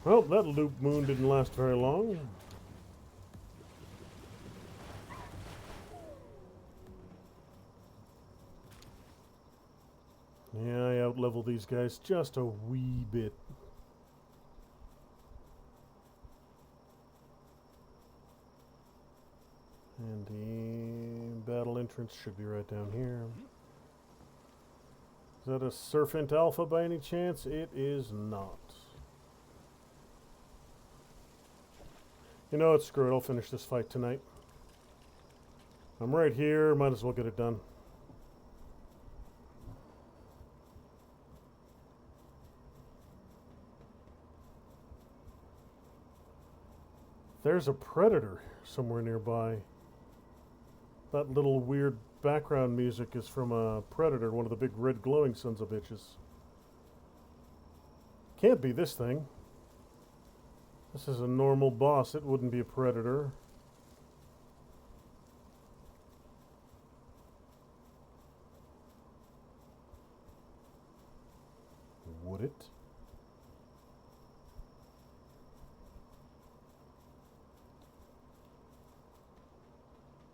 Well, that loop moon didn't last very long. Yeah, I outlevel these guys just a wee bit. And the battle entrance should be right down here. Is that a Serpent Alpha by any chance? It is not. You know what, screw it, I'll finish this fight tonight. I'm right here, might as well get it done. There's a predator somewhere nearby. That little weird background music is from a predator, one of the big red glowing sons of bitches. Can't be this thing. This is a normal boss, it wouldn't be a predator. Would it?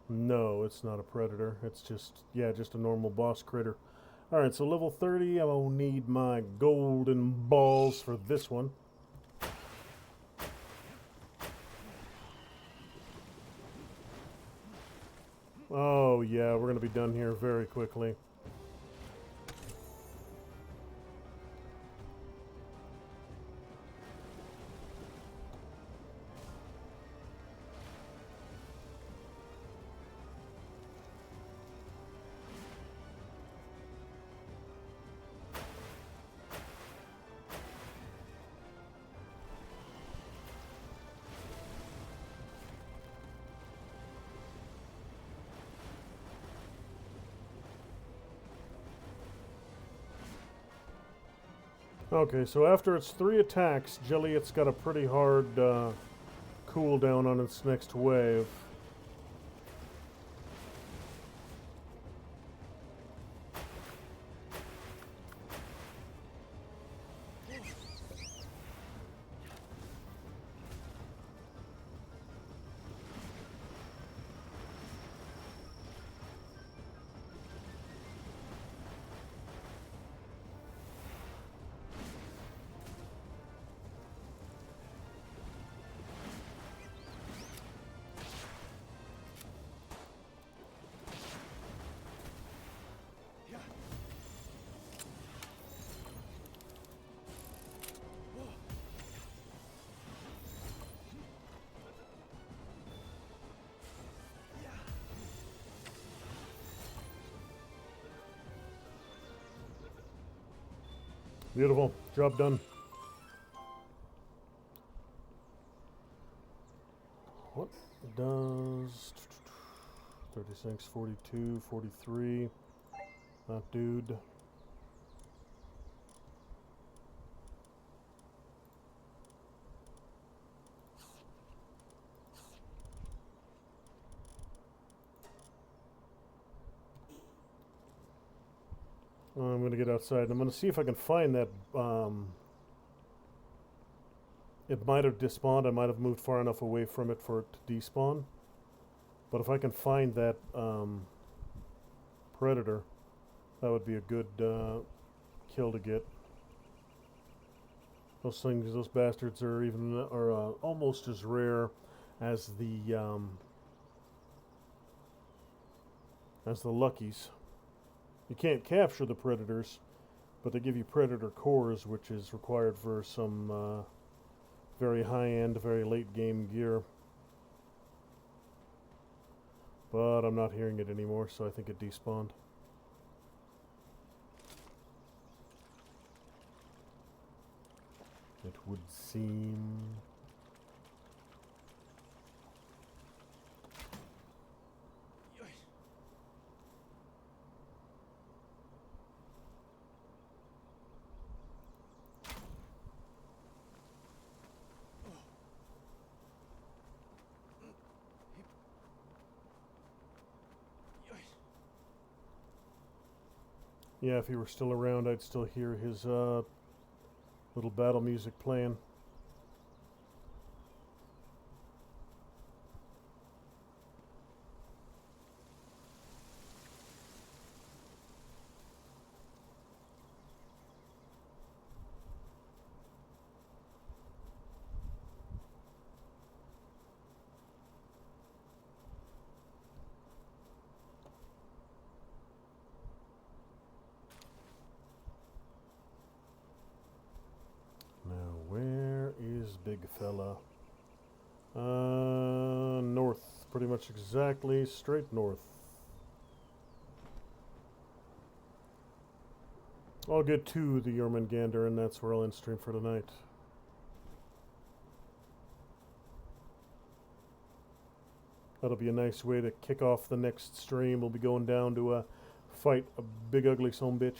No, it's not a predator. It's just, yeah, just a normal boss critter. Alright, so level 30, I will need my golden balls for this one. Oh, yeah, we're going to be done here very quickly. Okay, so after its 3 attacks, Jelliet's got a pretty hard cooldown on its next wave. Beautiful. Job done. What does 36, 42, 43? That dude. I'm going to get outside and I'm going to see if I can find that. It might have despawned. I might have moved far enough away from it for it to despawn. But if I can find that predator, that would be a good kill to get. Those things, those bastards are almost as rare as the luckies. You can't capture the predators, but they give you predator cores, which is required for some very high-end, very late-game gear. But I'm not hearing it anymore, so I think it despawned. It would seem. Yeah, if he were still around, I'd still hear his little battle music playing. big fella? North. Pretty much exactly straight north. I'll get to the Jormungandr, and that's where I'll end stream for tonight. That'll be a nice way to kick off the next stream. We'll be going down to fight a big ugly son bitch.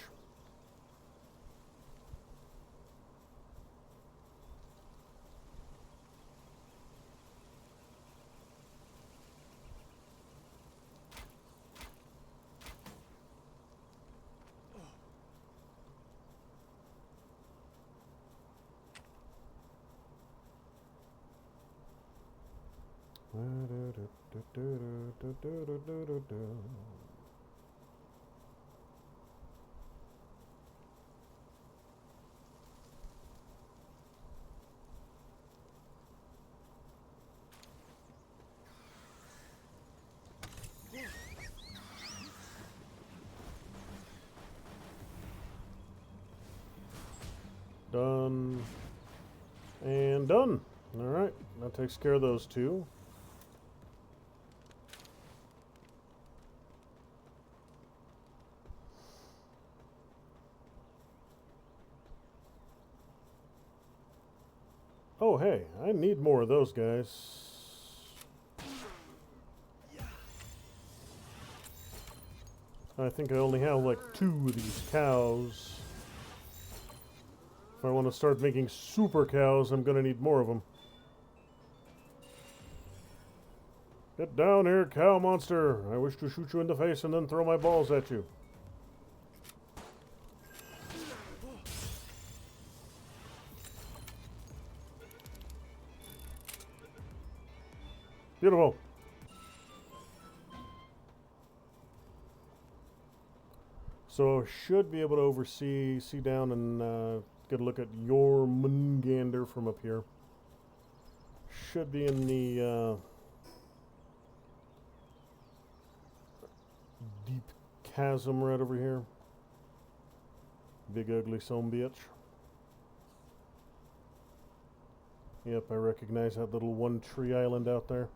Done. And done. Alright, that takes care of those two. Oh, hey, I need more of those guys. I think I only have like 2 of these cows. If I want to start making super cows, I'm going to need more of them. Get down here, cow monster. I wish to shoot you in the face and then throw my balls at you. Beautiful. So I should be able to see down and get a look at Jormungandr from up here. Should be in the deep chasm right over here. Big ugly son bitch. Yep, I recognize that little one tree island out there.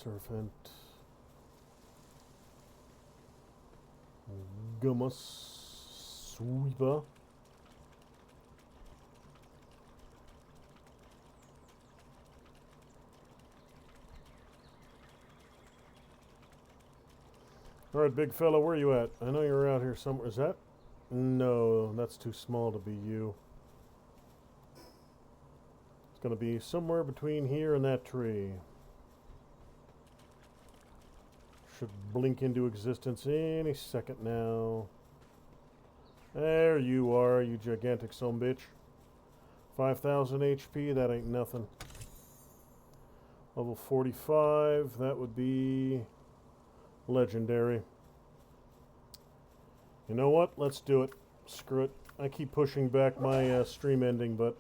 Servant. Gummus. Sweeper. Alright, big fella, where are you at? I know you're out here somewhere. Is that? No, that's too small to be you. It's going to be somewhere between here and that tree. Should blink into existence any second now. There you are, you gigantic son bitch. 5,000 HP, that ain't nothing. Level 45, that would be legendary. You know what? Let's do it. Screw it. I keep pushing back my stream ending, but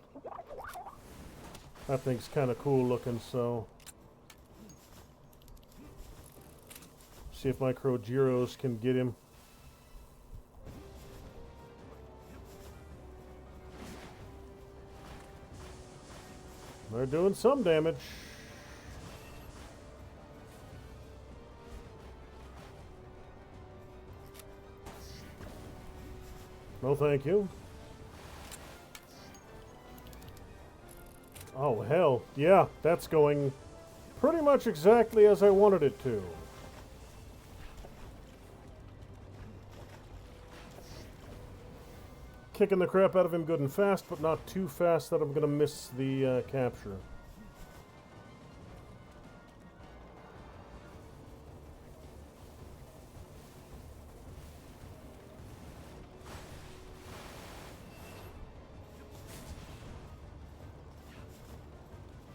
that thing's kind of cool looking, so... See if my Crogiros can get him. They're doing some damage. No, thank you. Oh, hell. Yeah, that's going pretty much exactly as I wanted it to. Kicking the crap out of him good and fast, but not too fast that I'm going to miss the capture.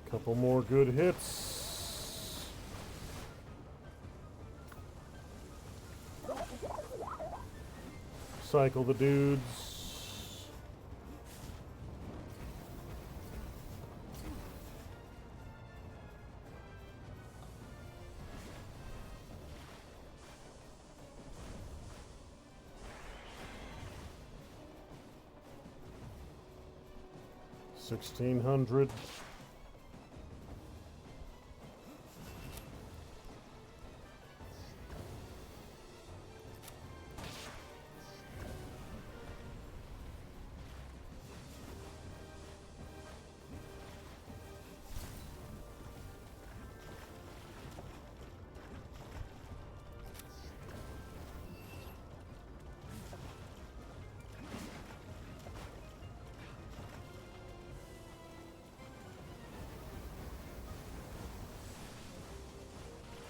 Couple more good hits. cycle the dudes. $1,600.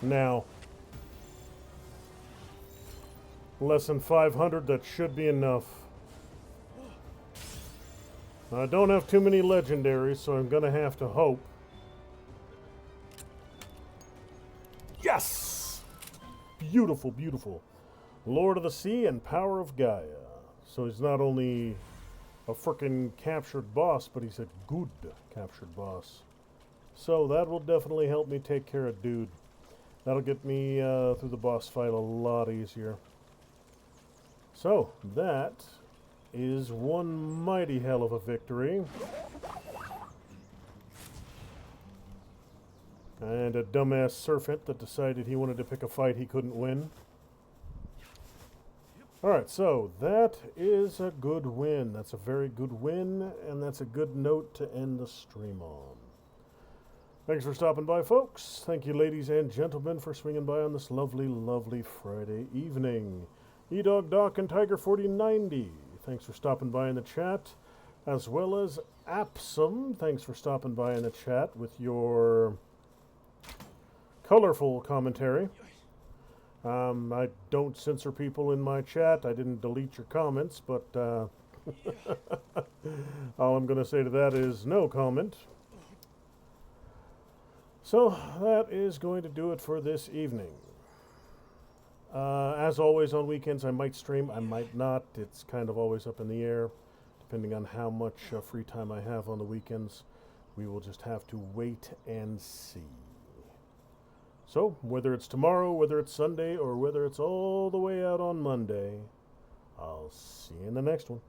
Now, less than 500, that should be enough. I don't have too many legendaries, so I'm going to have to hope. Yes! Beautiful, beautiful. Lord of the Sea and Power of Gaia. So he's not only a frickin' captured boss, but he's a good captured boss. So that will definitely help me take care of dude. That'll get me through the boss fight a lot easier. So, that is one mighty hell of a victory. And a dumbass serpent that decided he wanted to pick a fight he couldn't win. Alright, so that is a good win. That's a very good win, and that's a good note to end the stream on. Thanks for stopping by, folks. Thank you, ladies and gentlemen, for swinging by on this lovely, lovely Friday evening. E-Dog Doc and Tiger 4090, thanks for stopping by in the chat, as well as Apsum. Thanks for stopping by in the chat with your colorful commentary. I don't censor people in my chat. I didn't delete your comments, but all I'm going to say to that is no comment. So that is going to do it for this evening. As always, on weekends I might stream, I might not. It's kind of always up in the air, depending on how much free time I have on the weekends. We will just have to wait and see. So, whether it's tomorrow, whether it's Sunday, or whether it's all the way out on Monday, I'll see you in the next one.